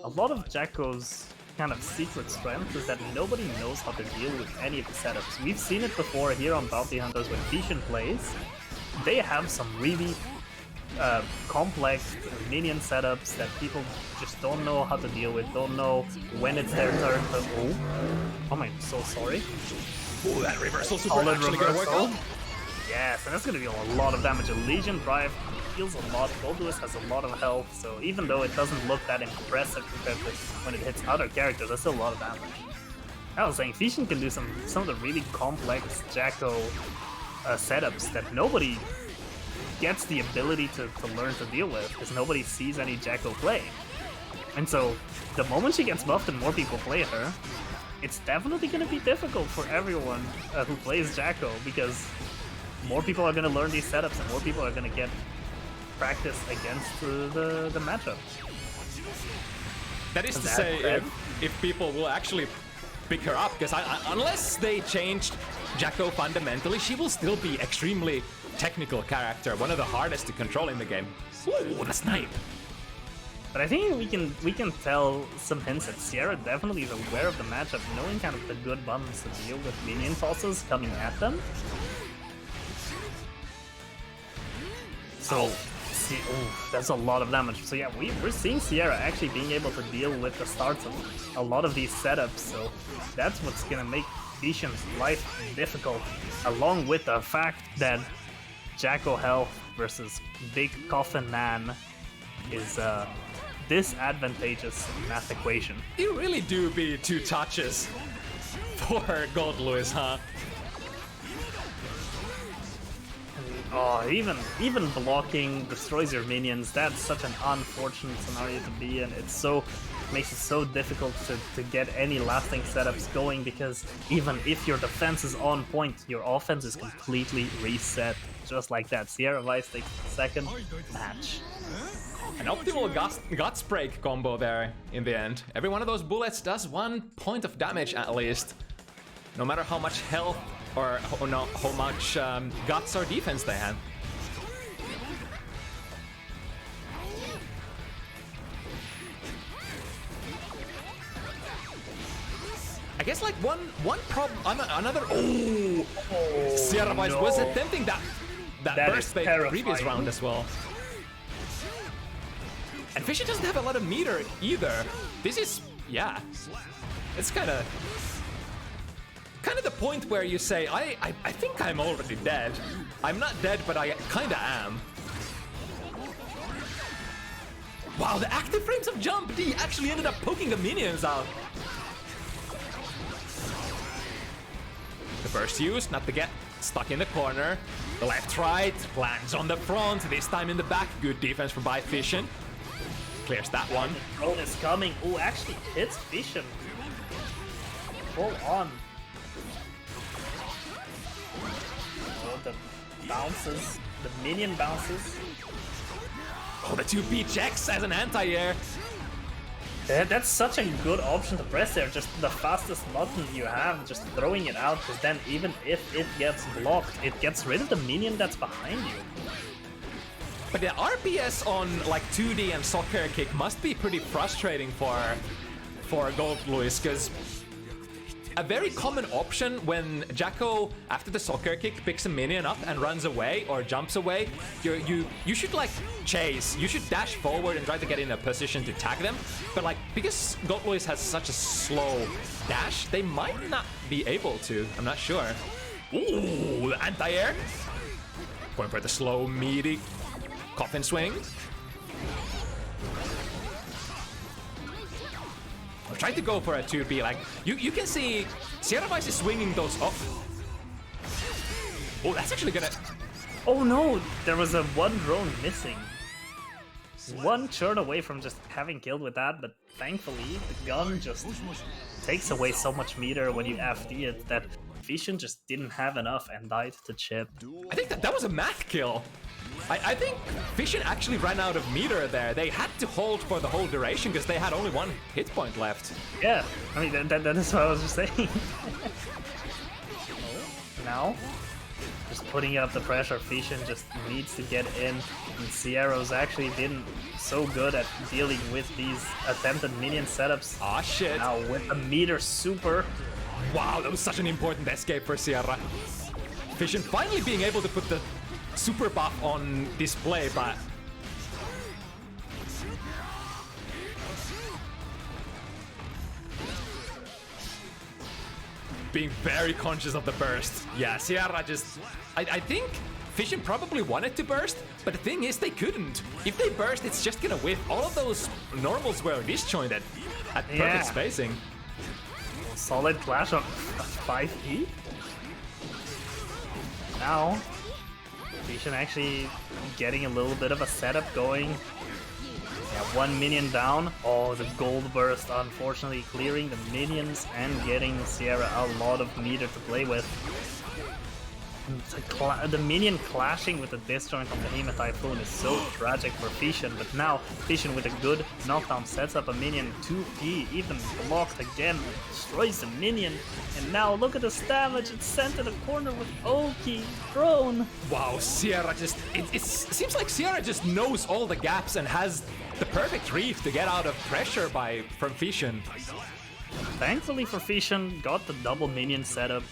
a lot of Jacko's kind of secret strength is that nobody knows how to deal with any of the setups. We've seen it before here on Bounty Hunters when Fecian plays. They have some really complex minion setups that people just don't know how to deal with, don't know when it's their turn to... Oh my, so sorry. Oh, that reversal super actually gonna work out. Yes, and that's gonna be a lot of damage. A Legion Drive heals a lot. Gold Lewis has a lot of health, so even though it doesn't look that impressive compared to when it hits other characters, that's still a lot of damage. I was saying, Fecian can do some of the really complex Jacko setups that nobody gets the ability to learn to deal with, because nobody sees any Jacko play. And so, the moment she gets buffed and more people play her, it's definitely going to be difficult for everyone who plays Jacko, because more people are going to learn these setups and more people are going to get practice against the matchup. That is to say, if people will actually pick her up, because unless they changed Jacko fundamentally, she will still be extremely technical character, one of the hardest to control in the game. Ooh, the snipe! But I think we can tell some hints that Sierra definitely is aware of the matchup, knowing kind of the good buttons to deal with minion tosses coming at them. So, see, that's a lot of damage. So yeah, we're seeing Sierra actually being able to deal with the starts of a lot of these setups. So that's what's gonna make Fecian's life difficult, along with the fact that Jacko health versus Big Coffin Nan is disadvantageous math equation. You really do be 2 touches for Gold Lewis, huh? Oh, even blocking destroys your minions. That's such an unfortunate scenario to be in. Makes it so difficult to get any lasting setups going, because even if your defense is on point, your offense is completely reset. Just like that. Sierra Vice takes the second match. An optimal guts break combo there in the end. Every one of those bullets does 1 point of damage at least. No matter how much health or how much guts or defense they have. I guess like one problem, another. Oh, Sierra Vice was attempting that burst bait previous round as well. And Fecian doesn't have a lot of meter either. This is, yeah, it's kind of the point where you say, I think I'm already dead. I'm not dead, but I kind of am. Wow, the active frames of jump D actually ended up poking the minions out. The burst used, not to get stuck in the corner. The left-right lands on the front, this time in the back. Good defense from by Fecian. Clears that one. The drone is coming. Oh, actually hits Fecian. Full on. Oh, the bounces. The minion bounces. Oh, the 2P checks as an anti-air. That's such a good option to press there. Just the fastest button you have, just throwing it out, because then even if it gets blocked, it gets rid of the minion that's behind you. But the RPS on like 2D and soccer kick must be pretty frustrating for Gold Lewis, because a very common option when Jacko, after the soccer kick, picks a minion up and runs away or jumps away, you should like chase. You should dash forward and try to get in a position to tag them. But like, because Gold Lewis has such a slow dash, they might not be able to. I'm not sure. Ooh, anti-air. Going for the slow, meaty coffin swing. I'm trying to go for a 2B. Like, you can see Sierra Vice is swinging those up. Oh, that's actually gonna... Oh no, there was a one drone missing. One churn away from just having killed with that, but thankfully the gun just takes away so much meter when you FD it that Fecian just didn't have enough and died to chip. I think that was a math kill. I think Fecian actually ran out of meter there. They had to hold for the whole duration because they had only 1 hit point left. Yeah, I mean, that is what I was just saying. Now, just putting up the pressure, Fecian just needs to get in. And Sierra's actually been so good at dealing with these attempted minion setups. Ah, shit. Now with the meter super. Wow, that was such an important escape for Sierra. Fecian finally being able to put the super buff on display, but being very conscious of the burst. Yeah, Sierra just... I think Fecian probably wanted to burst, but the thing is they couldn't. If they burst, it's just gonna whiff. All of those normals were disjointed at perfect spacing. Solid clash on 5E. Now, Fecian actually getting a little bit of a setup going. Yeah, 1 minion down. Oh, the gold burst unfortunately clearing the minions and getting Sierra a lot of meter to play with. the minion clashing with the disjoint on the Hema Typhoon is so tragic for Fecian, but now Fecian with a good knockdown sets up a minion 2P, even blocked again, destroys the minion, and now look at this damage, it's sent to the corner with Oki thrown. Wow, Sierra just... It seems like Sierra just knows all the gaps and has the perfect read to get out of pressure from Fecian. Thankfully for Fecian, got the double minion setup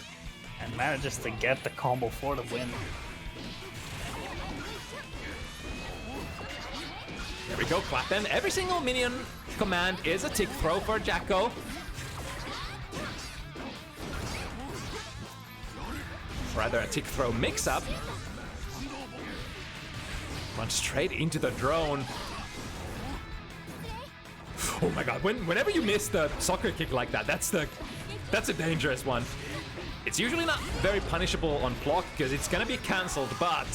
and manages to get the combo for the win. There we go, Clapton. Every single minion command is a tick throw for Jacko. Rather a tick throw mix-up. Run straight into the drone. Oh my god, whenever you miss the soccer kick like that, that's a dangerous one. It's usually not very punishable on block because it's gonna be cancelled, but...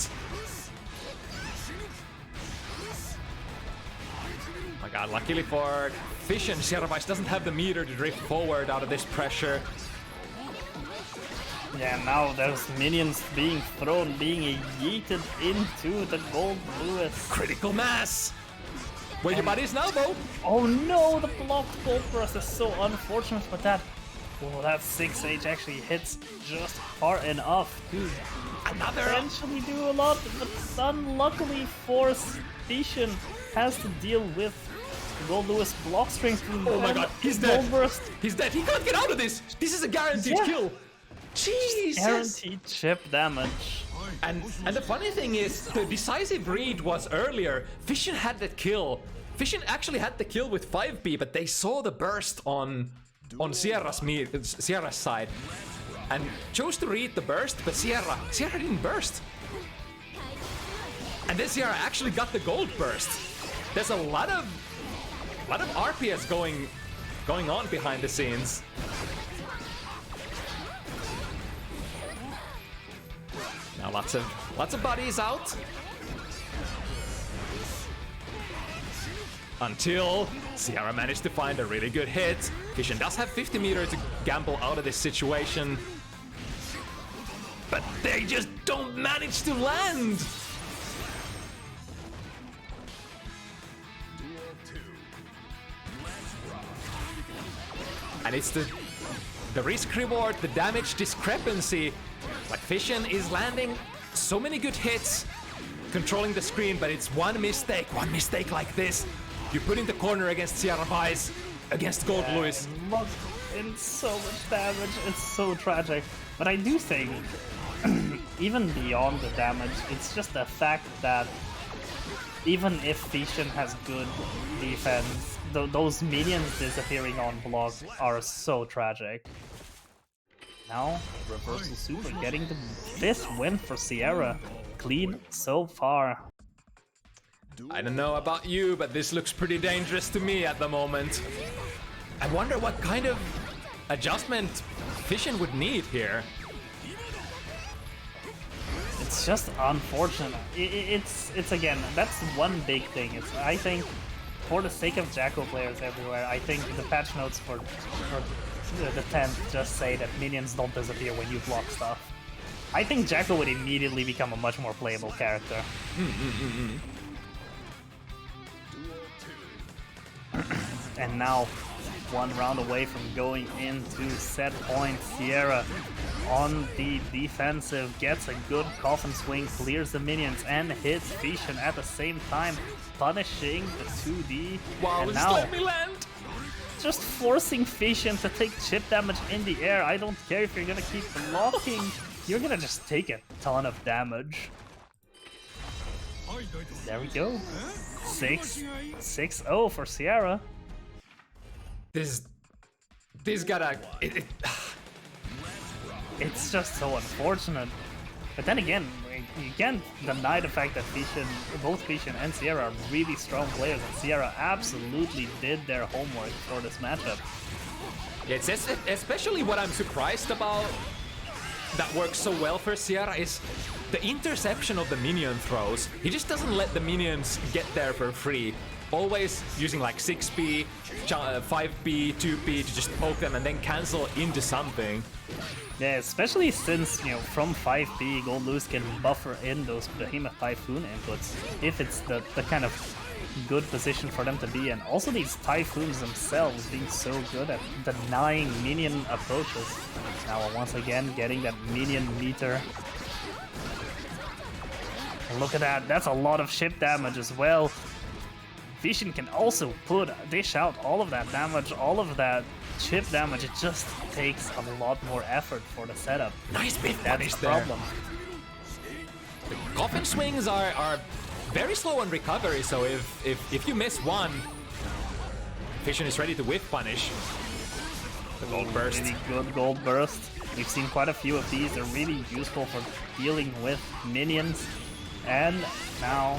Oh my god, luckily for Fecian, Sierravais doesn't have the meter to drift forward out of this pressure. Yeah, now there's minions being thrown, being yeeted into the gold Lewis. Critical mass! Where your buddy's now, though? Oh no, the blocked gold burst is so unfortunate, but that 6H actually hits just far enough to potentially do a lot, but unluckily for Fecian has to deal with Gold Lewis block strength. Oh my god, he's dead! He's dead, he can't get out of this! This is a guaranteed kill! Jesus! Guaranteed chip damage. And the funny thing is, the decisive read was earlier. Fecian had that kill. Fecian actually had the kill with 5B, but they saw the burst on Sierra's side and chose to read the burst, but Sierra didn't burst. And then Sierra actually got the gold burst. There's a lot of RPS going on behind the scenes. Now lots of bodies out. Until Sierra managed to find a really good hit. Fecian does have 50 meters to gamble out of this situation. But they just don't manage to land! And it's the risk reward, the damage discrepancy. Like Fecian is landing so many good hits, controlling the screen, but it's one mistake like this. You put in the corner against Sierravais, against Gold Lewis. In so much damage, it's so tragic. But I do think, even beyond the damage, it's just the fact that even if Fecian has good defense, those minions disappearing on block are so tragic. Now, Reversal Super getting the 5th win for Sierra. Clean so far. I don't know about you, but this looks pretty dangerous to me at the moment. I wonder what kind of adjustment Fecian would need here. It's just unfortunate. It's again, that's one big thing. I think, for the sake of Jacko players everywhere, I think the patch notes for the 10th just say that minions don't disappear when you block stuff. I think Jacko would immediately become a much more playable character. And now, one round away from going into set point. Sierra on the defensive gets a good coffin swing, clears the minions, and hits Fecian at the same time, punishing the 2D. Wow, and just now, let me land! just forcing Fecian to take chip damage in the air. I don't care if you're gonna keep blocking, you're gonna just take a ton of damage. There we go. 6-0 for Sierra. This gotta... It's just so unfortunate. But then again, you can't deny the fact that both Fecian and Sierra are really strong players, and Sierra absolutely did their homework for this matchup. Yeah, it's especially what I'm surprised about that works so well for Sierra is the interception of the minion throws. He just doesn't let the minions get there for free. Always using like 6B, 5B, 2B to just poke them and then cancel into something. Yeah, especially since, you know, from 5P, Goldloose can buffer in those Behemoth Typhoon inputs if it's the kind of good position for them to be in. Also, these Typhoons themselves being so good at denying minion approaches. Now, once again, getting that minion meter. And look at that, that's a lot of ship damage as well. Fecian can also dish out all of that damage, all of that chip damage. It just takes a lot more effort for the setup. Nice bit That's the problem. The coffin swings are very slow on recovery, so if you miss one, Fecian is ready to whiff punish. The gold burst. Really good gold burst. We've seen quite a few of these. They're really useful for dealing with minions. And now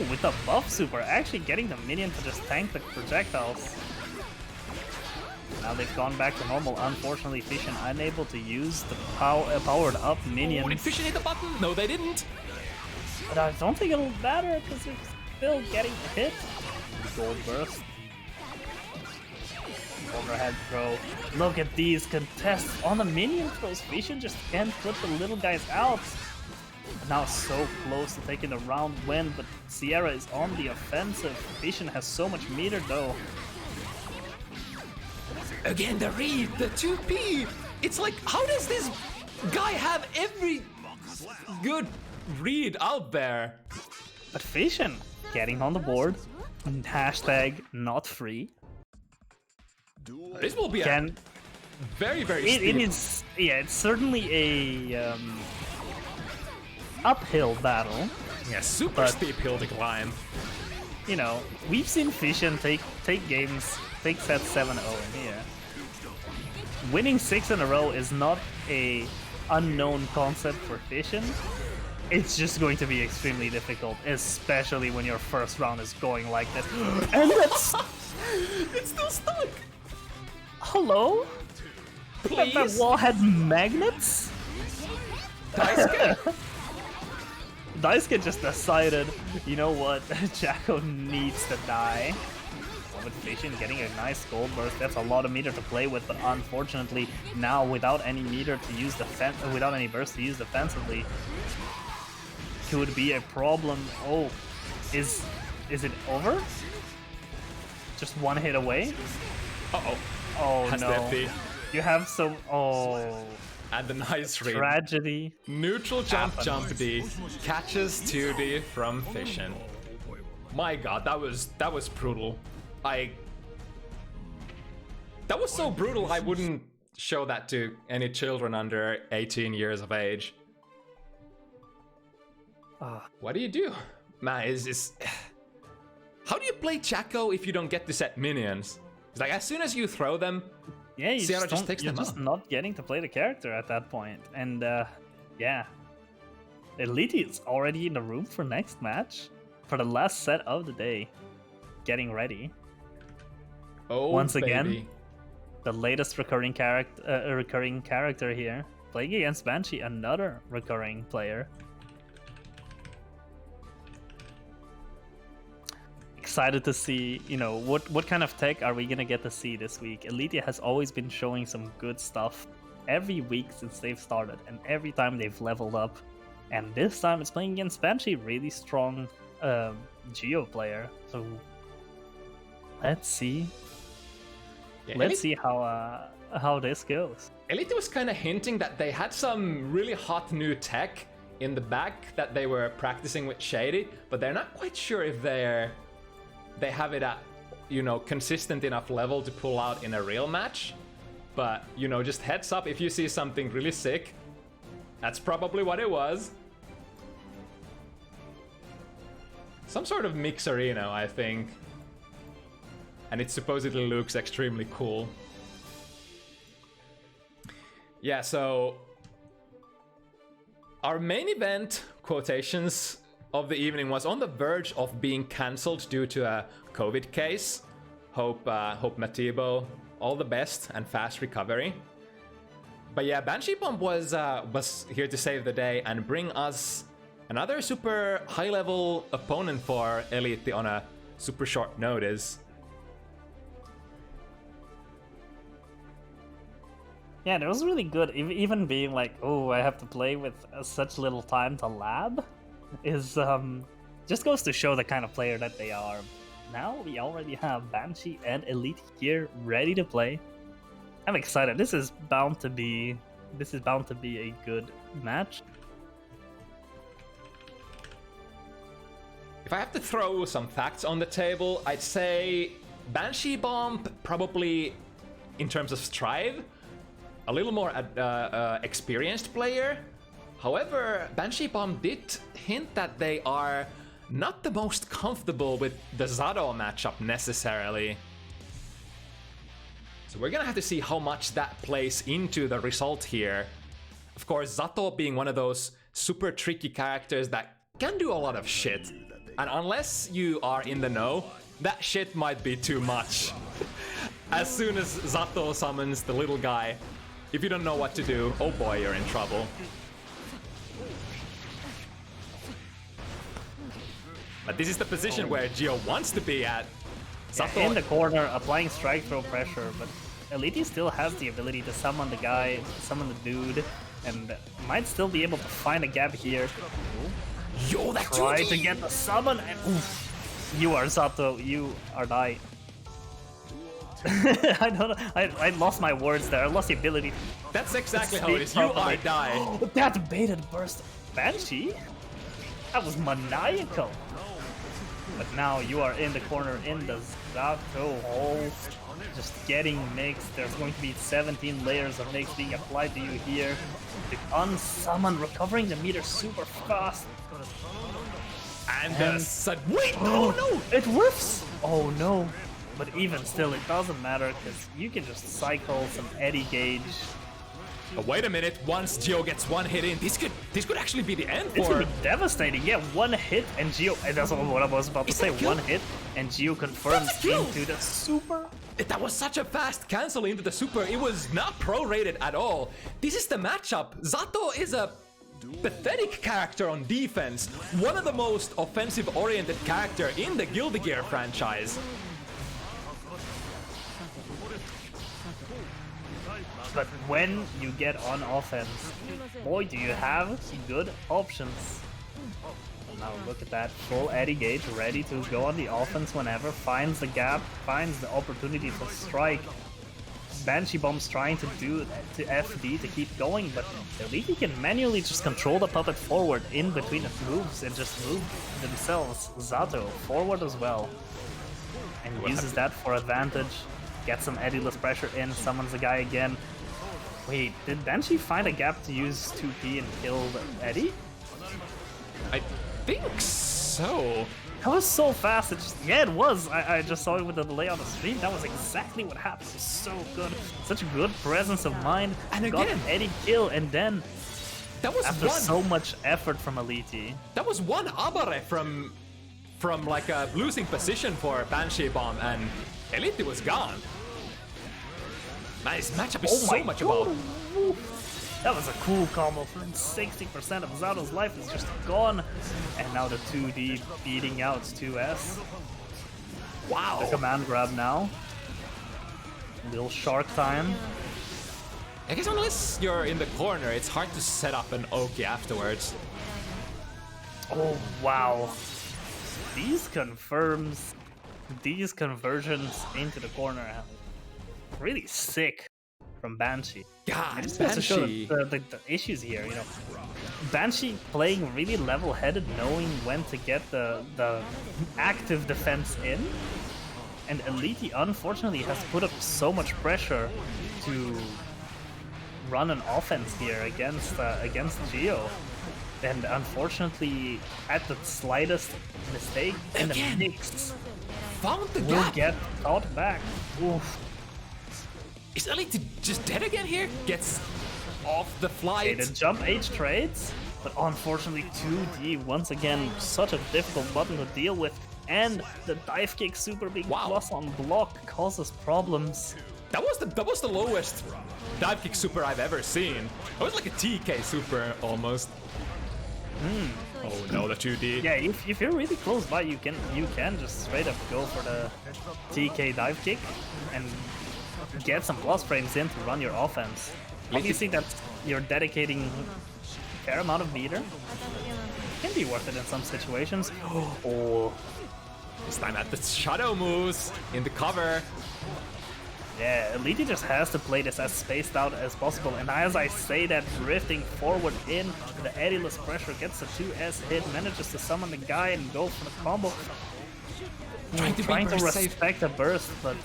with the buff super, actually getting the minion to just tank the projectiles. Now they've gone back to normal. Unfortunately, Fecian unable to use the powered up minion. Oh, did Fecian hit the button? No, they didn't. But I don't think it'll matter because they're still getting hit. Gold burst. Overhead throw. Look at these contests on the minion throws. Fecian just can't put the little guys out. Now so close to taking the round win, but Sierra is on the offensive. Fecian has so much meter though. Again, the read, the 2P. It's like, how does this guy have every good read out there? But Fecian getting on the board. Hashtag not free. This will be a very, very steep. It is, yeah, it's certainly a uphill battle. Yeah, super steep hill to climb. You know, we've seen Fecian take games, take sets 7-0 in here. Winning 6 in a row is not a unknown concept for Fecian. It's just going to be extremely difficult, especially when your first round is going like this. And it's still stuck. Hello? Please? That wall had magnets? Daisuke just decided, you know what, Jacko needs to die. With Fecian getting a nice gold burst, that's a lot of meter to play with, but unfortunately now without any meter to use without any burst to use defensively, could be a problem. Oh, is it over? Just one hit away? Uh-oh. Oh Has no. FT. You have some. Oh. And the nice read. Tragedy. Neutral jump D. Catches 2D from Fecian. My god, that was brutal. That was so brutal I wouldn't show that to any children under 18 years of age. What do you do? Man, how do you play Chaco if you don't get to set minions? It's like as soon as you throw them, yeah, you Sierra just takes you're them just out. not getting to play the character at that point. And yeah, Eliitti is already in the room for next match for the last set of the day, getting ready. Oh, once baby. again, the latest recurring character here, playing against Banshee, another recurring player. Excited to see, you know, what kind of tech are we gonna get to see this week. Eliitti has always been showing some good stuff every week since they've started, and every time they've leveled up. And this time it's playing against Banshee, really strong Geo player. So let's see. Yeah, Let's see how this goes. Eliitti was kind of hinting that they had some really hot new tech in the back that they were practicing with Shady, but they're not quite sure if they have it at, you know, consistent enough level to pull out in a real match. But, you know, just heads up, if you see something really sick, that's probably what it was. Some sort of mixerino, I think. And it supposedly looks extremely cool. Yeah, so our main event, quotations, of the evening was on the verge of being cancelled due to a COVID case. Hope Matibo all the best and fast recovery. But yeah, BansheeBomb was here to save the day and bring us another super high-level opponent for Eliitti on a super short notice. Yeah, that was really good. Even being like, oh, I have to play with such little time to lab, is just goes to show the kind of player that they are. Now we already have Banshee and Eliitti here ready to play. I'm excited. This is bound to be a good match. If I have to throw some facts on the table, I'd say BansheeBomb probably, in terms of strive, a little more experienced player. However, BansheeBomb did hint that they are not the most comfortable with the Zato matchup necessarily. So we're gonna have to see how much that plays into the result here. Of course, Zato being one of those super tricky characters that can do a lot of shit. And unless you are in the know, that shit might be too much. As soon as Zato summons the little guy, if you don't know what to do, oh boy, you're in trouble. But this is the position where Gio wants to be at. Zato in the corner, applying strike throw pressure, but Eliitti still has the ability to summon the guy, summon the dude, and might still be able to find a gap here. Yo, that try to get the summon, and oof, you are Zato, you are die. I don't know. I lost my words there. I lost the ability. That's exactly how it is. You are die. Oh, that baited burst Banshee? That was maniacal. But now you are in the corner in the Zato hole. Just getting mixed. There's going to be 17 layers of mix being applied to you here. The unsummon, recovering the meter super fast. And wait, no, it whiffs. Oh no. But even still, it doesn't matter because you can just cycle some Eddy gauge. Oh, wait a minute! Once Gio gets one hit in, this could actually be the end for. It's gonna be devastating. Yeah, one hit and Gio. And that's what I was about to say. One hit and Gio confirms into the super. That was such a fast cancel into the super. It was not prorated at all. This is the matchup. Zato is a pathetic character on defense. One of the most offensive-oriented character in the Guilty Gear franchise. But when you get on offense, boy, do you have good options. Now look at that, full Eddy gauge, ready to go on the offense whenever, finds the gap, finds the opportunity to strike. BansheeBomb's trying to do to FD to keep going, but Eliitti can manually just control the puppet forward in between the moves and just move themselves. Zato forward as well. And uses that for advantage. Gets some Eddyless pressure in, summons the guy again. Wait, did Banshee find a gap to use 2P and kill Eddy? I think so. That was so fast. It just, yeah, it was. I just saw it with the delay on the stream. That was exactly what happened. It was so good. Such a good presence of mind. And again, got an Eddy kill, and then that was after so much effort from Eliitti. That was one Abare from like a losing position for BansheeBomb, and Eliitti was gone. Man, this matchup is so much about. That was a cool combo. 60% of Zato's life is just gone. And now the 2D beating out 2S. Wow. The command grab now. Little shark time. I guess unless you're in the corner, it's hard to set up an Oki afterwards. Oh, wow. These conversions into the corner, really sick from Banshee. God, just Banshee. To show the issues here, you know. Banshee playing really level-headed, knowing when to get the active defense in, and Eliitti unfortunately has put up so much pressure to run an offense here against Gio. And unfortunately, at the slightest mistake in the mix, found the will gap. Get caught back. Oof. Is Eliitti just dead again here? Gets off the flight. Okay, the jump H trades, but unfortunately 2D once again such a difficult button to deal with, and the dive kick super big plus on block causes problems. That was the lowest dive kick super I've ever seen. It was like a TK super almost. Oh no, the 2D. Yeah, if you're really close by, you can just straight up go for the TK dive kick and get some plus frames in to run your offense. Obviously, that's you're dedicating a fair amount of meter. Can be worth it in some situations. Oh, This time at the shadow moves in the cover. yeah, Eliitti just has to play this as spaced out as possible. And as I say that, drifting forward in, the Eddyless pressure gets the 2S hit, manages to summon the guy and go for the combo. Trying to respect the burst, but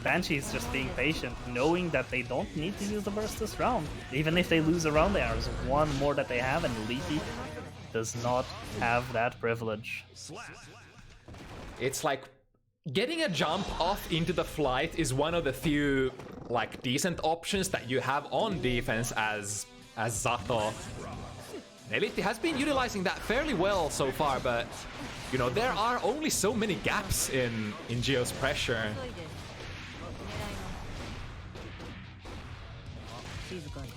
Banshee is just being patient, knowing that they don't need to use the burst this round. Even if they lose a round, there's one more that they have, and Eliitti does not have that privilege. It's like getting a jump off into the flight is one of the few like decent options that you have on defense as Zato. Eliitti has been utilizing that fairly well so far, but you know there are only so many gaps in Gio's pressure.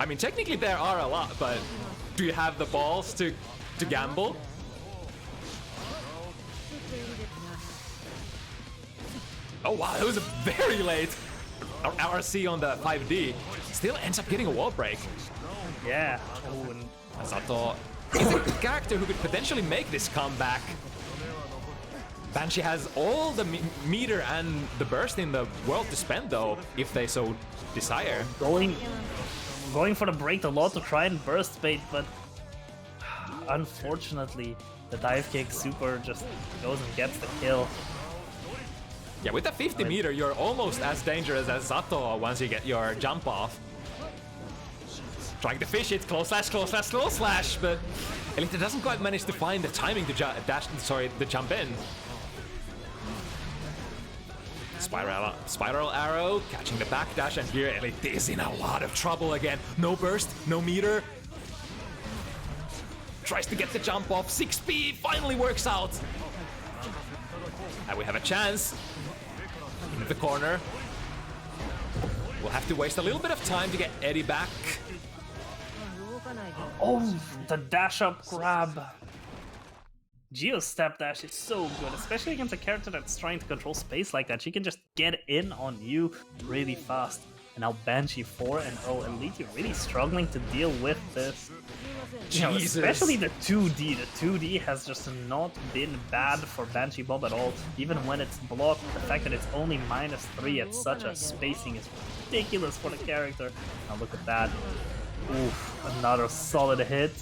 I mean, technically there are a lot, but do you have the balls to gamble? Oh wow, that was very late. Our RC on the 5D still ends up getting a wall break. Yeah. Oh, and Zato is a character who could potentially make this comeback. Banshee has all the meter and the burst in the world to spend though, if they so desire. Going for the break a lot to try and burst bait, but unfortunately the dive kick super just goes and gets the kill. Yeah, with the 50 meter, you're almost as dangerous as Zato once you get your jump off. Trying to fish it, close slash, close slash, close slash, but Eliitti doesn't quite manage to find the timing to the jump in. Spiral arrow, catching the backdash, and here Eliitti is in a lot of trouble again. No burst, no meter. Tries to get the jump off, 6P finally works out. And we have a chance. Into the corner. We'll have to waste a little bit of time to get Eddie back. Oh, the dash up grab. Gio's step dash is so good, especially against a character that's trying to control space like that. She can just get in on you really fast. And now Banshee 4 and Eliitti really struggling to deal with this. You know, especially the 2D. The 2D has just not been bad for BansheeBomb at all. Even when it's blocked, the fact that it's only -3 at such a spacing is ridiculous for the character. Now look at that. Oof, another solid hit.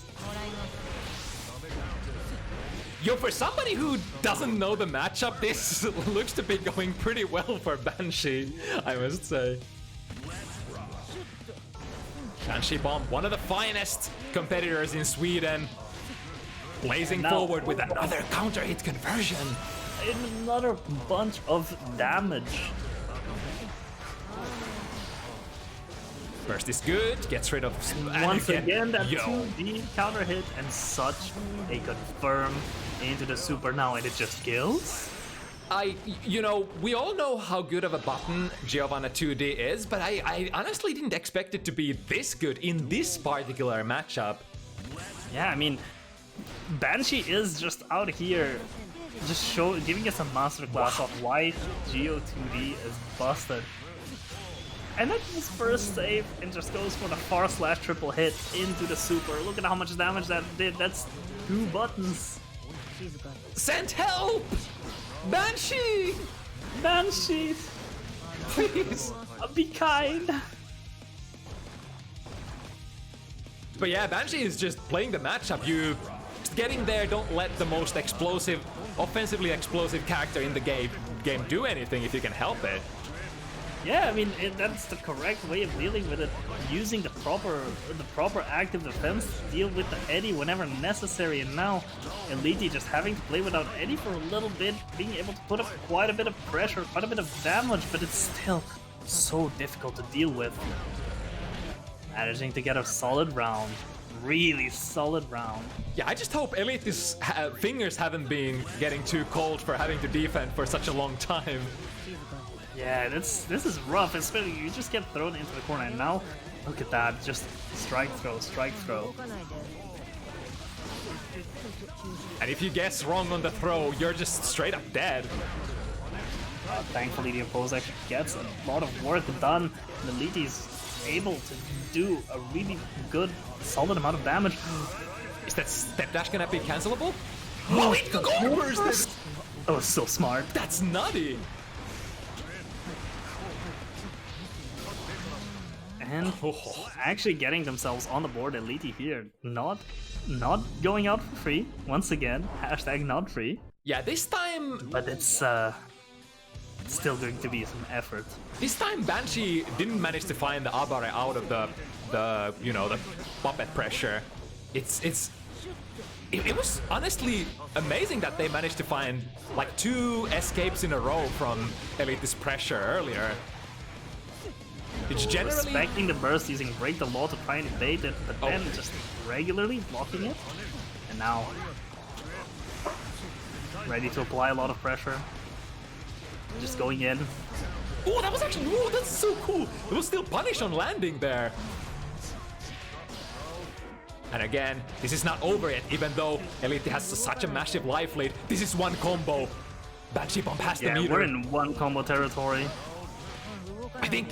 Yo, for somebody who doesn't know the matchup, this looks to be going pretty well for Banshee, I must say. BansheeBomb, one of the finest competitors in Sweden, blazing forward with another counter hit conversion. Another bunch of damage. Burst is good, gets rid of... Once again, that 2D counter hit and such a confirm into the super now, and it just kills? You know, we all know how good of a button Giovanna 2D is, but I honestly didn't expect it to be this good in this particular matchup. Yeah, I mean, Banshee is just out here, just giving us a masterclass of why Gio 2D is busted. And then his first save and just goes for the far slash triple hit into the super. Look at how much damage that did. That's 2 buttons. Send help! Banshee! Banshee! Please! Be kind! But yeah, Banshee is just playing the matchup. You just getting there, don't let the most explosive, offensively explosive character in the game do anything if you can help it. Yeah, I mean, that's the correct way of dealing with it. Using the proper active defense to deal with the Eddie whenever necessary. And now Eliitti just having to play without Eddie for a little bit, being able to put up quite a bit of pressure, quite a bit of damage, but it's still so difficult to deal with. Managing to get a solid round. Really solid round. Yeah, I just hope Eliitti's fingers haven't been getting too cold for having to defend for such a long time. Yeah, this is rough, especially you just get thrown into the corner, and now look at that, just strike throw, strike throw. And if you guess wrong on the throw, you're just straight up dead. Thankfully the opposed actually gets a lot of work done. Eliitti's able to do a really good, solid amount of damage. Is that step dash gonna be cancelable? Oh, it gold bursted! That was so smart. That's nutty! And actually getting themselves on the board, Eliitti here, not going out for free. Once again, hashtag not free. Yeah, this time... But it's still going to be some effort. This time Banshee didn't manage to find the Abare out of the you know, the puppet pressure. It was honestly amazing that they managed to find like 2 escapes in a row from Eliitti's pressure earlier. It's generally respecting the burst, using Break the Law to try and evade it, but then just regularly blocking it. And now ready to apply a lot of pressure. Just going in. Oh, that was actually, oh, that's so cool. It was still punish on landing there. And again, this is not over yet, even though Eliitti has such a massive life lead. This is one combo. BansheeBomb has the meter. We're in one combo territory. I think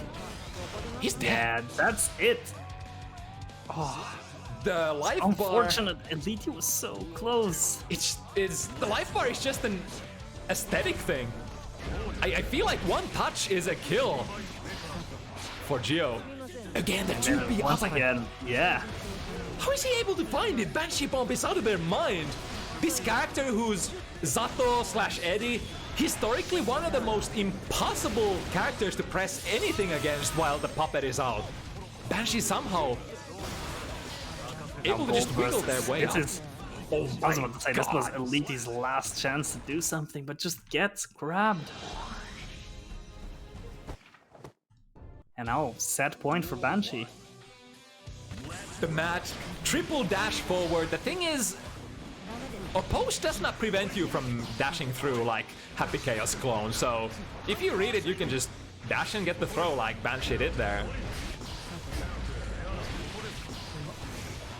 he's dead. Yeah, that's it. Oh, the life bar. Unfortunate, Eliitti was so close. It's the life bar is just an aesthetic thing. I feel like one touch is a kill for Geo. Again, the 2B once again, yeah. How is he able to find it? BansheeBomb is out of their mind. This character who's Zato/Eddie, historically one of the most impossible characters to press anything against while the puppet is out. Banshee somehow able to just wiggle their way out. I was about to say, this was Eliitti's last chance to do something, but just gets grabbed. And now, set point for Banshee. The match, triple dash forward. The thing is, Oppose does not prevent you from dashing through like Happy Chaos clone, so if you read it, you can just dash and get the throw like Banshee did there.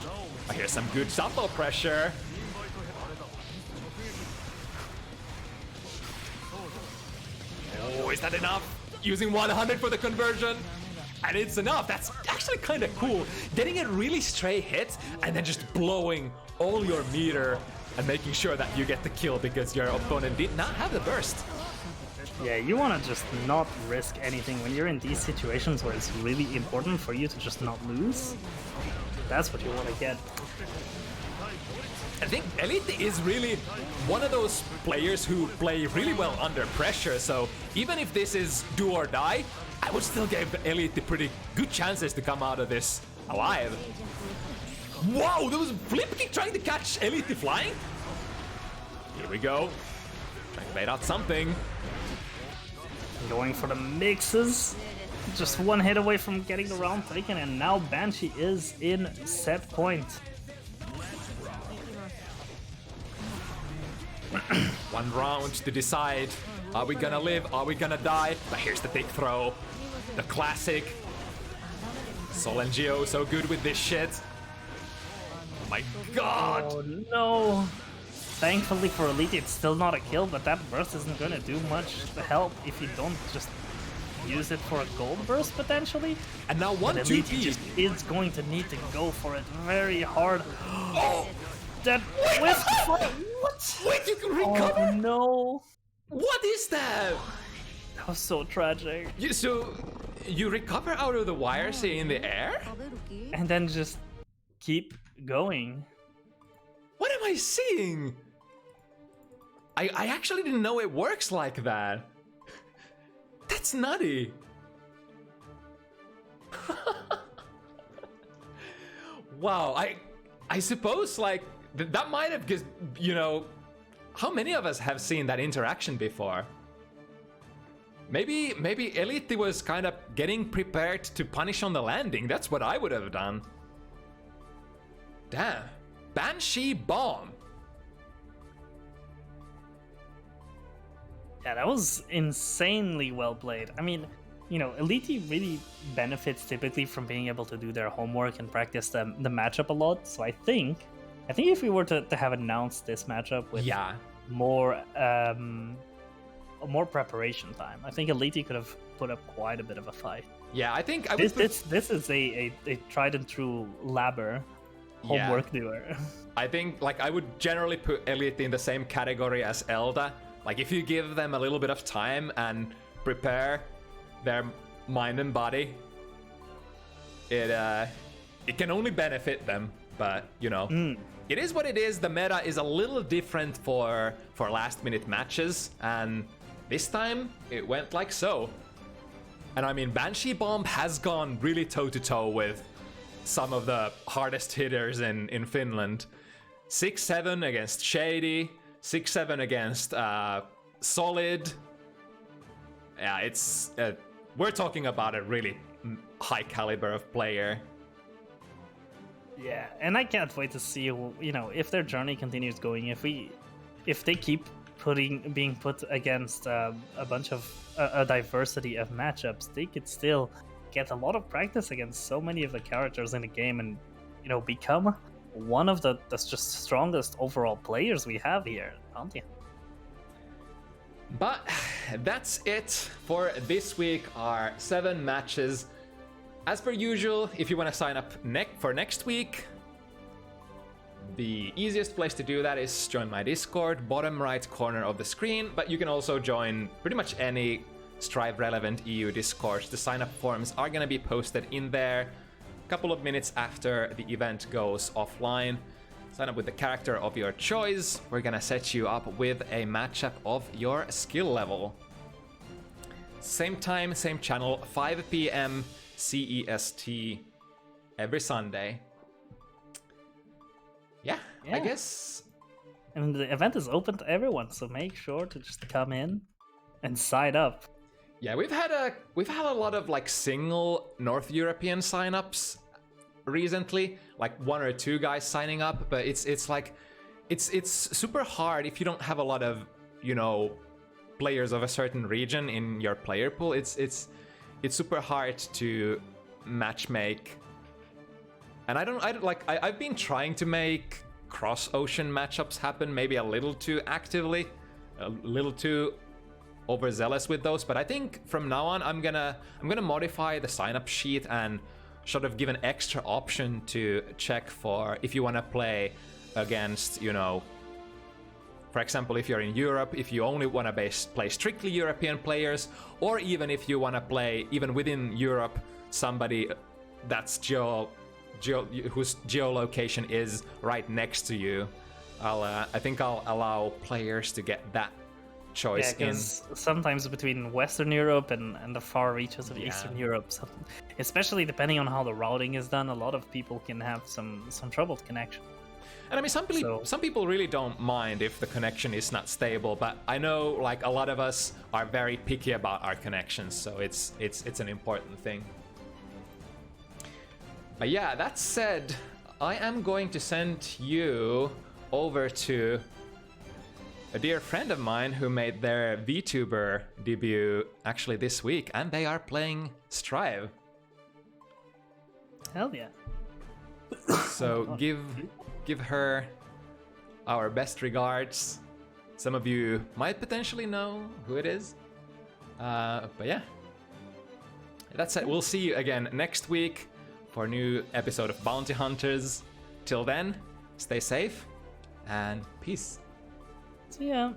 Oh, here's some good Zato pressure. Oh, is that enough? Using 100 for the conversion. And it's enough. That's actually kind of cool. Getting a really stray hit and then just blowing all your meter and making sure that you get the kill because your opponent did not have the burst. Yeah, you want to just not risk anything when you're in these situations where it's really important for you to just not lose. That's what you want to get. I think Eliitti is really one of those players who play really well under pressure, so even if this is do or die, I would still give Eliitti pretty good chances to come out of this alive. Wow, there was Flip Kick trying to catch Eliitti flying. Here we go. Trying to bait out something. Going for the mixes. Just one hit away from getting the round taken, and now Banshee is in set point. One round to decide, are we gonna live, are we gonna die? But here's the big throw, the classic. Sol and Geo so good with this shit. Oh my god! Oh no! Thankfully for Eliitti, it's still not a kill, but that burst isn't gonna do much to help if you don't just use it for a gold burst potentially. And now one Eliitti just is going to need to go for it very hard. Oh! That what? Wait, you can recover? Oh no! What is that? That was so tragic. So you recover out of the wires in the air? And then just keep going. What am I seeing? I actually didn't know it works like that. That's nutty. Wow, I suppose like that might have, because you know, how many of us have seen that interaction before? Maybe Eliitti was kind of getting prepared to punish on the landing. That's what I would have done. Damn. BansheeBomb. Yeah, that was insanely well played. I mean, you know, Eliitti really benefits typically from being able to do their homework and practice the matchup a lot. So I think if we were to have announced this matchup with more preparation time, I think Eliitti could have put up quite a bit of a fight. Yeah, I think I would this is a tried and true labber homework doer. I think like I would generally put Eliitti in the same category as Elda. Like if you give them a little bit of time and prepare their mind and body, it can only benefit them. But you know, it is what it is. The meta is a little different for last minute matches, and this time it went like so. And I mean, BansheeBomb has gone really toe-to-toe with some of the hardest hitters in Finland. 6-7 against Shady, 6-7 against Solid. Yeah, it's... we're talking about a really high caliber of player. Yeah, and I can't wait to see, you know, if their journey continues going, if they keep being put against a bunch of a diversity of matchups, they could still get a lot of practice against so many of the characters in the game, and you know, become one of the just strongest overall players we have here, aren't you? But that's it for this week. Our 7 matches. As per usual, if you want to sign up for next week, the easiest place to do that is join my Discord, bottom right corner of the screen, but you can also join pretty much any Strive relevant EU Discord. The sign up forms are going to be posted in there a couple of minutes after the event goes offline. Sign up with the character of your choice. We're going to set you up with a matchup of your skill level. Same time, same channel, 5 p.m. CEST every Sunday. Yeah, I guess. And the event is open to everyone, so make sure to just come in and sign up. Yeah, we've had a lot of like single North European signups recently, like 1 or 2 guys signing up, but it's like it's super hard if you don't have a lot of, you know, players of a certain region in your player pool. It's super hard to matchmake. And I've been trying to make cross-ocean matchups happen, maybe a little too actively, a little too overzealous with those, but I think from now on I'm gonna modify the sign-up sheet and sort of give an extra option to check for if you want to play against, you know, for example, if you're in Europe, if you only want to play strictly European players, or even if you want to play even within Europe somebody that's whose geolocation is right next to you. I think I'll allow players to get that choice in. Sometimes between Western Europe and the far reaches of Eastern Europe, especially depending on how the routing is done, a lot of people can have some troubled connection. And I mean, some people really don't mind if the connection is not stable, but I know like a lot of us are very picky about our connections, so it's an important thing. But yeah, that said, I am going to send you over to a dear friend of mine who made their VTuber debut actually this week, and they are playing Strive. Hell yeah. So give her our best regards. Some of you might potentially know who it is. But yeah. That's it. We'll see you again next week for a new episode of Bounty Hunters. Till then, stay safe and peace. See ya.